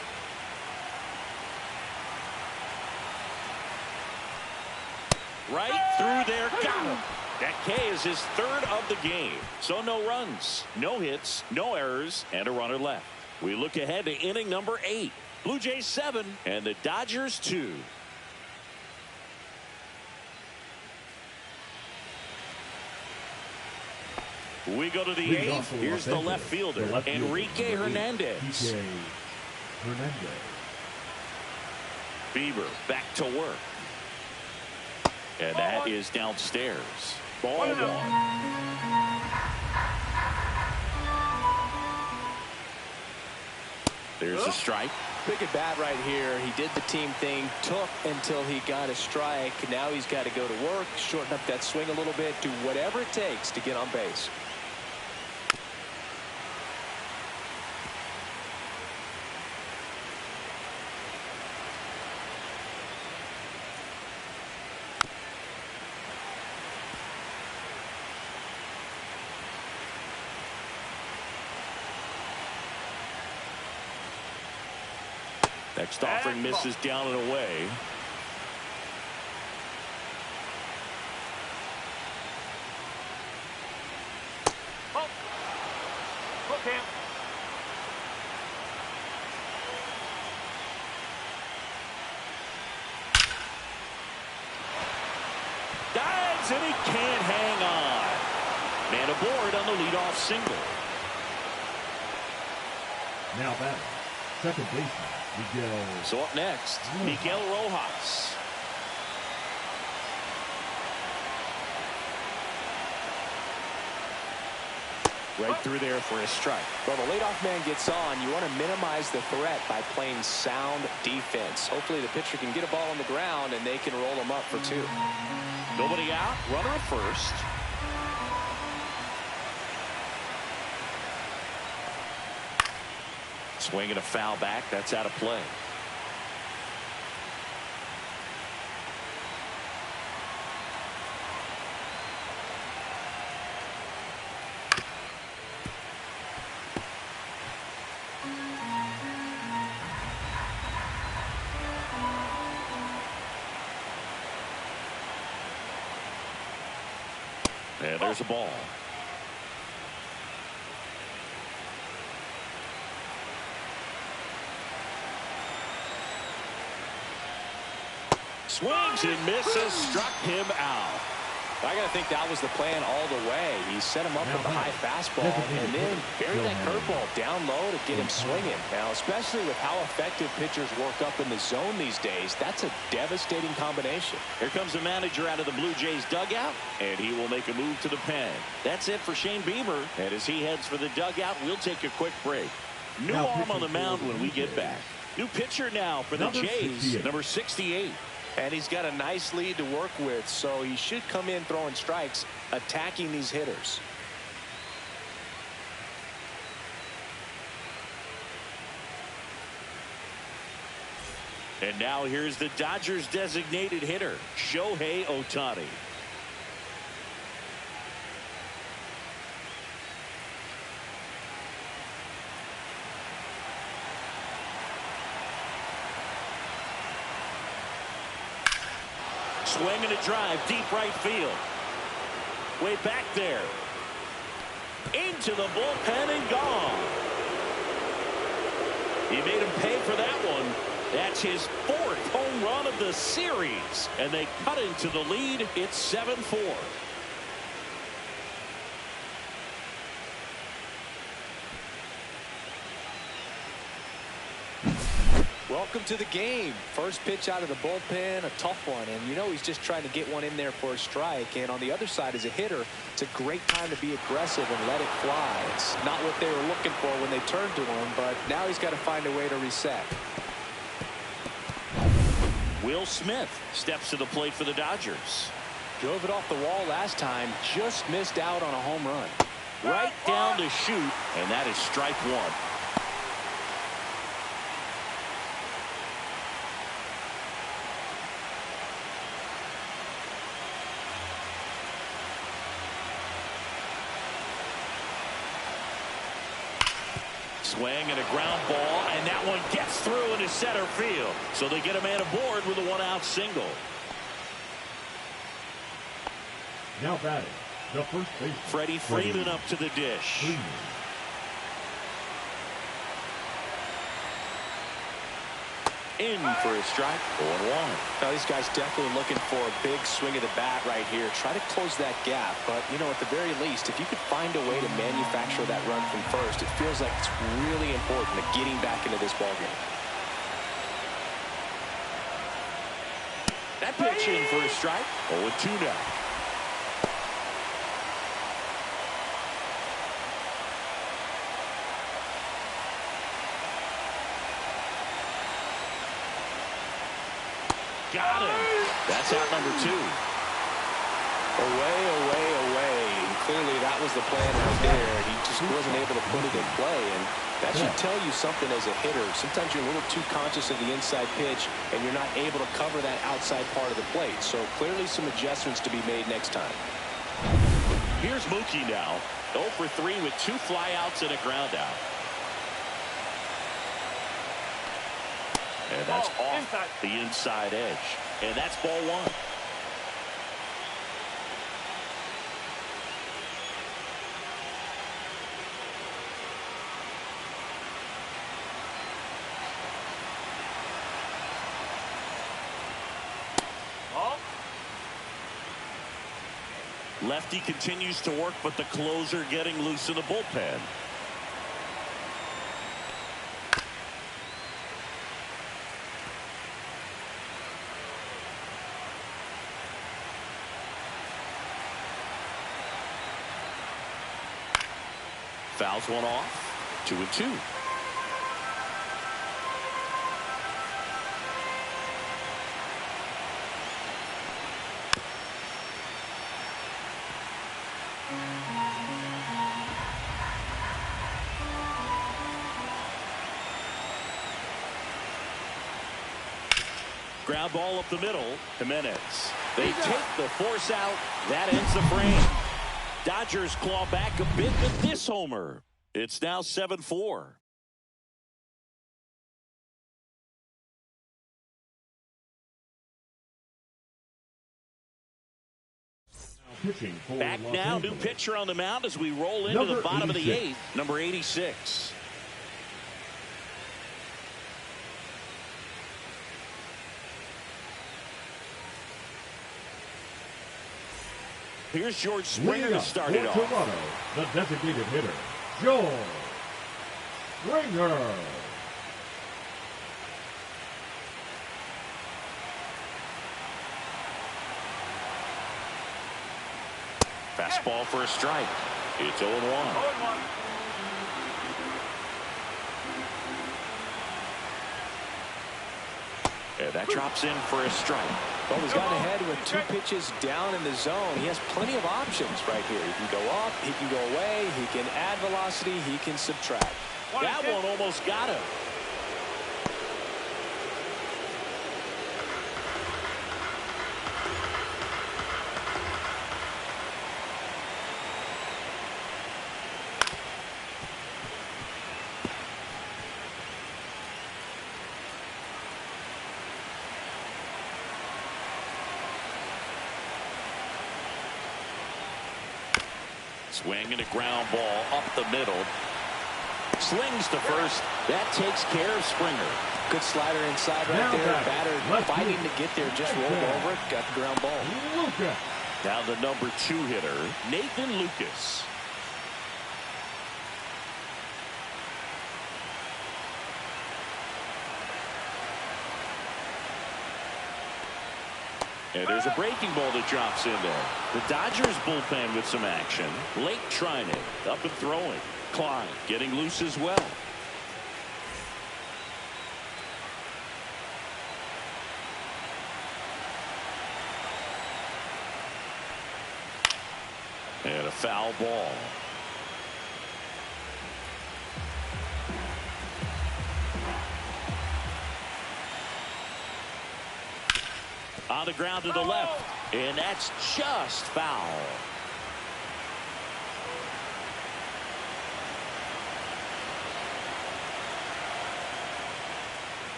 Right through there. Got him. That K is his 3rd of the game. So no runs, no hits, no errors, and a runner left. We look ahead to inning number 8. Blue Jays 7 and the Dodgers 2. We go to the 8th. Here's the left fielder, Enrique Hernandez. Bieber back to work. And that is downstairs. Ball 1. There's a strike. Big at bat right here. He did the team thing, took until he got a strike. Now he's got to go to work, shorten up that swing a little bit, do whatever it takes to get on base. Next offering misses down and away. Hook him. Dives, and he can't hang on. Man aboard on the leadoff single. Now batting, second baseman, Miguel. So up next, Miguel Rojas. Right through there for a strike. Well, the leadoff man gets on. You want to minimize the threat by playing sound defense. Hopefully the pitcher can get a ball on the ground and they can roll him up for 2. Nobody out, runner at first. Swinging a foul back, that's out of play. And there's a ball. Swings and misses, struck him out. I got to think that was the plan all the way. He set him up with a high fastball and then buried that curveball down low to get him swinging. Now, especially with how effective pitchers work up in the zone these days, that's a devastating combination. Here comes the manager out of the Blue Jays dugout, and he will make a move to the pen. That's it for Shane Bieber. And as he heads for the dugout, we'll take a quick break. New arm on the mound when we get back. New pitcher now for the Jays, number 68. And he's got a nice lead to work with, so he should come in throwing strikes, attacking these hitters. And now here's the Dodgers designated hitter, Shohei Ohtani. Swing and a drive, deep right field. Way back there. Into the bullpen and gone. He made him pay for that one. That's his 4th home run of the series. And they cut into the lead. It's 7-4. Welcome to the game. First pitch out of the bullpen, a tough one, and you know he's just trying to get one in there for a strike. And on the other side, as a hitter, it's a great time to be aggressive and let it fly. It's not what they were looking for when they turned to him, but now he's got to find a way to reset. Will Smith steps to the plate for the Dodgers. Drove it off the wall last time, just missed out on a home run. Right down to shoot, and that is strike 1. Swing and a ground ball, and that one gets through into center field. So they get a man aboard with a 1-out single. Now batting, the first baseman, Freddie Freeman up to the dish. In for a strike, 0-1. Now these guys definitely looking for a big swing of the bat right here. Try to close that gap, but you know, at the very least, if you could find a way to manufacture that run from first, it feels like it's really important to getting back into this ballgame. That pitch in for a strike, 0-2 now. Got him. That's out number 2. Away, away, away. And clearly that was the plan right there. He just wasn't able to put it in play. And that should tell you something as a hitter. Sometimes you're a little too conscious of the inside pitch, and you're not able to cover that outside part of the plate. So clearly some adjustments to be made next time. Here's Mookie now. 0 for 3 with 2 flyouts and a ground out. And that's off Inside. the inside edge. And that's ball one. Ball. Lefty continues to work, but the closer getting loose in the bullpen. Fouls one off. 2-2. Ground ball up the middle. Jimenez. They take the force out. That ends the frame. Dodgers claw back a bit with this homer. It's now 7-4. Pitching for Back Los now, Angeles. new pitcher on the mound as we roll into Number the bottom of the 86. eighth. Number 86. Here's George Springer to start it off. Toronto, the designated hitter, George Springer. Fastball for a strike. It's 0-1. 0-1. And that drops in for a strike. Well, he's gotten ahead with 2 pitches down in the zone. He has plenty of options right here. He can go up, he can go away, he can add velocity, he can subtract. That one almost got him. Swinging a ground ball up the middle. Slings to first. That takes care of Springer. Good slider inside right Now there. back. Batter Left fighting field. to get there. Just rolled over it. Got the ground ball. Lucas. Now the number 2 hitter, Nathan Lucas. And there's a breaking ball that drops in there. The Dodgers bullpen with some action. Lake trying it. Up and throwing. Klein getting loose as well. And a foul ball. On the ground to the left. And that's just foul.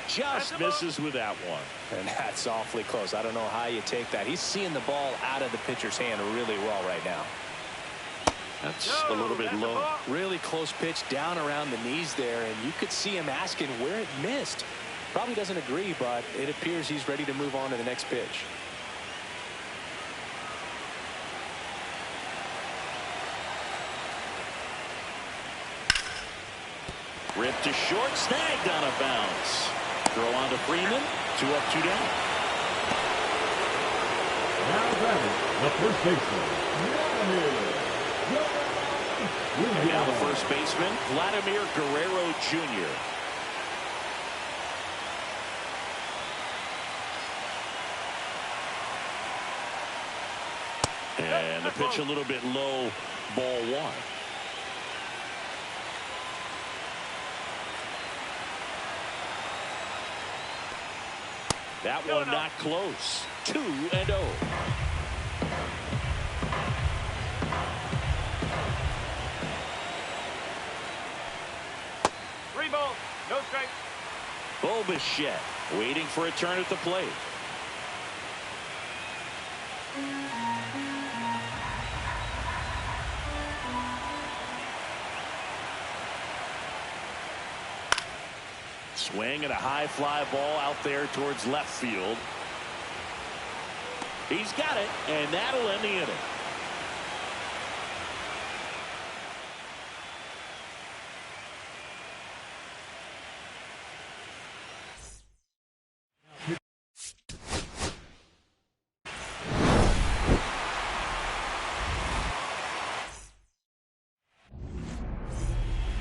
Just misses with that one. And that's awfully close. I don't know how you take that. He's seeing the ball out of the pitcher's hand really well right now. That's a little bit low. Really close pitch down around the knees there, and you could see him asking where it missed. Probably doesn't agree, but it appears he's ready to move on to the next pitch. Ripped to short, snagged on a bounce. Throw on to Freeman. 2 up, 2 down. Now batting, the first baseman, And now the first baseman, Vladimir Guerrero Jr. And the pitch a little bit low, ball 1. That one not close. 2-0. 3 balls, no strike. Bichette waiting for a turn at the plate. Swing and a high fly ball out there towards left field. He's got it, and that'll end the inning.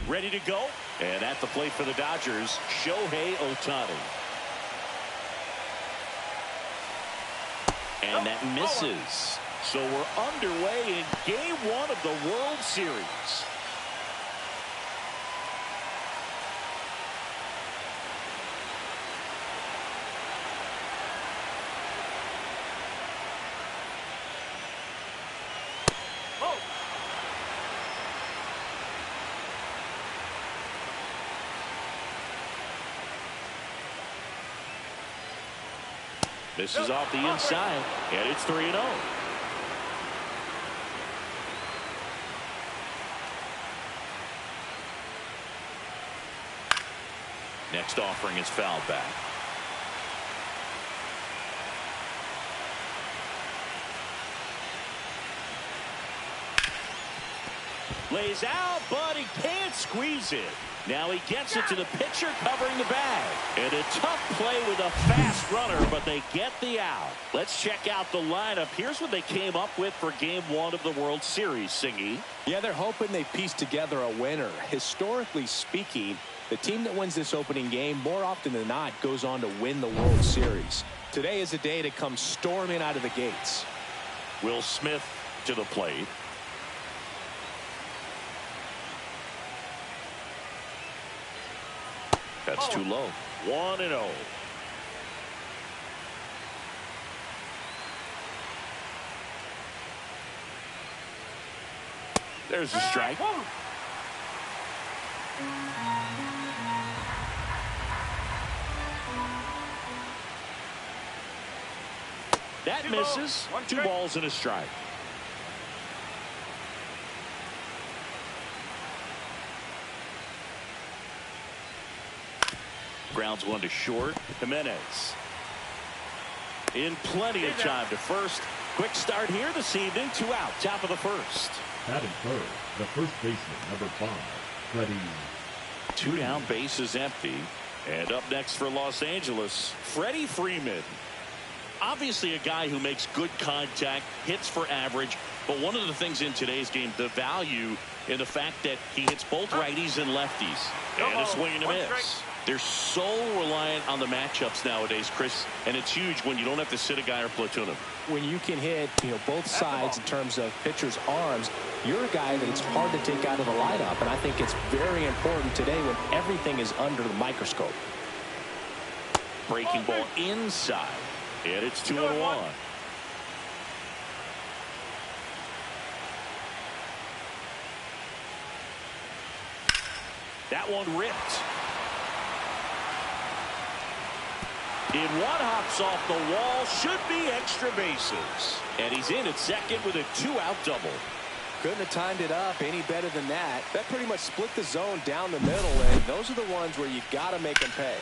Ready to go, and at the plate for the Dodgers, Shohei Ohtani. And that misses. So we're underway in Game 1 of the World Series. This is off the inside, and it's 3-0. Next offering is fouled back. Lays out, but he can't squeeze it. Now he gets it to the pitcher covering the bag. And a tough play with a fast runner, but they get the out. Let's check out the lineup. Here's what they came up with for Game 1 of the World Series, Singy. Yeah, they're hoping they piece together a winner. Historically speaking, the team that wins this opening game more often than not goes on to win the World Series. Today is a day to come storming out of the gates. Will Smith to the plate. That's too low. 1-0. There's a strike. That misses. 2 balls and a strike. Grounds one to short. Jimenez in plenty of time to first. Quick start here this evening. 2 out. Top of the first. Batting third, the first baseman, number 5, Freddie. 2 down, base is empty. And up next for Los Angeles, Freddie Freeman. Obviously a guy who makes good contact, hits for average. But one of the things in today's game, the value in the fact that he hits both righties and lefties. And a swing and a miss. They're so reliant on the matchups nowadays, Chris, and it's huge when you don't have to sit a guy or platoon him. When you can hit, both sides in terms of pitchers' arms, you're a guy that it's hard to take out of the lineup, and I think it's very important today when everything is under the microscope. Breaking ball inside, and it's 2-1. That one ripped. In one, hops off the wall, should be extra bases. And he's in at second with a 2-out double. Couldn't have timed it up any better than that. That pretty much split the zone down the middle, and those are the ones where you got to make them pay.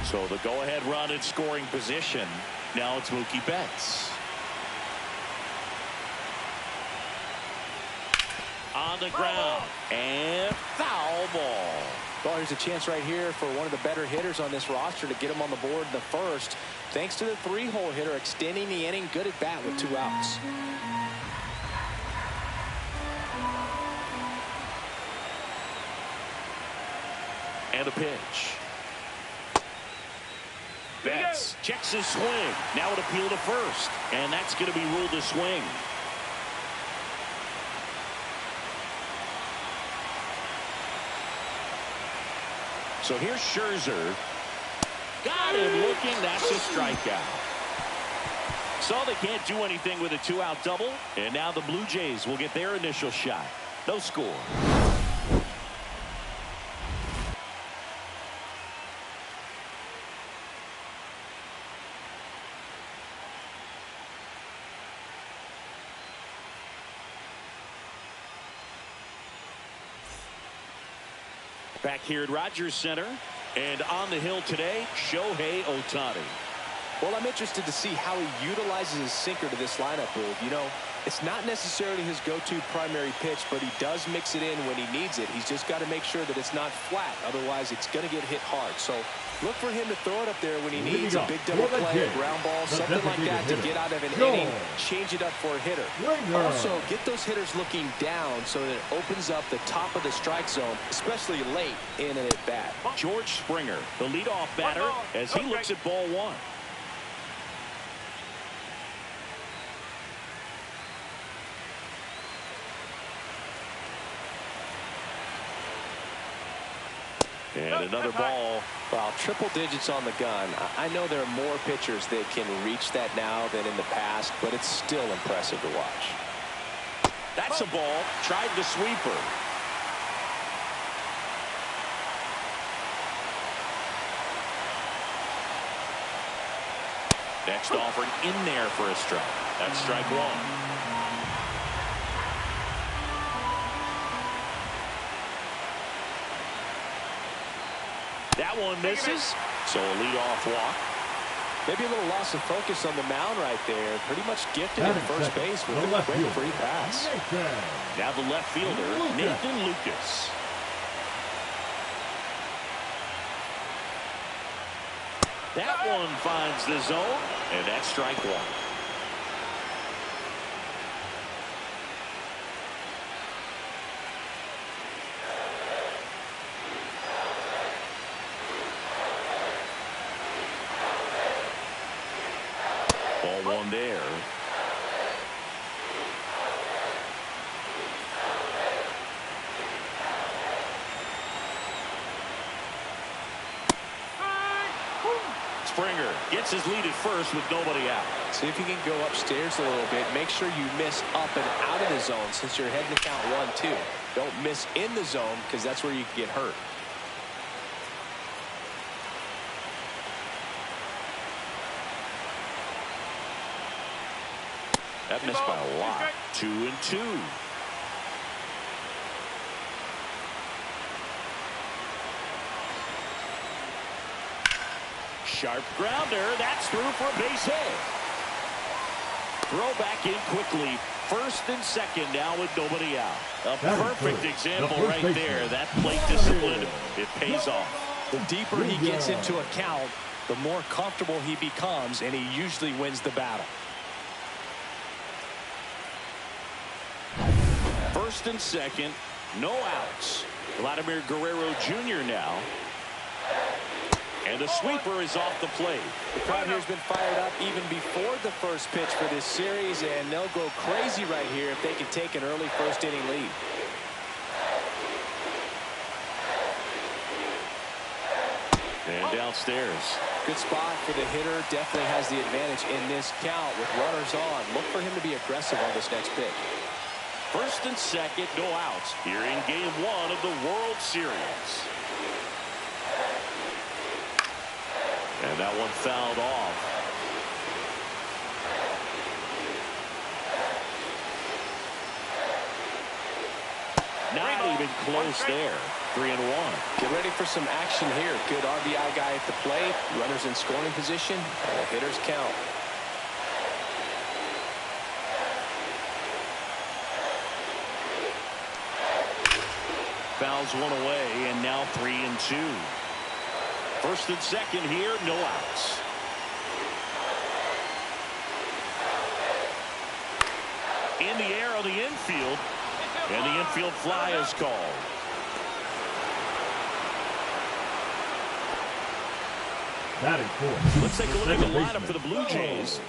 So the go-ahead run in scoring position. Now it's Mookie Betts. On the ground. And foul ball. Well, here's a chance right here for one of the better hitters on this roster to get him on the board in the first. Thanks to the 3-hole hitter extending the inning. Good at bat with 2 outs. And a pitch. Betts checks his swing. Now an appeal to first. And that's going to be ruled a swing. So here's Scherzer. Got him looking. That's a strikeout. So they can't do anything with a 2-out double. And now the Blue Jays will get their initial shot. No score. Back here at Rogers Center. And on the hill today, Shohei Ohtani. Well, I'm interested to see how he utilizes his sinker to this lineup, Boog. You know, it's not necessarily his go-to primary pitch, but he does mix it in when he needs it. He's just got to make sure that it's not flat. Otherwise, it's going to get hit hard. So look for him to throw it up there when he needs a big double play, a ground ball, something like that to get out of an inning, change it up for a hitter. Also, get those hitters looking down so that it opens up the top of the strike zone, especially late in an at-bat. George Springer, the leadoff batter, as he looks at ball one. And another ball. Well, triple digits on the gun. I know there are more pitchers that can reach that now than in the past, but it's still impressive to watch. That's a ball. Tried the sweeper. Next offered in there for a strike. That's strike one. That one misses, so a leadoff walk. Maybe a little loss of focus on the mound right there. Pretty much gifted at first base with a quick free pass. Now the left fielder, Nathan Lucas. That one finds the zone, and that's strike one. Ball one there. Springer gets his lead at first with nobody out. See if you can go upstairs a little bit. Make sure you miss up and out of the zone since you're heading to count 1-2. Don't miss in the zone because that's where you can get hurt. That missed by a lot. 2-2. Sharp grounder. That's through for a base hit. Throw back in quickly. First and second now with nobody out. A perfect example right there. That plate discipline, it pays off. The deeper he gets into a count, the more comfortable he becomes, and he usually wins the battle. First and second, no outs. Vladimir Guerrero Jr. now. And the sweeper is off the plate. The crowd here has been fired up even before the first pitch for this series, and they'll go crazy right here if they can take an early first inning lead. And downstairs. Good spot for the hitter. Definitely has the advantage in this count with runners on. Look for him to be aggressive on this next pitch. First and second, no outs here in game one of the World Series. And that one fouled off. Not even close there. 3-1. Get ready for some action here. Good RBI guy at the plate. Runners in scoring position. And the hitters count. Fouls one away, and now 3-2. First and second here, no outs. In the air on the infield, and the infield fly is called. Let's take a look at the lineup for the Blue Jays.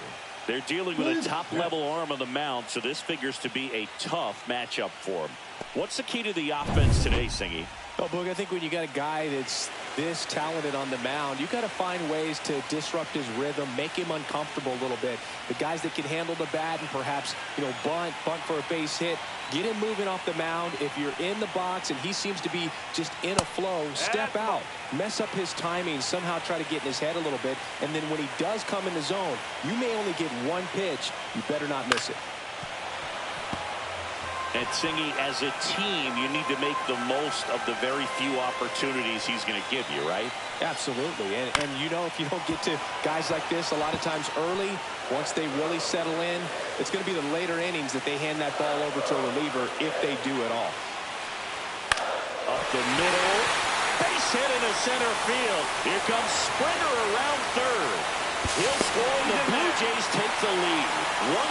They're dealing with a top-level arm on the mound, so this figures to be a tough matchup for them. What's the key to the offense today, Singy? Oh, Boog, I think when you got a guy that's this talented on the mound, you got to find ways to disrupt his rhythm, make him uncomfortable a little bit. The guys that can handle the bat and perhaps, bunt for a base hit, get him moving off the mound. If you're in the box and he seems to be just in a flow, step out, mess up his timing, somehow try to get in his head a little bit. And then when he does come in the zone, you may only get one pitch. You better not miss it. And Singy, as a team, you need to make the most of the very few opportunities he's going to give you, right? Absolutely. And if you don't get to guys like this a lot of times early, once they really settle in, it's going to be the later innings that they hand that ball over to a reliever if they do at all. Up the middle. Base hit into center field. Here comes Springer around third. He'll score. The Blue Jays take the lead.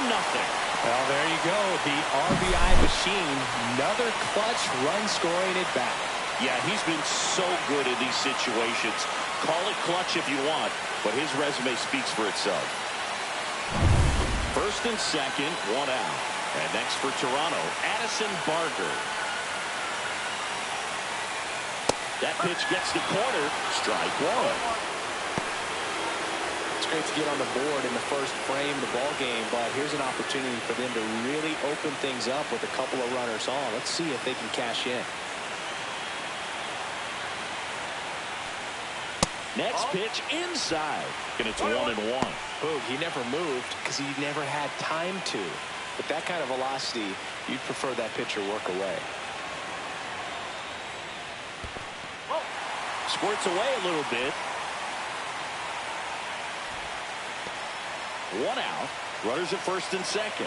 1-0. Well, there you go. The RBI machine. Another clutch run scoring at bat. Yeah, he's been so good in these situations. Call it clutch if you want, but his resume speaks for itself. First and second, 1 out. And next for Toronto, Addison Barger. That pitch gets the corner. Strike one. It's great to get on the board in the first frame of the ball game, but here's an opportunity for them to really open things up with a couple of runners on. Let's see if they can cash in. Next pitch inside, and it's 1-1. Boog, he never moved because he never had time to. With that kind of velocity, you'd prefer that pitcher work away. Squirts away a little bit. 1 out. Runners at first and second.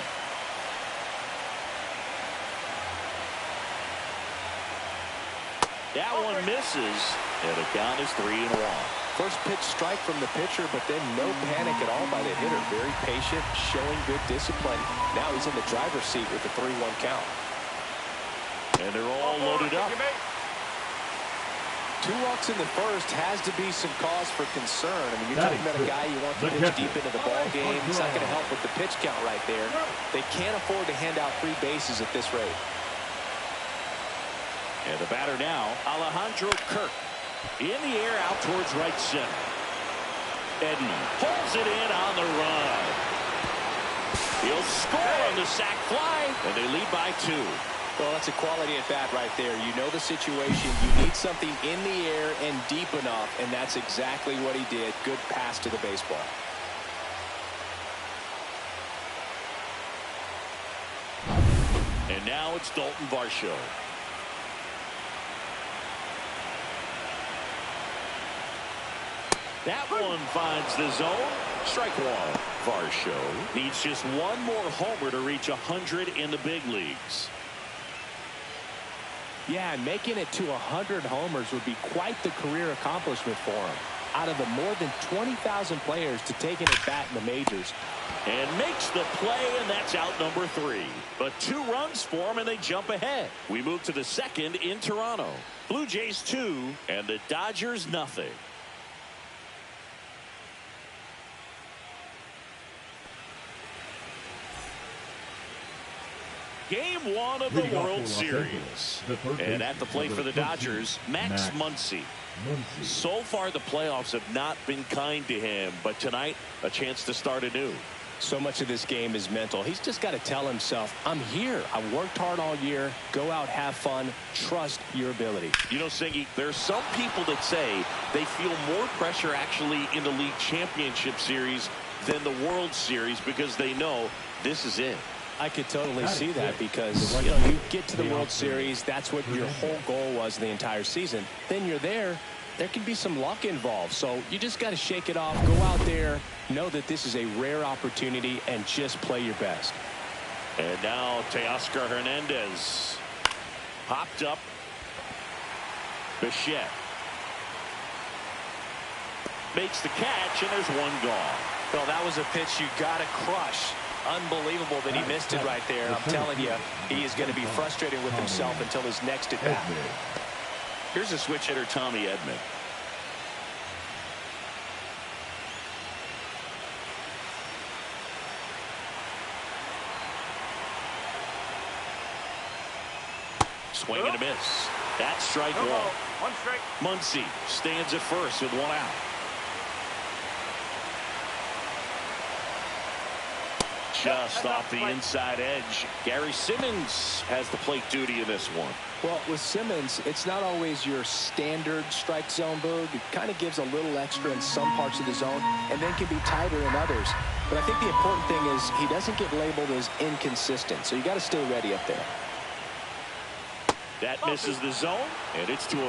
That one misses, and the count is 3-1. First pitch strike from the pitcher, but then no panic at all by the hitter. Very patient, showing good discipline. Now he's in the driver's seat with the 3-1 count. And they're all loaded up. 2 walks in the first has to be some cause for concern. I mean, you're talking about a guy you want to pitch deep into the ball game. He's not going to help with the pitch count right there. They can't afford to hand out 3 bases at this rate. And the batter now, Alejandro Kirk. In the air out towards right center. Edney pulls it in on the run. He'll score on the sac fly, and they lead by 2. Well, that's a quality at bat right there. You know the situation. You need something in the air and deep enough, and that's exactly what he did. Good pass to the baseball. And now it's Dalton Varsho. That one finds the zone. Strike one. Varsho needs just one more homer to reach 100 in the big leagues. Yeah, and making it to 100 homers would be quite the career accomplishment for him. Out of the more than 20,000 players to take an at-bat in the majors. And makes the play, and that's out number 3. But 2 runs for him, and they jump ahead. We move to the second in Toronto. Blue Jays 2, and the Dodgers nothing. Game 1 of the World Series. And at the plate for the Dodgers, Max Muncy. So far, the playoffs have not been kind to him, but tonight, a chance to start anew. So much of this game is mental. He's just got to tell himself, I'm here. I worked hard all year. Go out, have fun. Trust your ability. You know, Singy, there's some people that say they feel more pressure actually in the league championship series than the World Series because they know this is it. I could totally see that because you get to the World Series. That's what your whole goal was the entire season. Then you're there. There can be some luck involved. So you just got to shake it off. Go out there. Know that this is a rare opportunity and just play your best. And now Teoscar Hernandez popped up. Bichette makes the catch, and there's one gone. Well, that was a pitch you got to crush. Unbelievable that he missed it right there. I'm telling you, he is going to be frustrated with himself until his next at bat. Here's a switch hitter, Tommy Edman. Swing and a miss. That's strike one. One strike. Muncy stands at first with one out. Just off the inside edge. Gary Simmons has the plate duty in this one. Well, with Simmons, it's not always your standard strike zone, Boog. It kind of gives a little extra in some parts of the zone and then can be tighter in others. But I think the important thing is he doesn't get labeled as inconsistent, so you got to stay ready up there. That misses the zone, and it's 2-1.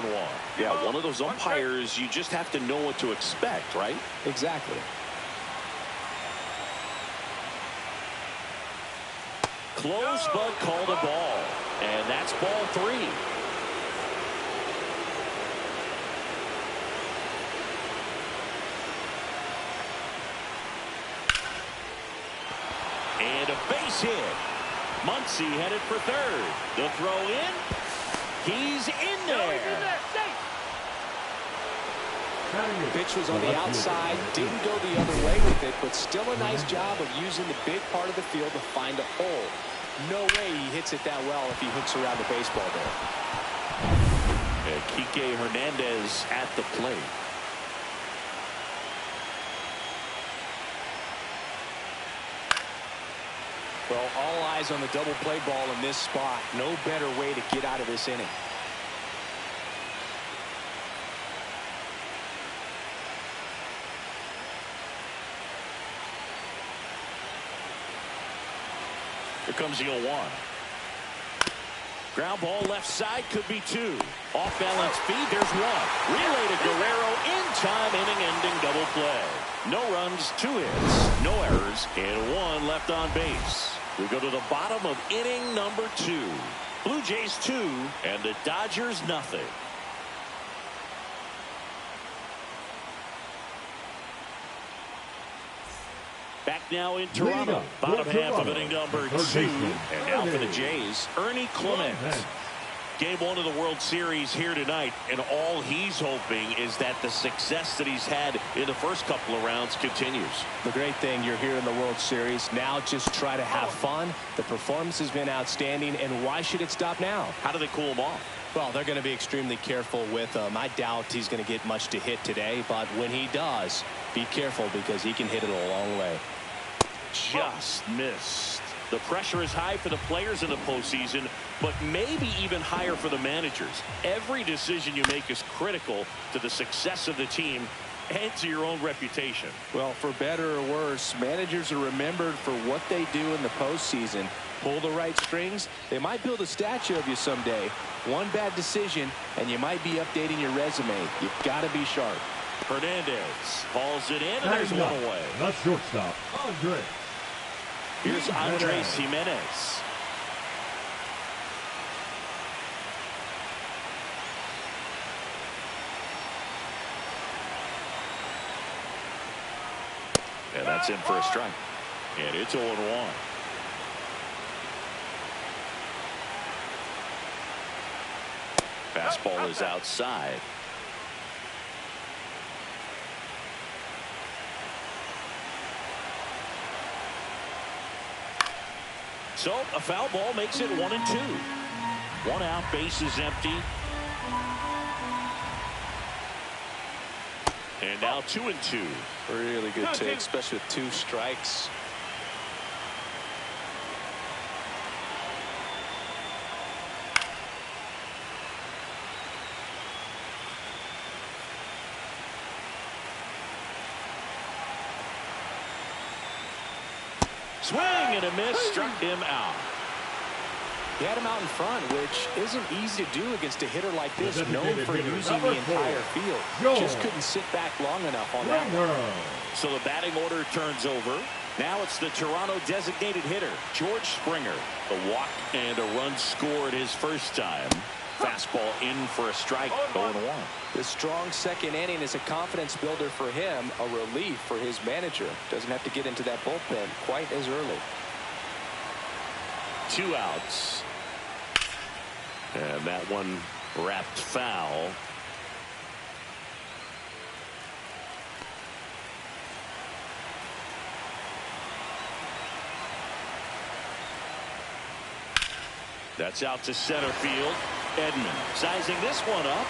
Yeah, one of those umpires, you just have to know what to expect, right? Exactly. Close, but called a ball. And that's ball 3. And a base hit. Muncy headed for third. The throw in. He's in there. Pitch was on the outside, didn't go the other way with it, but still a nice job of using the big part of the field to find a hole. No way he hits it that well if he hooks around the baseball there. And Kike Hernandez at the plate. Well, all eyes on the double play ball in this spot. No better way to get out of this inning. Here comes the 0-1. Ground ball left side, could be 2. Off balance feed, there's 1. Relay to Guerrero, in time, inning-ending double play. No runs, 2 hits, no errors, and 1 left on base. We go to the bottom of inning number 2. Blue Jays 2 and the Dodgers nothing. Back now in Toronto. Bottom half of inning number 2. And now for the Jays, Ernie Clement. Game 1 of the World Series here tonight, and all he's hoping is that the success that he's had in the first couple of rounds continues. The great thing, you're here in the World Series. Now just try to have fun. The performance has been outstanding, and why should it stop now? How do they cool him off? Well, they're going to be extremely careful with him. I doubt he's going to get much to hit today, but when he does, be careful because he can hit it a long way. Just missed. The pressure is high for the players in the postseason, but maybe even higher for the managers. Every decision you make is critical to the success of the team and to your own reputation. Well, for better or worse, managers are remembered for what they do in the postseason. Pull the right strings, they might build a statue of you someday. One bad decision, and you might be updating your resume. You've got to be sharp. Hernandez hauls it in, and there's 1 away. The shortstop, Andre. Here's Andres Jimenez. And that's in for a strike. And it's 0-1. Fastball is outside. So a foul ball makes it 1-2. 1 out, base is empty. And now 2-2. Really good take, especially with 2 strikes. Swing and a miss, struck him out. He had him out in front, which isn't easy to do against a hitter like this, known for using the entire field. Just couldn't sit back long enough on that one. So the batting order turns over. Now it's the Toronto designated hitter, George Springer. The walk and a run scored his first time. Fastball in for a strike, 0-1. The strong second inning is a confidence builder for him, a relief for his manager. Doesn't have to get into that bullpen quite as early. 2 outs. And that one wrapped foul. That's out to center field. Edman sizing this one up.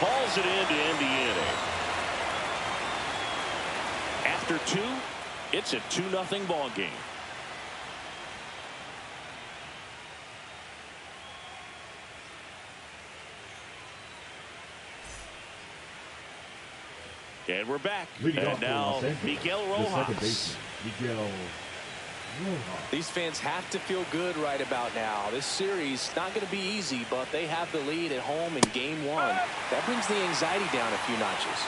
hauls it in to end the inning. After 2, it's a 2-0 ball game. And we're back. And now Miguel Rojas. These fans have to feel good right about now. This series not going to be easy, but they have the lead at home in game 1. That brings the anxiety down a few notches.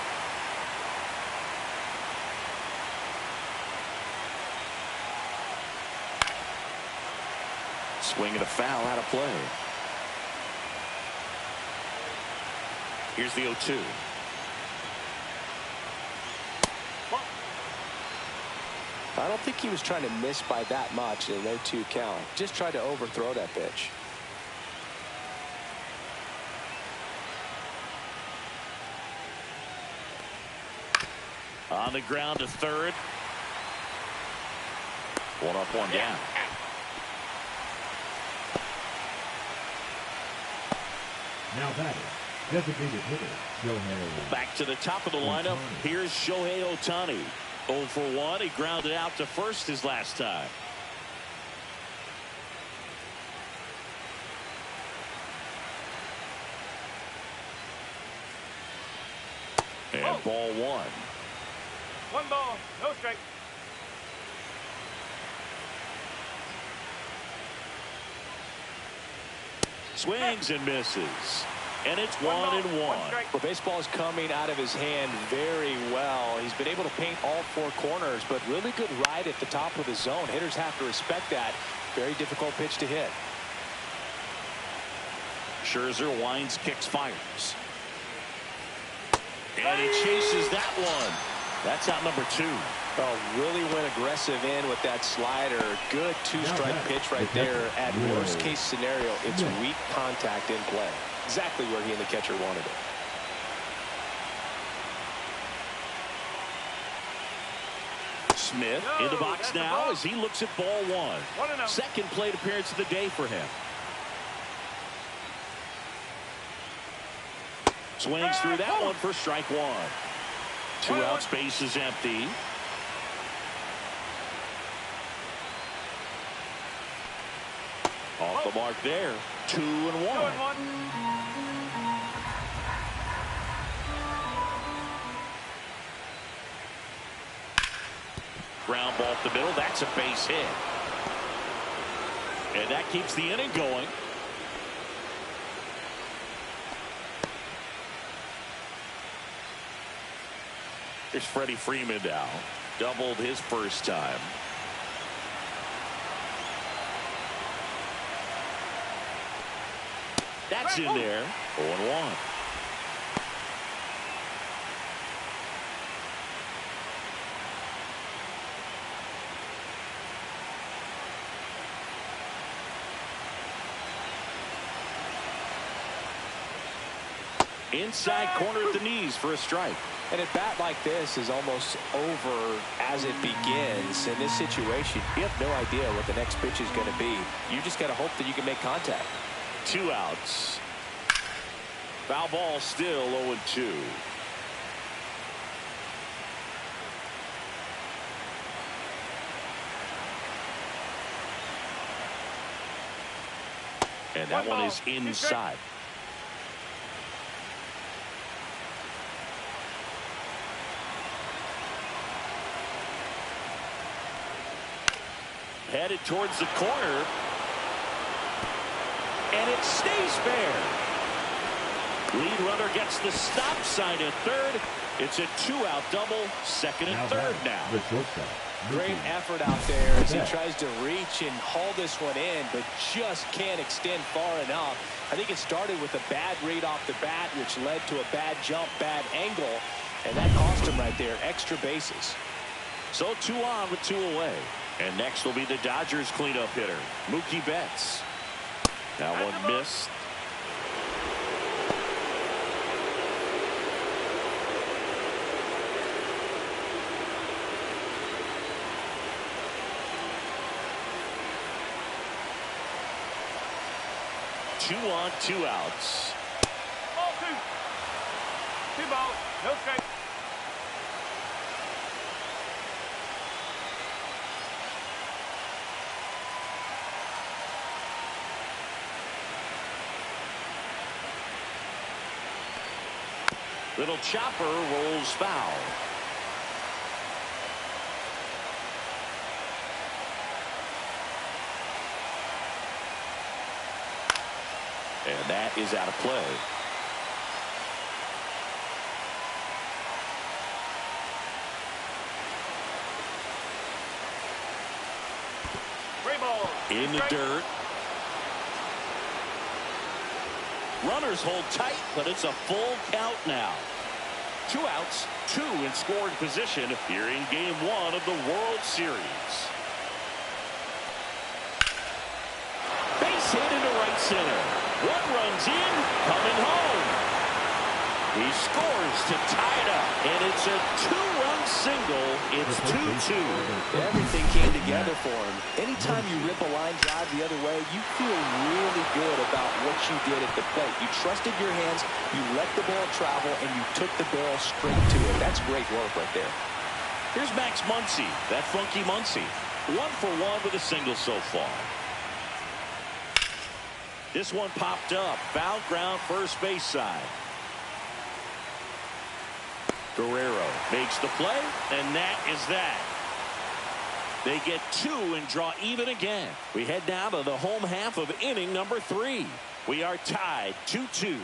Swing and a foul out of play. Here's the 0-2. I don't think he was trying to miss by that much in an 0-2 count. Just tried to overthrow that pitch. On the ground to third. 1 up, 1 down. Now batting, designated hitter, Shohei. Back to the top of the lineup. Here's Shohei Ohtani. 0 for 1. He grounded out to first his last time. And ball 1. 1 ball, no strike. Swings and misses. And it's 1-1. Well, baseball is coming out of his hand very well. He's been able to paint all 4 corners, but really good ride at the top of the zone. Hitters have to respect that. Very difficult pitch to hit. Scherzer winds, kicks, fires. And he chases that one. That's out number 2. Oh, really went aggressive in with that slider. Good 2-strike pitch right there. At worst case scenario, it's weak contact in play. Exactly where he and the catcher wanted it. Smith in the box now as he looks at ball 1. Second plate appearance of the day for him. Swings through that one for strike 1. 2 outs, base is empty. Off the mark there. 2-1. Ground ball up the middle. That's a base hit. And that keeps the inning going. Here's Freddie Freeman now. Doubled his first time. That's in there. 0-1. Inside corner at the knees for a strike. And a bat like this is almost over as it begins. In this situation, you have no idea what the next pitch is going to be. You just got to hope that you can make contact. 2 outs. Foul ball, still 0-2. And that one is inside. Headed towards the corner. And it stays fair. Lead runner gets the stop sign at third. It's a 2-out double, second and third now. Great effort out there as he tries to reach and haul this one in, but just can't extend far enough. I think it started with a bad read off the bat, which led to a bad jump, bad angle, and that cost him right there. Extra bases. So 2 on with 2 away. And next will be the Dodgers cleanup hitter, Mookie Betts. That one missed. Two on, 2 outs. 2 balls, no strikes. Little chopper rolls foul. And that is out of play. In the dirt. Runners hold tight, but it's a full count now. 2 outs, 2 in scoring position here in Game 1 of the World Series. Base hit into right center. 1 runs in, coming home. He scores to tie it up, and it's a 2-run single. It's 2-2. Everything came together for him. Anytime you rip a line drive the other way, you feel really good about what you did at the plate. You trusted your hands, you let the ball travel, and you took the barrel straight to it. That's great work right there. Here's Max Muncy, that funky Muncy. 1 for 1 with a single so far. This one popped up. Foul ground, first base side. Guerrero makes the play, and that is that. They get 2 and draw even again. We head down to the home half of inning number 3. We are tied 2-2.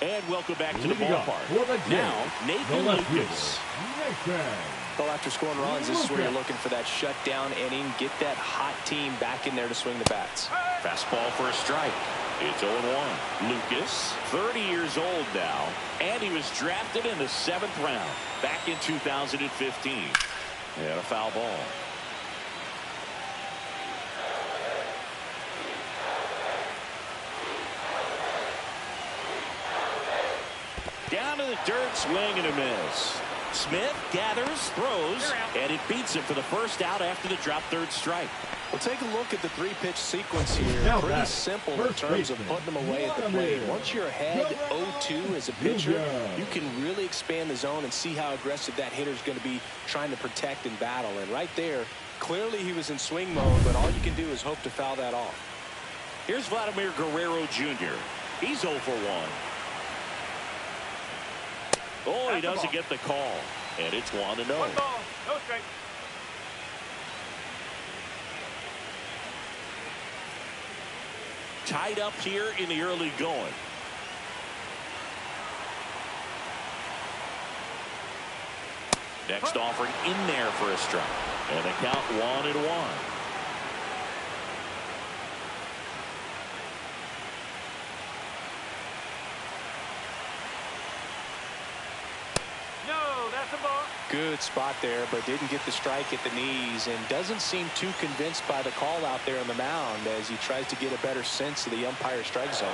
And welcome back to the ballpark. Now, Nathan Lucas. Well, after scoring runs, this is where you're looking for that shutdown inning. Get that hot team back in there to swing the bats. Fastball for a strike. It's 0-1. Lucas, 30 years old now, and he was drafted in the 7th round back in 2015. And a foul ball. Down to the dirt, swing and a miss. Smith gathers, throws, and it beats him for the first out after the drop third strike. Well, take a look at the 3-pitch sequence here. Pretty simple in terms of putting them away at the plate. Once you're ahead 0-2 as a pitcher, you can really expand the zone and see how aggressive that hitter is going to be trying to protect and battle. And right there, clearly he was in swing mode, but all you can do is hope to foul that off. Here's Vladimir Guerrero Jr. He's 0 for 1. Oh, he doesn't get the call, and it's 1-0. 1 ball, no strike. Tied up here in the early going. Next offering in there for a strike, and the count 1-1. Good spot there, but didn't get the strike at the knees and doesn't seem too convinced by the call out there on the mound as he tries to get a better sense of the umpire strike zone.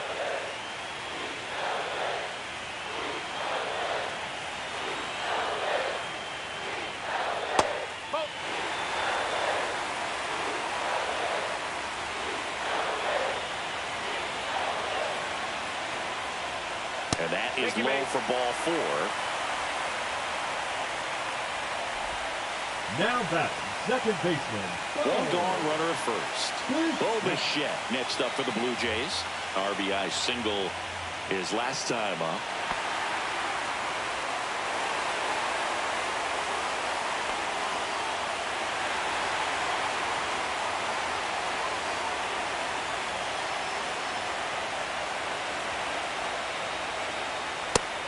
And that is low for ball 4. Now batting, second baseman. One gone, runner at first. Bo Bichette next up for the Blue Jays. RBI single his last time up.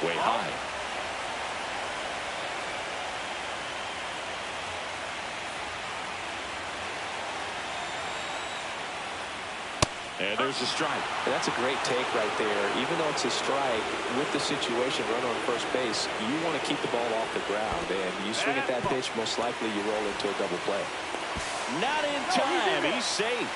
Way high. And there's a strike. That's a great take right there. Even though it's a strike, with the situation, runner on first base, you want to keep the ball off the ground. And you swing at that pitch, most likely you roll into a double play. Not in time. He's safe.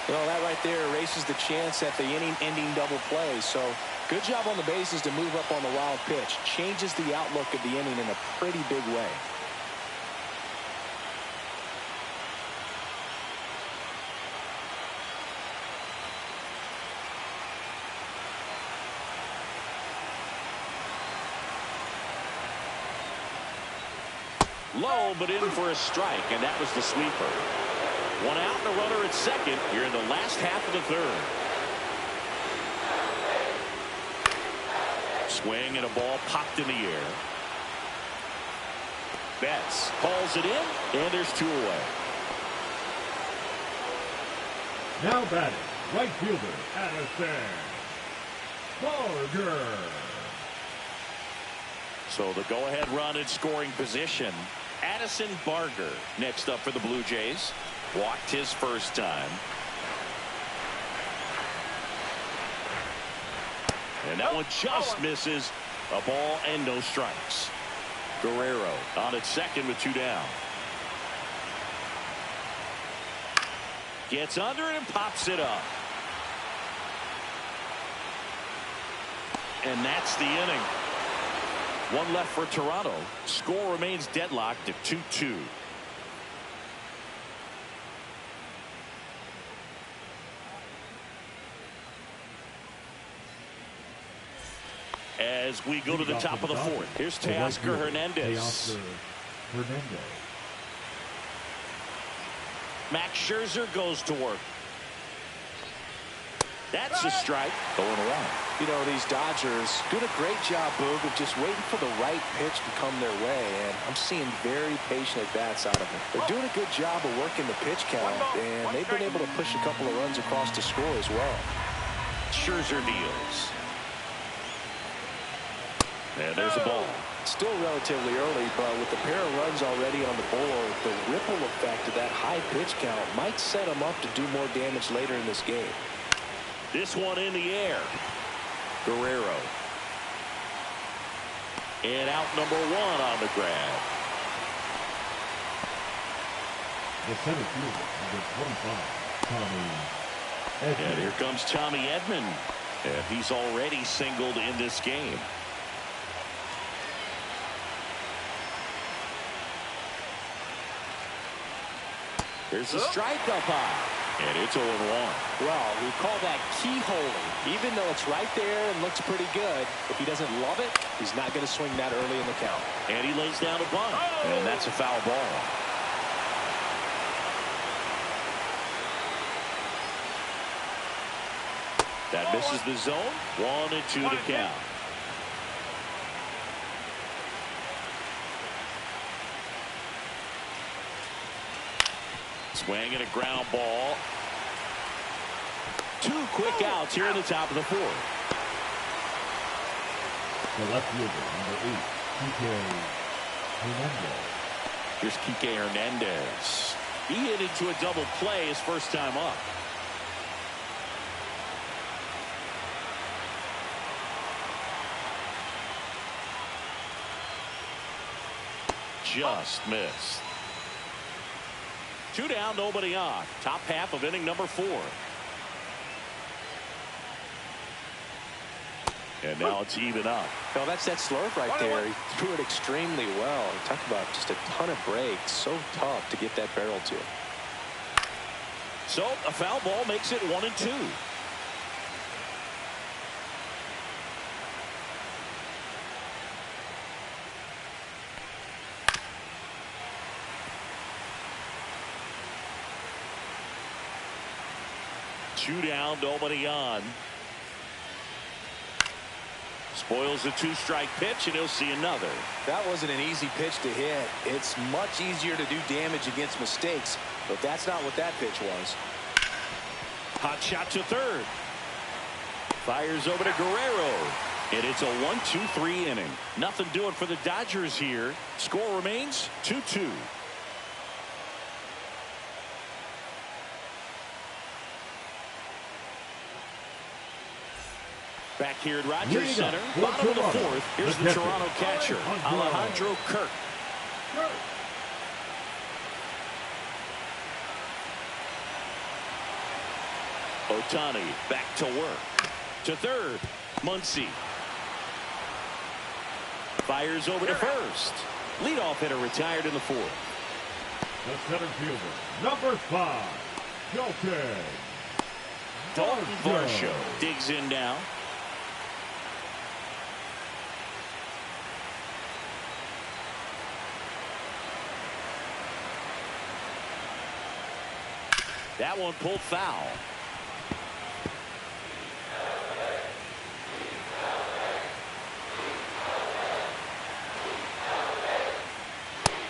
Well, that right there erases the chance at the inning-ending double play. So good job on the bases to move up on the wild pitch. Changes the outlook of the inning in a pretty big way. Low, but in for a strike, and that was the sweeper. One out and a runner at second here in the last half of the third. Swing and a ball popped in the air. Betts calls it in, and there's 2 away. Now batting, right fielder, Addison Barger. So the go-ahead run in scoring position. Addison Barger next up for the Blue Jays. Walked his first time. And that one just misses. A ball and no strikes. Guerrero on at second with 2 down. Gets under it and pops it up. And that's the inning. 1 left for Toronto. Score remains deadlocked at 2-2. As we go to the top of the 4th. Here's Teoscar Hernandez. Max Scherzer goes to work. That's a strike. 0-1. You know, these Dodgers doing a great job, Boog, of just waiting for the right pitch to come their way, and I'm seeing very patient at-bats out of them. They're doing a good job of working the pitch count, and they've been able to push a couple of runs across to score as well. Scherzer deals. And there's a ball. Still relatively early, but with the pair of runs already on the board, the ripple effect of that high pitch count might set them up to do more damage later in this game. This one in the air. Guerrero. And out number 1 on the grab. The center fielder, number 25, Tommy Edman. And here comes Tommy Edman. And he's already singled in this game. There's a strike up high. And it's 0-1. Well, we call that keyholing. Even though it's right there and looks pretty good, if he doesn't love it, he's not going to swing that early in the count. And he lays down a bunt. And that's a foul ball. That misses the zone. 1-2 to count. Swing and a ground ball. 2 quick outs here in the top of the 4th. The left fielder, number 8, Kike Hernandez. Here's Kike Hernandez. He hit into a double play his first time up. Just missed. 2 down, nobody on. Top half of inning number 4. And now it's even up. Well, that's that slurve right there. He threw it extremely well. Talk about just a ton of breaks. So tough to get that barrel to. So a foul ball makes it 1-2. Two down, nobody on. Spoils a 2-strike pitch, and he'll see another. That wasn't an easy pitch to hit. It's much easier to do damage against mistakes, but that's not what that pitch was. Hot shot to third. Fires over to Guerrero. And it's a 1-2-3 inning. Nothing doing for the Dodgers here. Score remains 2-2. Back here at Rogers Center, bottom of the 4th. Here's the Toronto catcher, Alejandro Kirk. Ohtani back to work. To third, Muncy. Fires over to first. Leadoff hitter retired in the 4th. The center fielder, number 5, Dalton Varsho digs in now. That one pulled foul.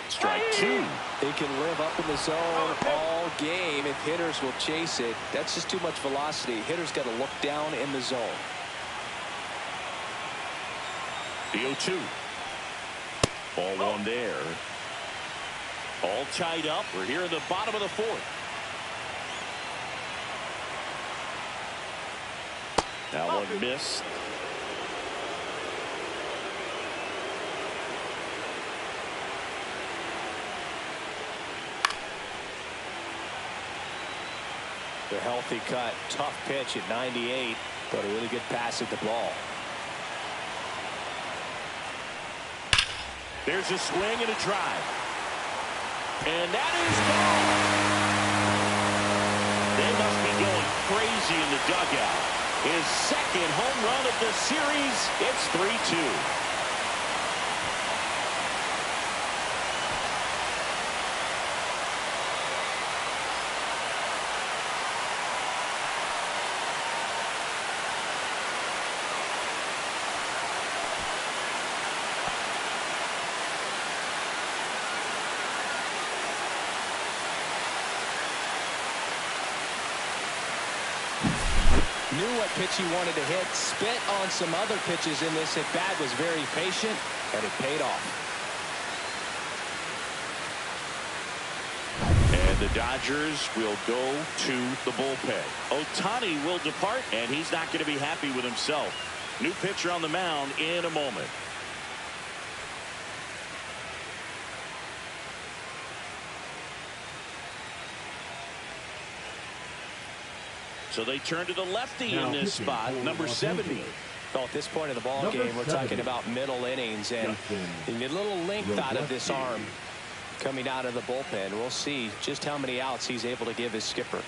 Strike two. They can live up in the zone all game if hitters will chase it. That's just too much velocity. Hitters got to look down in the zone. The 0-2. Ball one there. All tied up. We're here in the bottom of the fourth. That one missed. The healthy cut. Tough pitch at 98, but a really good pass at the ball. There's a swing and a drive. And that is gone. They must be going crazy in the dugout. His second home run of the series. It's 3-2. Knew what pitch he wanted to hit, spit on some other pitches in this at bat, was very patient, and it paid off. And the Dodgers will go to the bullpen. Ohtani will depart, and he's not going to be happy with himself. New pitcher on the mound in a moment. So they turn to the lefty in this spot, number 70. Well, at this point of the ball game, we're talking about middle innings, and you get a little length out of this arm coming out of the bullpen. We'll see just how many outs he's able to give his skipper.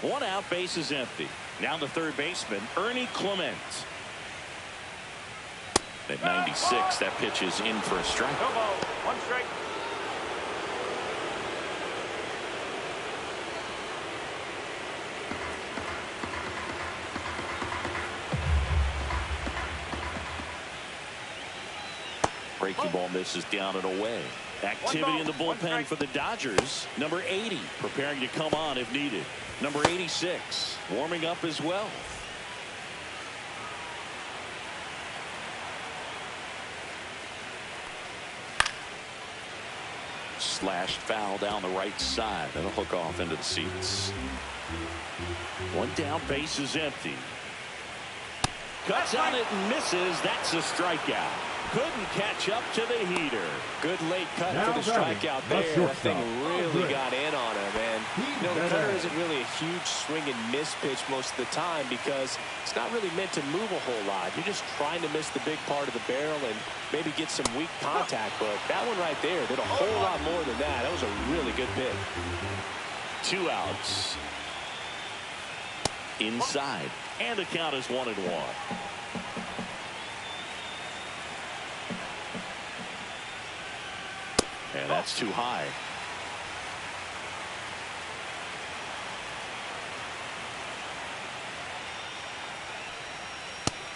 One out, base is empty. Now the third baseman, Ernie Clement. At 96, that pitch is in for a strike. No ball. One strike. Breaking ball misses down and away. Activity in the bullpen for the Dodgers. Number 80 preparing to come on if needed. Number 86 warming up as well. Slashed foul down the right side. That'll hook off into the seats. One down, base is empty. Cuts on it and misses. That's a strikeout. Couldn't catch up to the heater. Good late cut for the strikeout there. That thing really got in on him. And you know, the cutter isn't really a huge swing and miss pitch most of the time because it's not really meant to move a whole lot. You're just trying to miss the big part of the barrel and maybe get some weak contact. But that one right there did a whole lot more than that. That was a really good pitch. 2 outs. Inside. And the count is 1-1. And that's too high.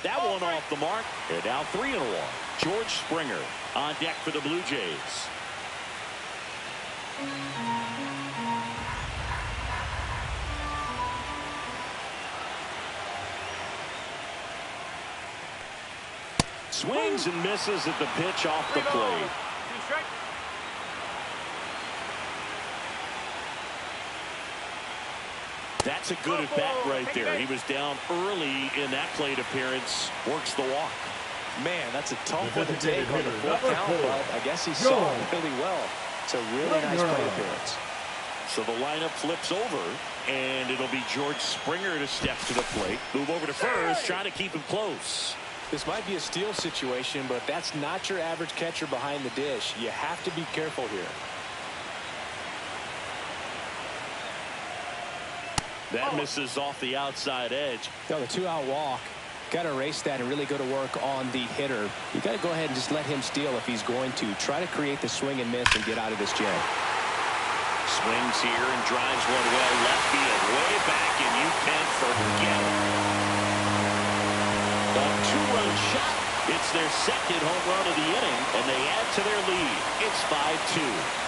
That one off the mark. And now 3-1. George Springer on deck for the Blue Jays. Swings and misses at the pitch off the plate. That's a good at bat right there. He was down early in that plate appearance. Works the walk. Man, that's a tough one to take on the full count, but I guess he saw it really well. It's a really nice plate appearance. So the lineup flips over, and it'll be George Springer to step to the plate. Move over to first, trying to keep him close. This might be a steal situation, but that's not your average catcher behind the dish. You have to be careful here. That misses off the outside edge. No, the 2-out walk Got to erase that and really go to work on the hitter. You got to go ahead and just let him steal if he's going to. Try to create the swing and miss and get out of this jam. Swings here and drives one well left field. Way back, and you can't forget it. A two-run shot. It's their second home run of the inning, and they add to their lead. It's 5-2.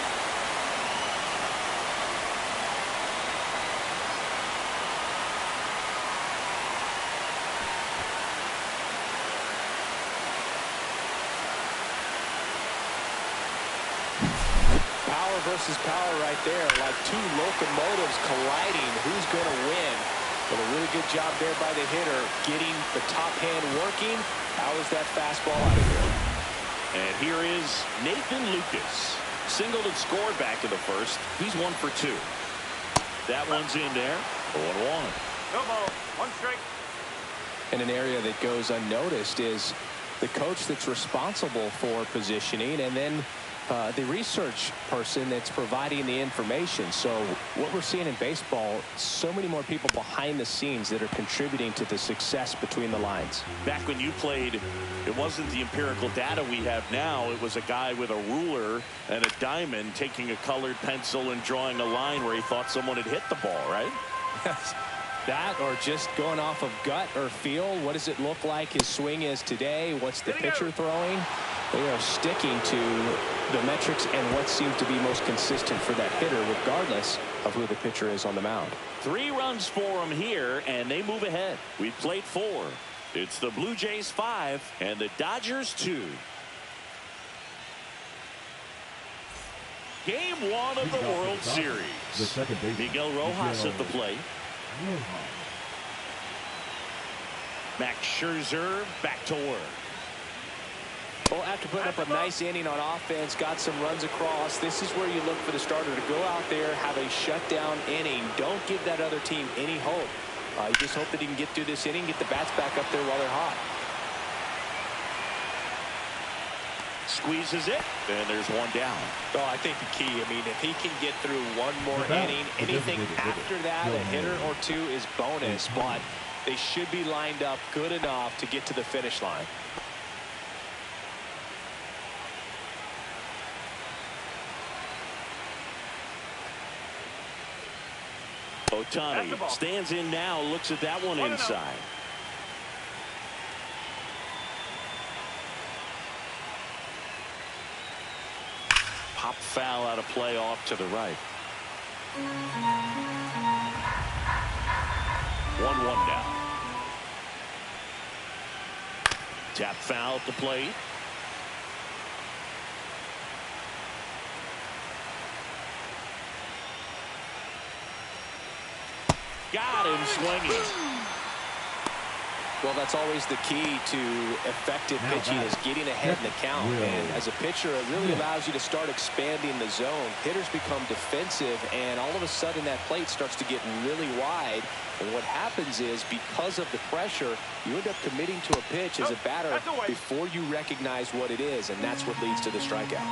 Versus power right there, like two locomotives colliding. Who's going to win? But a really good job there by the hitter, getting the top hand working. How is that fastball out of here? And here is Nathan Lucas. Singled and scored back in the first. He's 1 for 2. That one's in there. 0-1. No ball. One strike. And an area that goes unnoticed is the coach that's responsible for positioning, and then the research person that's providing the information. So what we're seeing in baseball, so many more people behind the scenes that are contributing to the success between the lines. Back when you played, it wasn't the empirical data we have now. It was a guy with a ruler and a diamond taking a colored pencil and drawing a line where he thought someone had hit the ball, right? That, or just going off of gut or feel. What does it look like his swing is today? What's the pitcher throwing? They are sticking to the metrics and what seems to be most consistent for that hitter, regardless of who the pitcher is on the mound. 3 runs for them here, and they move ahead. We've played 4. It's the Blue Jays 5 and the Dodgers 2. Game 1 of the World Series. Miguel Rojas at the plate. Max Scherzer back to work. Well, after putting up a nice inning on offense, got some runs across, this is where you look for the starter to go out there, have a shutdown inning. Don't give that other team any hope. You just hope that he can get through this inning, get the bats back up there while they're hot. Squeezes it, and there's one down. Oh, I think the key, I mean, if he can get through one more inning, anything after that, a hitter or two is bonus, but they should be lined up good enough to get to the finish line. Ohtani stands in now, looks at that one inside. Pop foul out of play off to the right. 1-1 now. Tap foul at the plate. Got him swinging. Well, that's always the key to effective pitching, is getting ahead in the count. And as a pitcher, it really allows you to start expanding the zone. Hitters become defensive, and all of a sudden that plate starts to get really wide. And what happens is, because of the pressure, you end up committing to a pitch as a batter before you recognize what it is, and that's what leads to the strikeout.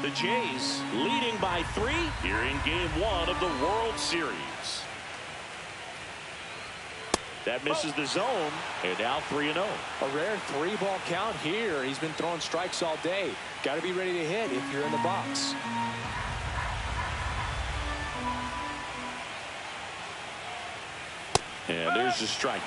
The Jays leading by 3 here in Game 1 of the World Series. That misses the zone, and now 3-0. A rare 3-ball count here. He's been throwing strikes all day. Got to be ready to hit if you're in the box. And there's the strike.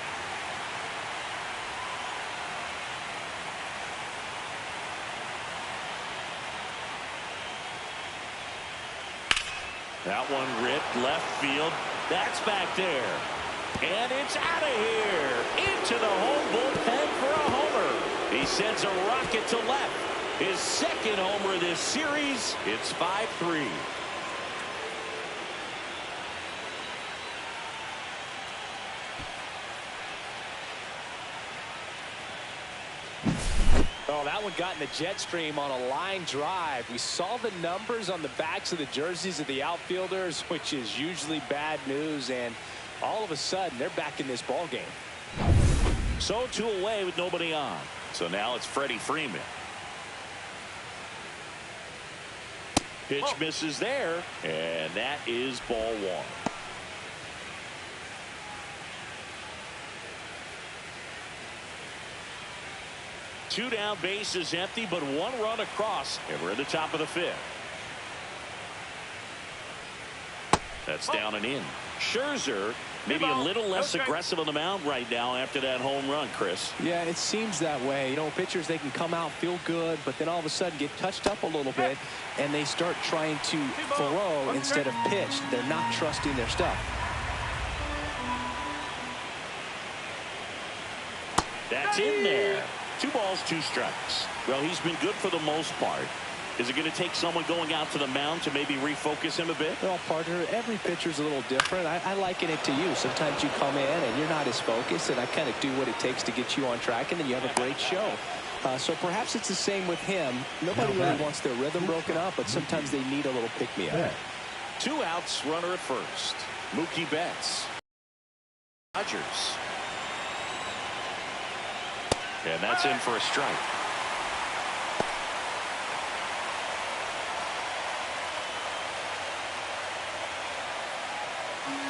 That one ripped left field. That's back there. And it's out of here. Into the home bullpen for a homer. He sends a rocket to left. His second homer this series. It's 5-3. Oh, that one got in the jet stream on a line drive. We saw the numbers on the backs of the jerseys of the outfielders, which is usually bad news, and all of a sudden they're back in this ball game. So 2 away with nobody on. So now it's Freddie Freeman. Pitch misses there, and that is ball one. Two down, base is empty, but one run across, and we're at the top of the fifth. That's down and in. Scherzer maybe a little less aggressive on the mound right now after that home run, Chris. Yeah, it seems that way. You know, pitchers, they can come out, feel good, but then all of a sudden get touched up a little bit, and they start trying to throw instead of pitch. They're not trusting their stuff. That's in there. 2 balls, 2 strikes. Well, he's been good for the most part. Is it going to take someone going out to the mound to maybe refocus him a bit? Well, partner, every pitcher's a little different. I liken it to you. Sometimes you come in and you're not as focused, and I kind of do what it takes to get you on track, and then you have a great show. So perhaps it's the same with him. Nobody really wants their rhythm broken up, but sometimes they need a little pick-me-up. 2 outs, runner at first. Mookie Betts. Dodgers. And that's in for a strike.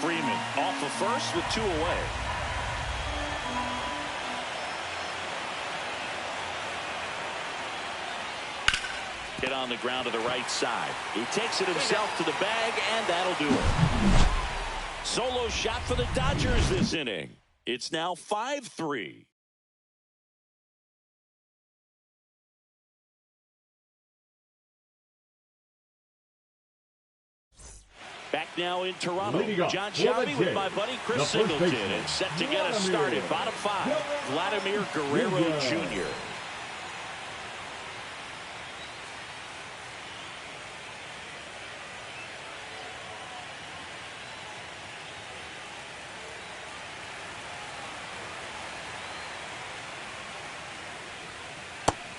Freeman off the first with 2 away. Get on the ground to the right side. He takes it himself to the bag, and that'll do it. Solo shot for the Dodgers this inning. It's now 5-3. Back now in Toronto. John Shelby with my buddy Chris Singleton, and set to get us started. Bottom 5, Vladimir Guerrero Jr.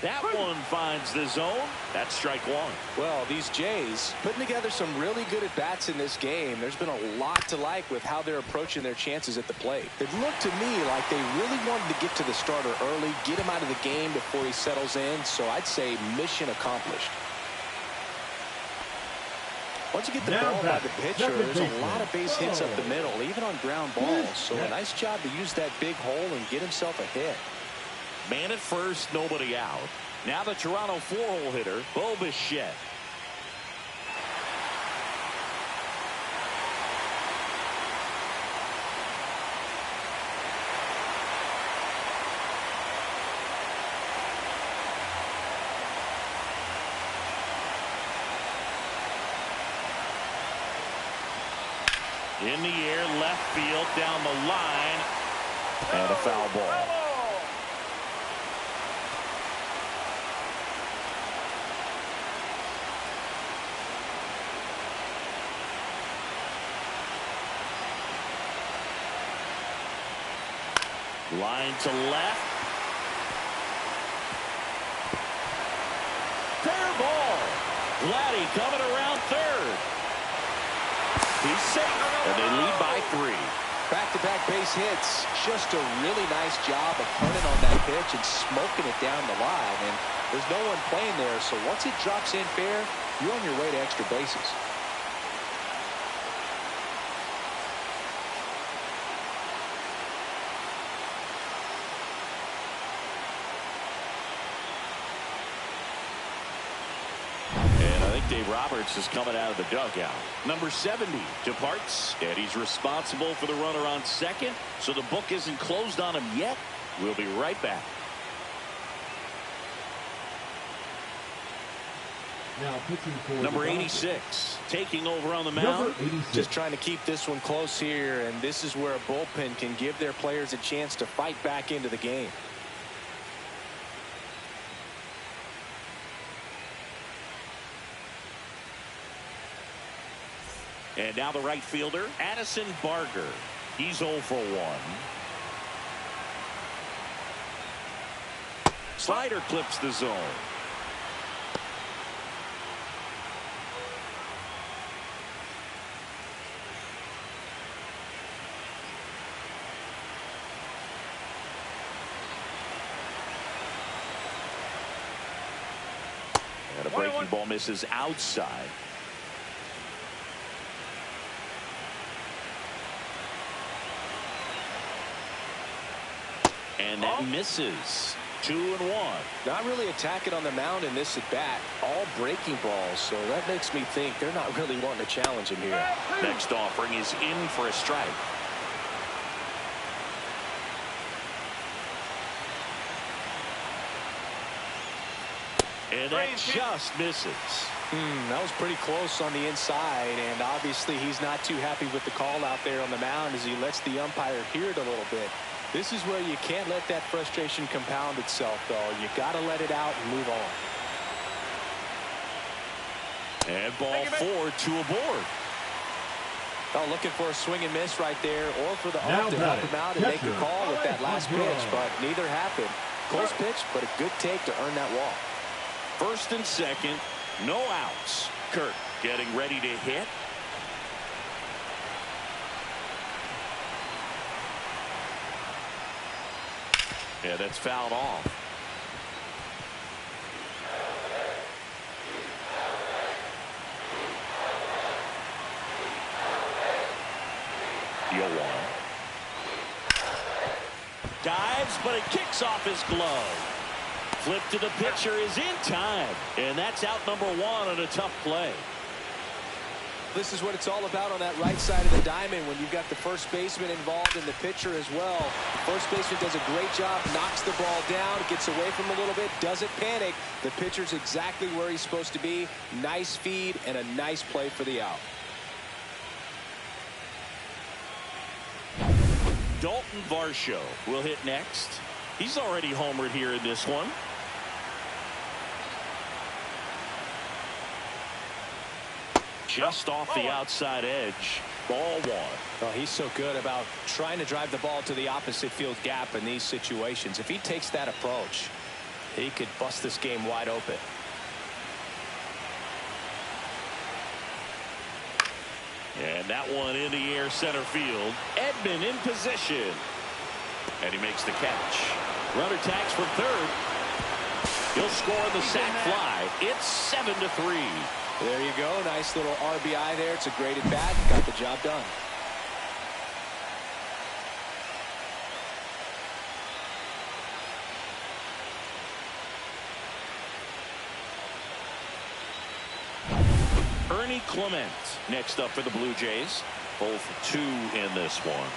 That one finds the zone. That's strike 1. Well, these Jays putting together some really good at-bats in this game. There's been a lot to like with how they're approaching their chances at the plate. It looked to me like they really wanted to get to the starter early, get him out of the game before he settles in. So I'd say mission accomplished. Once you get the ball by the pitcher, there's a lot of base hits up the middle, even on ground balls. So a nice job to use that big hole and get himself a hit. Man at first, nobody out. Now the Toronto 4-hole hitter, Bo Bichette. In the air, left field, down the line, and a foul ball. Line to left. Fair ball. Vladdy coming around third. He's safe, and they lead by 3. Back-to-back base hits. Just a really nice job of turning on that pitch and smoking it down the line. And there's no one playing there, so once it drops in fair, you're on your way to extra bases. Dave Roberts is coming out of the dugout. Number 70 departs, and he's responsible for the runner on second, so the book isn't closed on him yet. We'll be right back. Now pitching for number 86 taking over on the mound. Just trying to keep this one close here, and this is where a bullpen can give their players a chance to fight back into the game. And now the right fielder, Addison Barger. He's 0 for 1. Slider clips the zone. And a breaking Ball misses outside. And that misses. 2-1. Not really attacking on the mound in this at bat. All breaking balls, so that makes me think they're not really wanting to challenge him here. Next offering is in for a strike. And that just misses. That was pretty close on the inside, and obviously he's not too happy with the call out there on the mound as he lets the umpire hear it a little bit. This is where you can't let that frustration compound itself, though. You got to let it out and move on. And ball 4, 2 aboard. Oh, looking for a swing and miss right there, or for the ump to help him out and make the call with that last pitch, but neither happened. Close pitch, but a good take to earn that walk. First and second, no outs. Kirk getting ready to hit. Yeah, that's fouled off. Dives, but it kicks off his glove. Flip to the pitcher is in time, and that's out number 1 on a tough play. This is what it's all about on that right side of the diamond when you've got the first baseman involved and the pitcher as well. The first baseman does a great job, knocks the ball down, gets away from him a little bit, doesn't panic. The pitcher's exactly where he's supposed to be. Nice feed and a nice play for the out. Dalton Varsho will hit next. He's already homered here in this one. Just off the outside edge. Ball 1. Oh, he's so good about trying to drive the ball to the opposite field gap in these situations. If he takes that approach, he could bust this game wide open. And that one in the air center field. Edman in position. And he makes the catch. Runner tags from third. He'll score the sac fly. It's 7-3. There you go. Nice little RBI there. It's a great at bat. Got the job done. Ernie Clement next up for the Blue Jays. Both 2 in this one.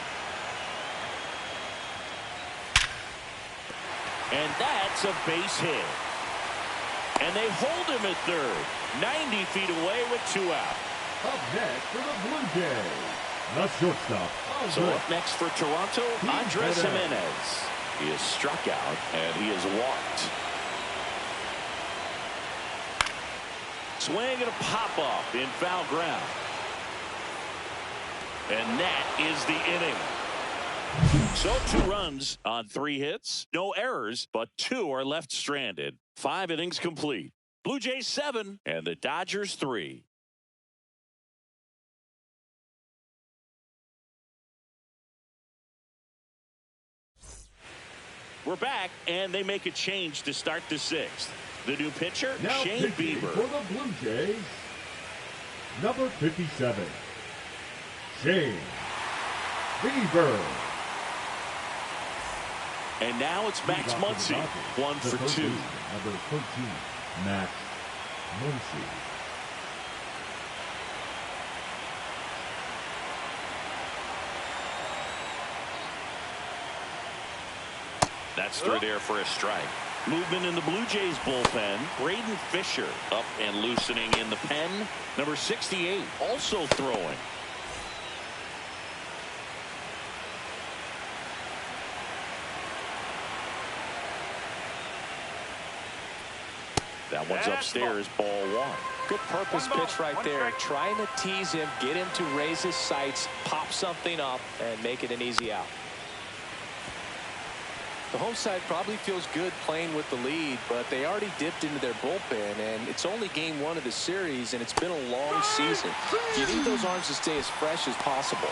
And that's a base hit. And they hold him at third. 90 feet away with 2 out. Up next for the Blue Jays, the shortstop. So up next for Toronto, Andres Jimenez. He is struck out and he is walked. Swing and a pop-up in foul ground. And that is the inning. So 2 runs on 3 hits, no errors, but 2 are left stranded. 5 innings complete. Blue Jays 7 and the Dodgers 3. We're back, and they make a change to start the 6th. The new pitcher, now Shane Bieber. For the Blue Jays, number 57, Shane Bieber. And now it's Max Muncy, 1 for 2. Number 13, Max Muncy. That's through there for a strike. Movement in the Blue Jays bullpen. Braden Fisher up and loosening in the pen. Number 68 also throwing. That one's upstairs, ball 1. Good purpose pitch right there. Trying to tease him, get him to raise his sights, pop something up, and make it an easy out. The home side probably feels good playing with the lead, but they already dipped into their bullpen, and it's only game 1 of the series, and it's been a long season. You need those arms to stay as fresh as possible.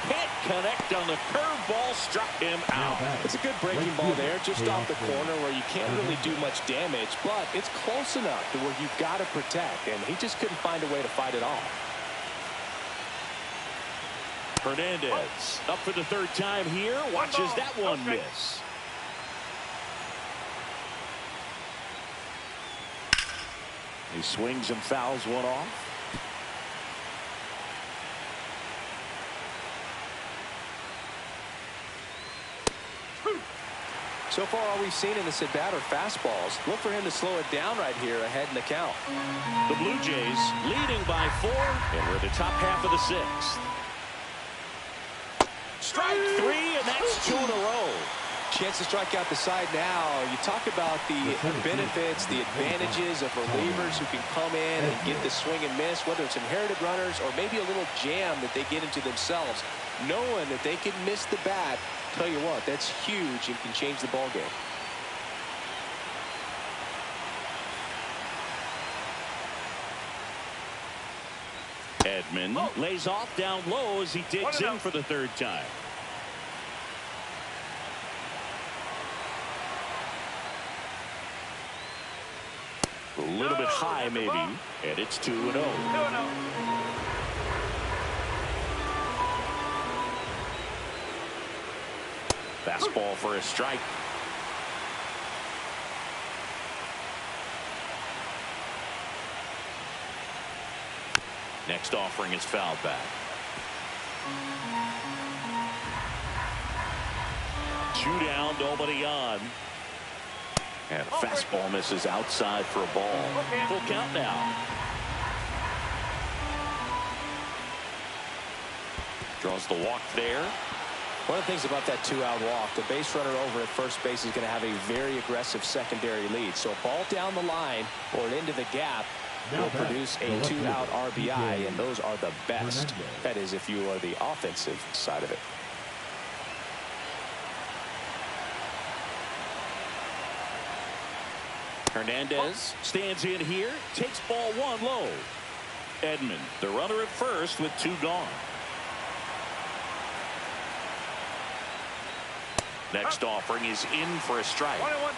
Can't connect on the curveball, struck him out. It's a good breaking ball there, just off the corner where you can't really do much damage, but it's close enough to where you've got to protect, and he just couldn't find a way to fight it off. Hernandez up for the third time here. Watches that one miss. He swings and fouls one off. So far, all we've seen in this at-bat are fastballs. Look for him to slow it down right here ahead in the count. The Blue Jays leading by 4, and we're at the top half of the 6th. Strike 3, and that's 2 in a row. Chance to strike out the side now. You talk about the benefits, the advantages of relievers who can come in and get the swing and miss, whether it's inherited runners or maybe a little jam that they get into themselves. Knowing that they can miss the bat, tell you what, that's huge and can change the ball game. Edman lays off down low as he digs in for the third time. A little bit high maybe, and it's 2-0. Fastball for a strike. Next offering is fouled back. 2 down, nobody on. And a fastball misses outside for a ball. Full count now. Draws the walk there. One of the things about that 2-out walk, the base runner over at first base is going to have a very aggressive secondary lead. So a ball down the line or into the gap will produce a 2-out RBI, and those are the best. That is, if you are the offensive side of it. Hernandez stands in here, takes ball 1 low. Edman, the runner at first with 2 gone. Next offering is in for a strike. 1-1.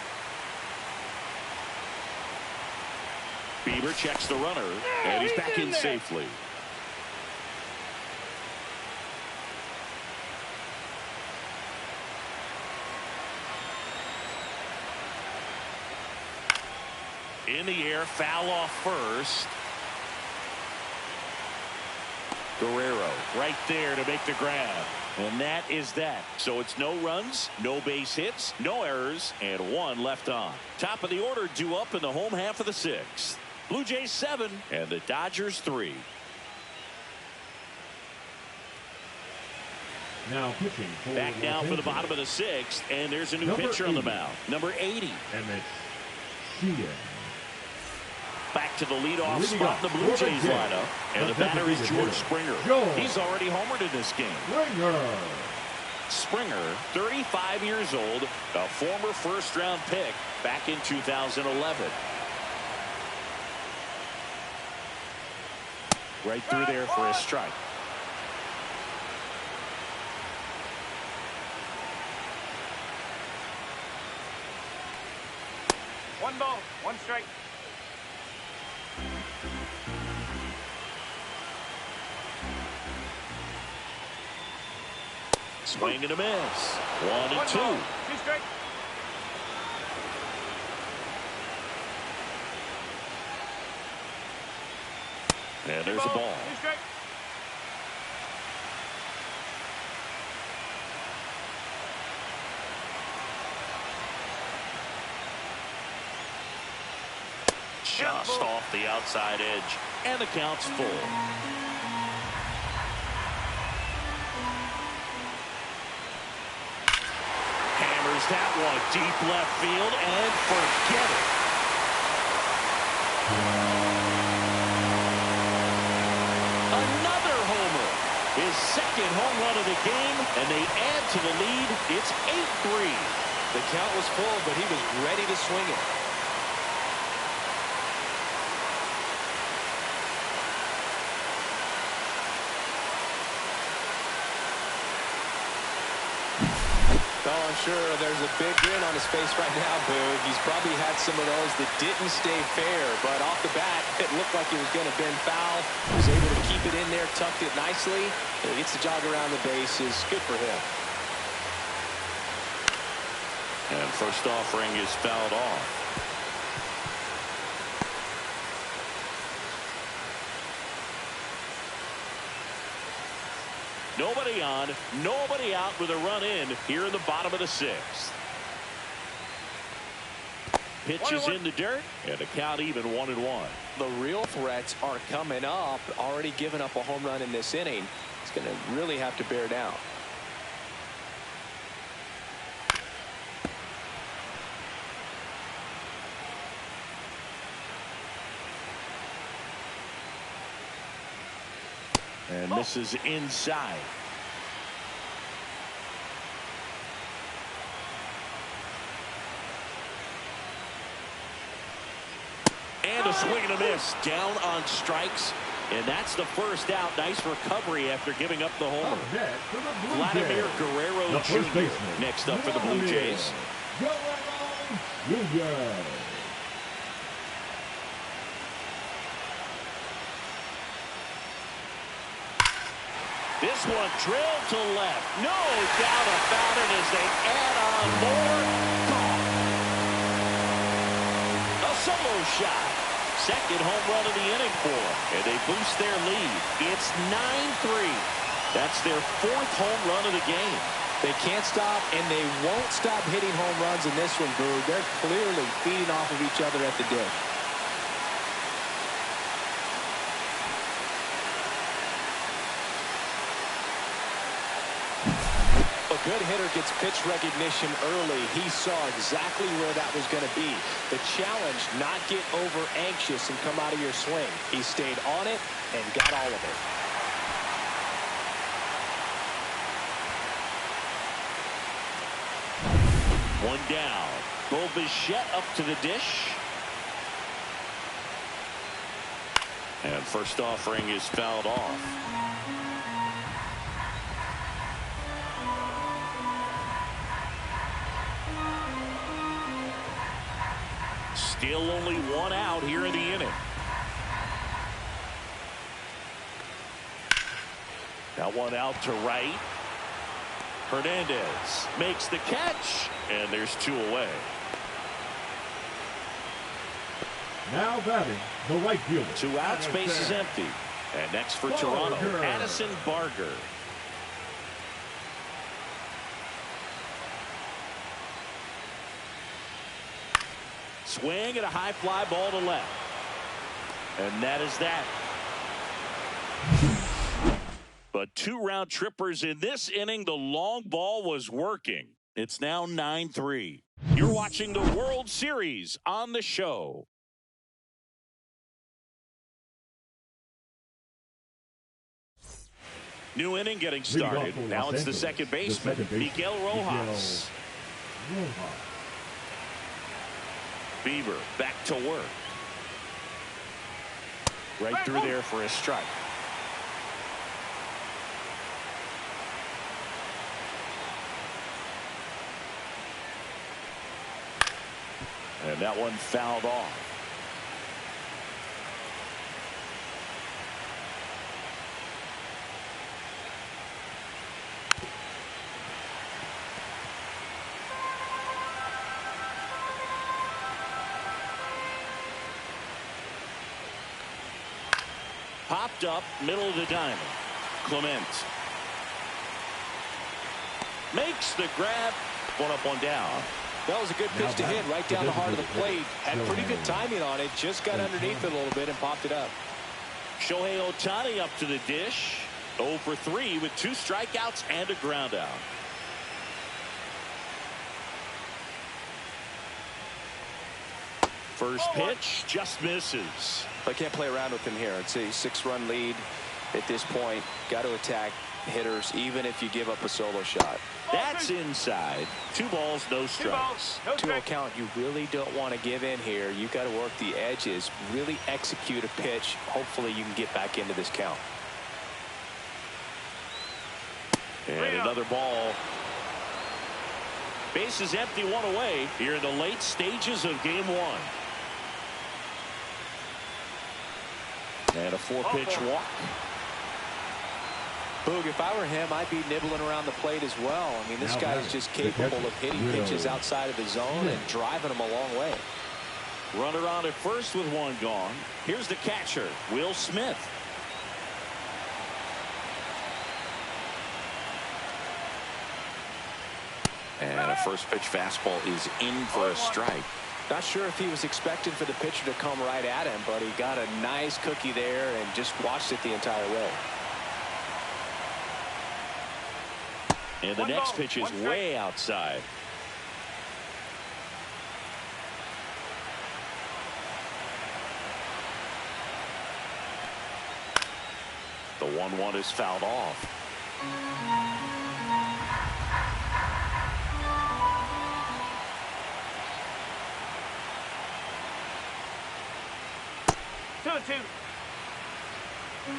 Bieber checks the runner, and he's back in safely. In the air, foul off first. Guerrero right there to make the grab. And that is that. So it's no runs, no base hits, no errors, and 1 left on. Top of the order due up in the home half of the 6th. Blue Jays 7 and the Dodgers 3. Now pitching for Back now for the bottom of the 6th, and there's a new pitcher on the mound. Number 80. And it's Sheehan. Back to the leadoff spot in the Blue Jays lineup. And the batter is George Springer. He's already homered in this game. Springer, 35 years old, a former first-round pick back in 2011. Right through there for a strike. One ball, 1 strike. Swing and a miss. 1-2. 2 strike. And there's a ball. 2 strike. Just off the outside edge, and the count's full. Hammers that one deep left field, and forget it. Another homer. His second home run of the game, and they add to the lead. It's 8-3. The count was full, but he was ready to swing it. Oh, I'm sure there's a big grin on his face right now, Boog. He's probably had some of those that didn't stay fair, but off the bat, it looked like he was going to bend foul. He was able to keep it in there, tucked it nicely. He gets the jog around the bases. Good for him. And first offering is fouled off. Nobody on, nobody out with a run in here in the bottom of the sixth. Pitch is in the dirt, and the count even 1-1. The real threats are coming up. Already given up a home run in this inning. He's going to really have to bear down. And this is inside. And a swing and a miss. Down on strikes. And that's the first out. Nice recovery after giving up the homer. Vladimir Guerrero Jr. next up for the Blue Jays. This one drilled to left. No doubt about it as they add on more. A solo shot. Second home run of the inning for them. And they boost their lead. It's 9-3. That's their fourth home run of the game. They can't stop, and they won't stop hitting home runs in this one, Boo. They're clearly feeding off of each other at the dish. A good hitter gets pitch recognition early. He saw exactly where that was going to be. The challenge, not get over anxious and come out of your swing. He stayed on it and got all of it. One down. Bichette up to the dish. And first offering is fouled off. Still only one out here in the inning. That one out to right. Hernandez makes the catch, and there's two away. Now batting the right fielder. Two outs, base is empty. And next for Toronto, Addison Barger. Swing and a high fly ball to left. And that is that. But two round trippers in this inning. The long ball was working. It's now 9-3. You're watching the World Series on the show. New inning getting started. Now it's the second baseman, Miguel Rojas. Bieber back to work. Right through there for a strike. And that one fouled off. Popped up, middle of the diamond. Clement makes the grab. One up, one down. That was a good pitch to hit right down the heart of the plate. Had pretty good timing on it. Just got underneath it a little bit and popped it up. Shohei Ohtani up to the dish. 0 for 3 with 2 strikeouts and a ground out. First pitch just misses. I can't play around with him here. It's a 6-run lead at this point. Got to attack hitters even if you give up a solo shot. That's inside. 2 balls, no strikes. To a count, you really don't want to give in here. You got to work the edges, really execute a pitch. Hopefully you can get back into this count. And another ball. Base is empty, one away here in the late stages of game one. And a 4-pitch walk. Boog, if I were him, I'd be nibbling around the plate as well. I mean, this guy's just capable of hitting pitches outside of the zone and driving them a long way. Runner on at first with one gone. Here's the catcher, Will Smith. And a first pitch fastball is in for a strike. Not sure if he was expecting for the pitcher to come right at him, but he got a nice cookie there and just watched it the entire way. And the next pitch is way outside. The 1-1 is fouled off.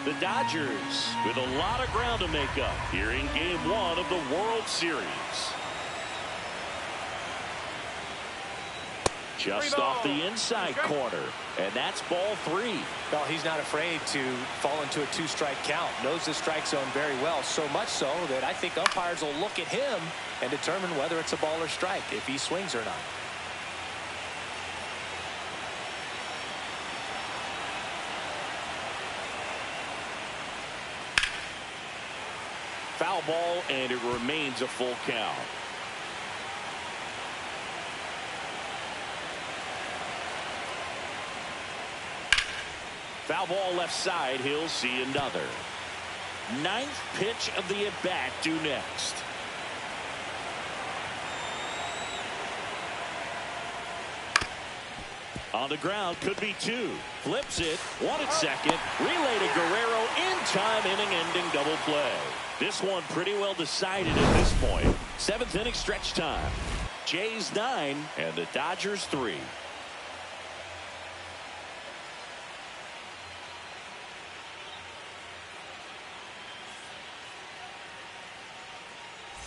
The Dodgers with a lot of ground to make up here in game one of the World Series. Just off the inside corner, and that's ball 3. Well, he's not afraid to fall into a 2-strike count. Knows the strike zone very well, so much so that I think umpires will look at him and determine whether it's a ball or strike, if he swings or not. Foul ball, and it remains a full count. Foul ball left side. He'll see another. 9th pitch of the at-bat due next. On the ground, could be 2. Flips it. 1 at second. Relay to Guerrero in time, inning-ending double play. This one pretty well decided at this point. 7th inning stretch time. Jays 9 and the Dodgers 3.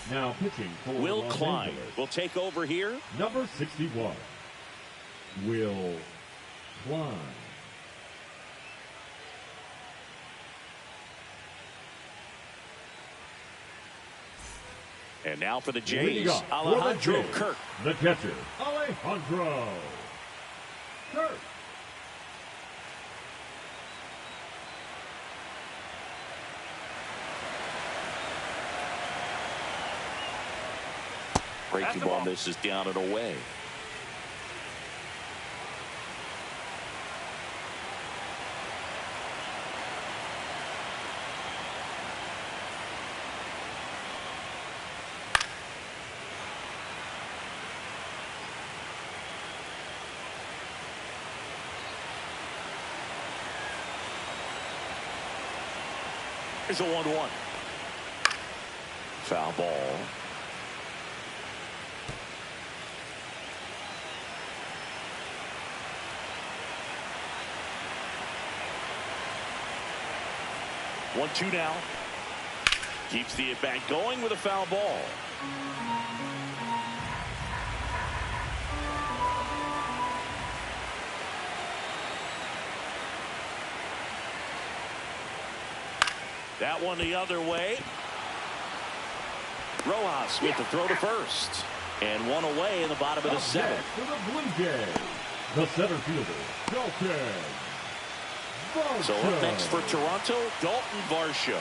Now pitching for Will Los Klein Angeles. will take over here. Number 61, Will Klein. And now for the Leading Jays, up for the Alejandro Jays, Kirk. The catcher, Alejandro Kirk. Breaking ball misses down and away. Here's a 1-1. Foul ball. One, 2 now. Keeps the at-bat going with a foul ball. That one the other way. Rojas with the throw to first. And one away in the bottom of the 7th. For the Blue Jays, the center fielder, Dalton. So up next for Toronto, Dalton Varsho.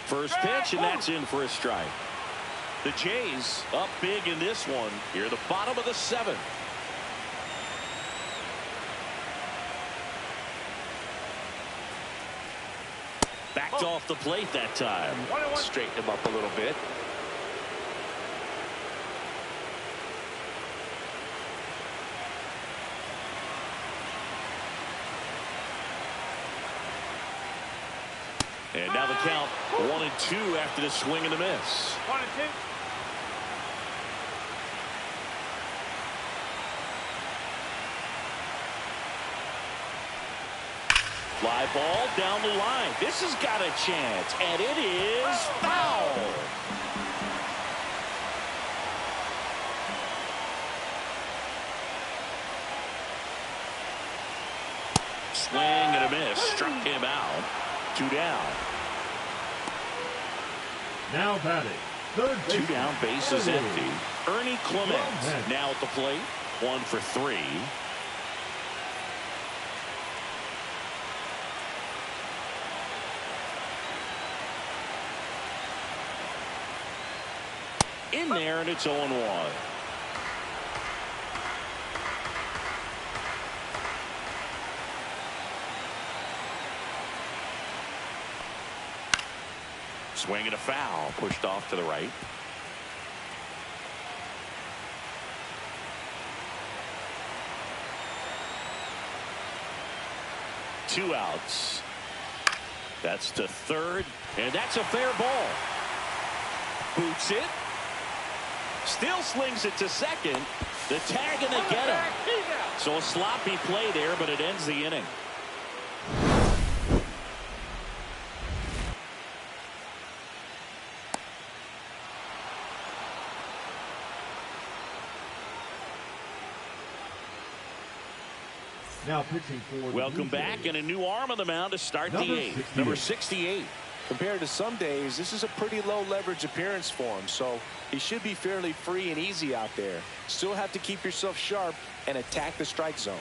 First pitch, and that's in for a strike. The Jays up big in this one here at the bottom of the 7th. Backed off the plate that time. Straighten him up a little bit. And now the count 1-2 after the swing and the miss. 1-2. Fly ball down the line. This has got a chance, and it is foul. Swing and a miss. Struck him out. 2 down. Now batting. Third base. 2 down, base is empty. Ernie Clement now at the plate. 1 for 3. In there, and it's 0-1. Swing and a foul, pushed off to the right. Two outs. That's to third, and that's a fair ball. Boots it. Still slings it to second. The tag, and they get him. So a sloppy play there, but it ends the inning. Now pitching for the Welcome Blue back, Jays. and a new arm of the mound to start the Number 8th. 68. Number 68. Compared to some days, this is a pretty low leverage appearance for him, so he should be fairly free and easy out there. Still have to keep yourself sharp and attack the strike zone.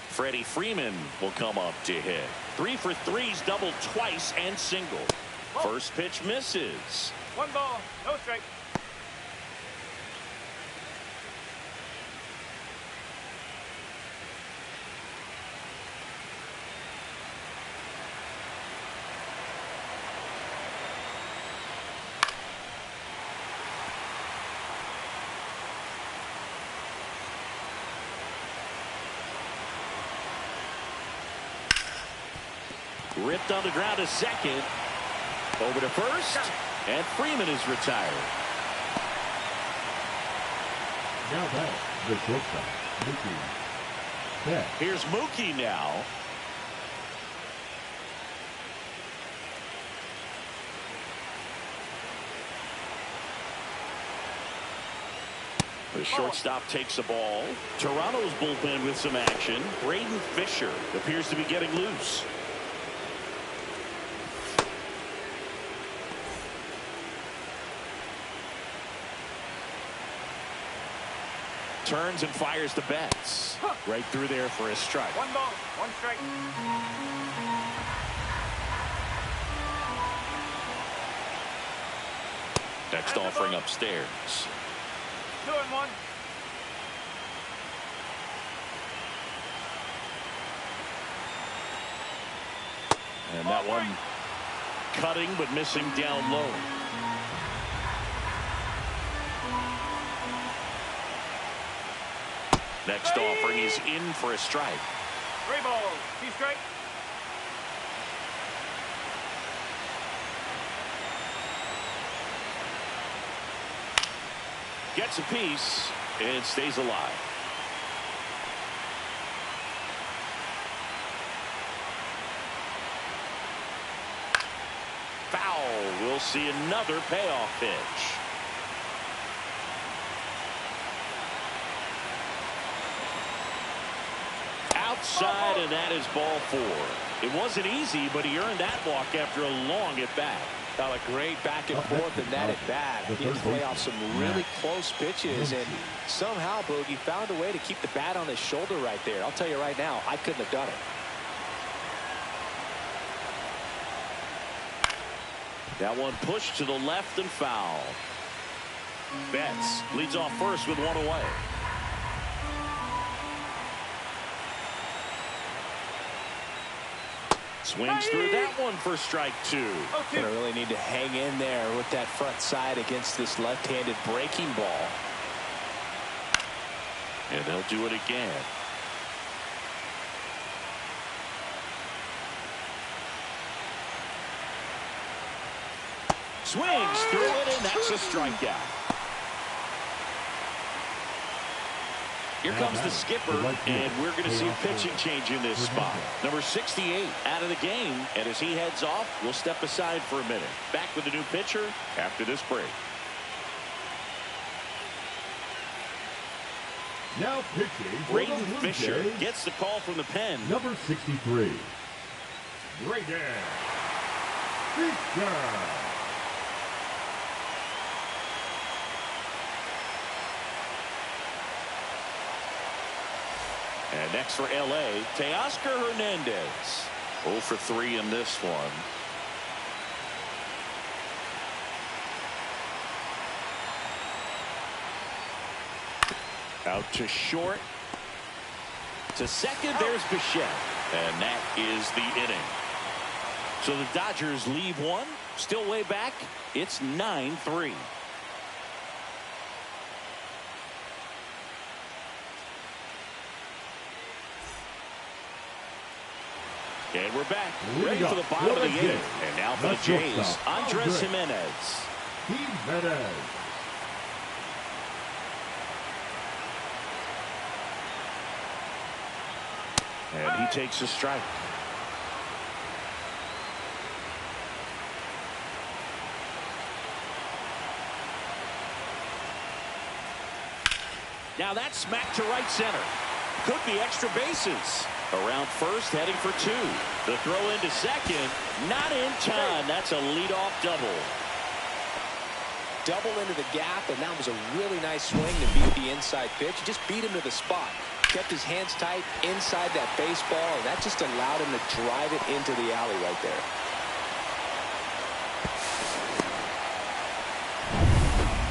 Freddie Freeman will come up to hit. 3 for 3's doubled twice and singled. First pitch misses. 1 ball, no strike. Ripped on the ground to second. Over to first. And Freeman is retired. Now back, the shortstop, Mookie Betts. Here's Mookie now. The shortstop takes the ball. Toronto's bullpen with some action. Braden Fisher appears to be getting loose. Turns and fires to Betts. Right through there for a strike. 1 ball, 1 strike. Next offering upstairs. 2-1. And that one cutting but missing down low. Next offering is in for a strike. 3 balls, 2 strikes. Gets a piece and stays alive. Foul. We'll see another payoff pitch. Outside, and that is ball 4. It wasn't easy, but he earned that walk after a long at bat. Now a great back and forth in that at bat. He had to play off some really close pitches, and somehow Boogie found a way to keep the bat on his shoulder right there. I'll tell you right now, I couldn't have done it. That one pushed to the left and foul. Betts leads off first with 1 away. Swings through that one for strike 2. Gonna really need to hang in there with that front side against this left-handed breaking ball. And they'll do it again. Swings through it, and that's a strikeout. Here comes the skipper, and we're going to see a pitching change in this spot. Number 68 out of the game, and as he heads off, we'll step aside for a minute. Back with the new pitcher after this break. Now pitching for Braden the Blue Fisher Jays, gets the call from the pen. number 63. Braden Fisher. And next for L.A., Teoscar Hernandez. 0 for 3 in this one. Out to short. To second, there's Bichette. And that is the inning. So the Dodgers leave one. Still way back. It's 9-3. And we're back. Ready for the bottom of the eighth. And now for the Jays, Andres Jimenez. Jimenez. And he takes a strike. Now that's smacked to right center. Could be extra bases. Around first, heading for 2. The throw into second, not in time. That's a leadoff double. Double into the gap, and that was a really nice swing to beat the inside pitch. Just beat him to the spot. Kept his hands tight inside that baseball, and that just allowed him to drive it into the alley right there.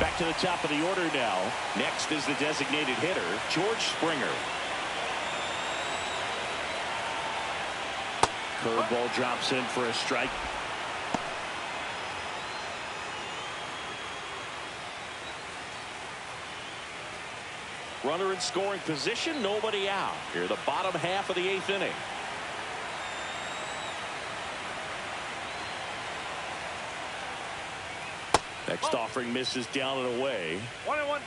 Back to the top of the order now. Next is the designated hitter, George Springer. Curveball drops in for a strike. Runner in scoring position, nobody out. Here, the bottom half of the 8th inning. Next offering misses down and away. 1-1.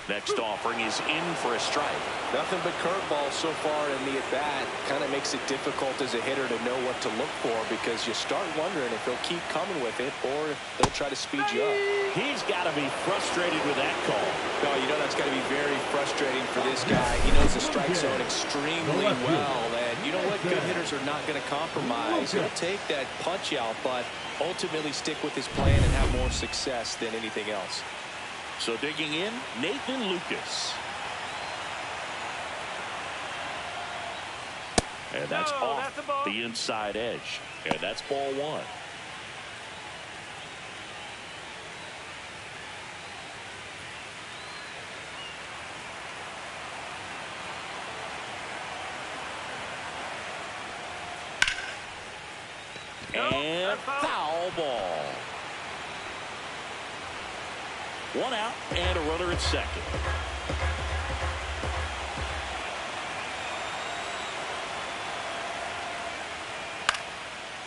Next offering is in for a strike. Nothing but curveballs so far in the at-bat. Kind of makes it difficult as a hitter to know what to look for, because you start wondering if he'll keep coming with it or they'll try to speed you up. He's got to be frustrated with that call. No, you know that's got to be very frustrating for this guy. He knows the strike zone extremely well, and you know what? Good hitters are not going to compromise. He'll take that punch out, but ultimately stick with his plan and have more success than anything else. So digging in, Nathan Lucas. And that's off that's the inside edge. And that's ball 1. And foul ball. 1 out and a runner at second.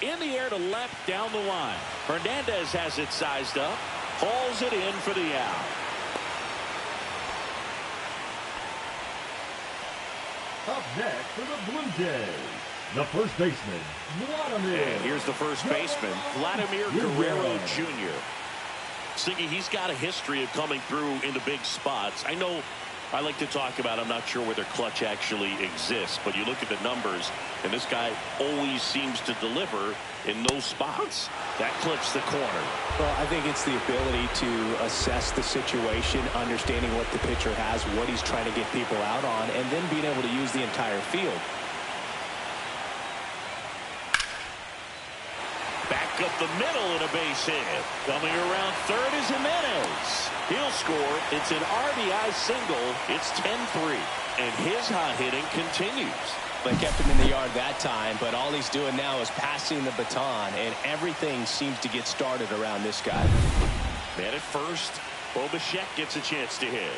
In the air to left down the line. Hernandez has it sized up. Hauls it in for the out. Up next for the Blue Jays, the first baseman, Vladimir. And here's the first baseman, Vladimir Guerrero Jr. Siggy, he's got a history of coming through into big spots. I know I like to talk about, I'm not sure whether clutch actually exists, but you look at the numbers, and this guy always seems to deliver in those spots. That clips the corner. Well, I think it's the ability to assess the situation, understanding what the pitcher has, what he's trying to get people out on, and then being able to use the entire field. Back up the middle and a base hit. Coming around third is Jimenez. He'll score. It's an RBI single. It's 10-3. And his hot hitting continues. They kept him in the yard that time, but all he's doing now is passing the baton, and everything seems to get started around this guy. Man at first. Bichette gets a chance to hit.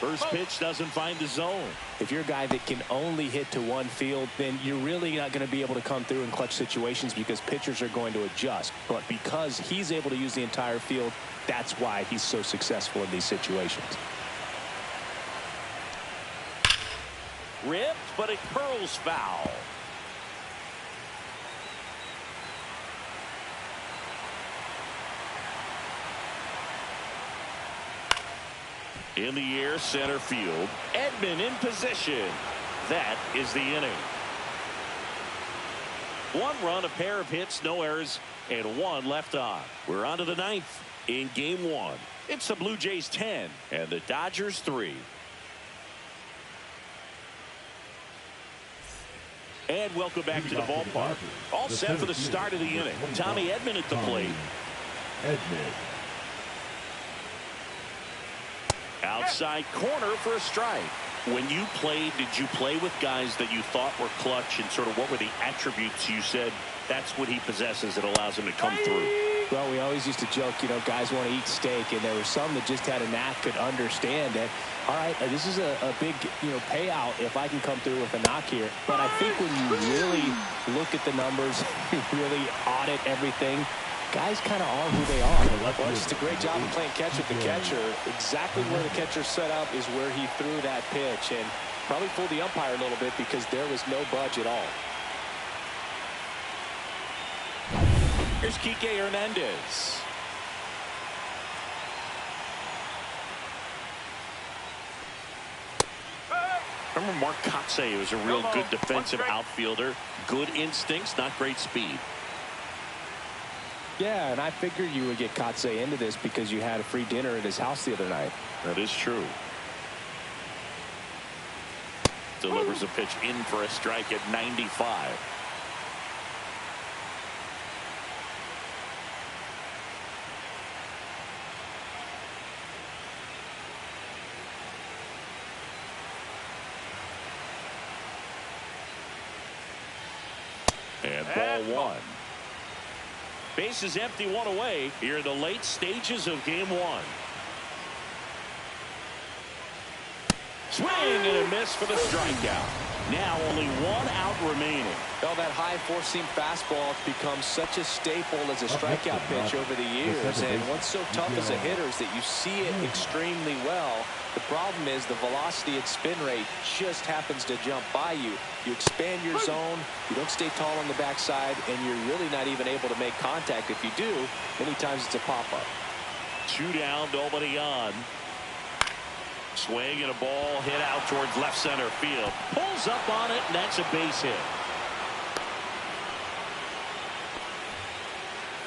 First pitch doesn't find the zone. If you're a guy that can only hit to one field, then you're really not going to be able to come through in clutch situations because pitchers are going to adjust. But because he's able to use the entire field, that's why he's so successful in these situations. Ripped, but it curls foul. In the air, center field. Edman in position. That is the inning. 1 run, a pair of hits, no errors, and 1 left on. We're on to the 9th in game 1. It's the Blue Jays 10 and the Dodgers 3. And welcome back to the ballpark. All set for the start of the inning. Tommy Edman at the plate. Edman. Outside corner for a strike. When you played, did you play with guys that you thought were clutch, and sort of what were the attributes you said that's what he possesses that allows him to come through? Well, we always used to joke, you know, guys want to eat steak, and there were some that just had a knack, could understand that, all right, this is a big, you know, payout if I can come through with a knock here. But I think when you really look at the numbers, you really audit everything, guys kind of are who they are. Well, it's just a great job of playing catch with the catcher. Exactly where the catcher set up is where he threw that pitch, and probably fooled the umpire a little bit because there was no budge at all. Here's Kike Hernandez. Remember Mark Kotsay was a real good defensive outfielder. Good instincts, not great speed. Yeah, and I figured you would get Kotsay into this because you had a free dinner at his house the other night. That is true. Delivers a pitch in for a strike at 95. And ball 1. Base is empty, 1 away here in the late stages of game 1. Swing and a miss for the strikeout. Now only 1 out remaining. Well, that high four-seam fastball has become such a staple as a strikeout pitch over the years. And what's so tough as a hitter is that you see it extremely well. The problem is the velocity and spin rate just happens to jump by you. You expand your zone, you don't stay tall on the backside, and you're really not even able to make contact. If you do, many times it's a pop-up. 2 down, nobody on. Swing and a ball hit out towards left center field. Pulls up on it, and that's a base hit.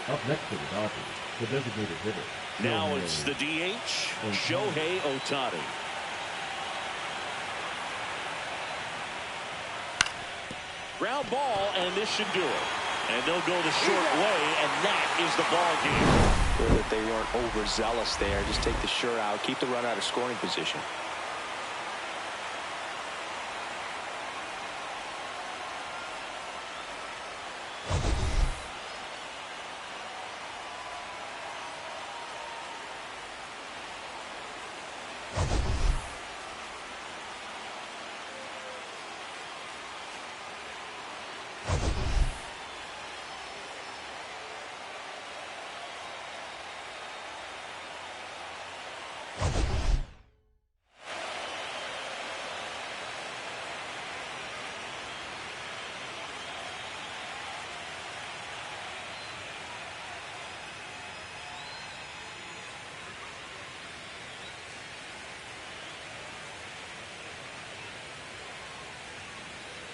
Up next to the Dodgers, the designated hitter. Now it's the DH, Shohei Ohtani. Ground ball, and this should do it. And they'll go the short way, and that is the ball game. That they weren't overzealous there. Just take the sure out, keep the run out of scoring position.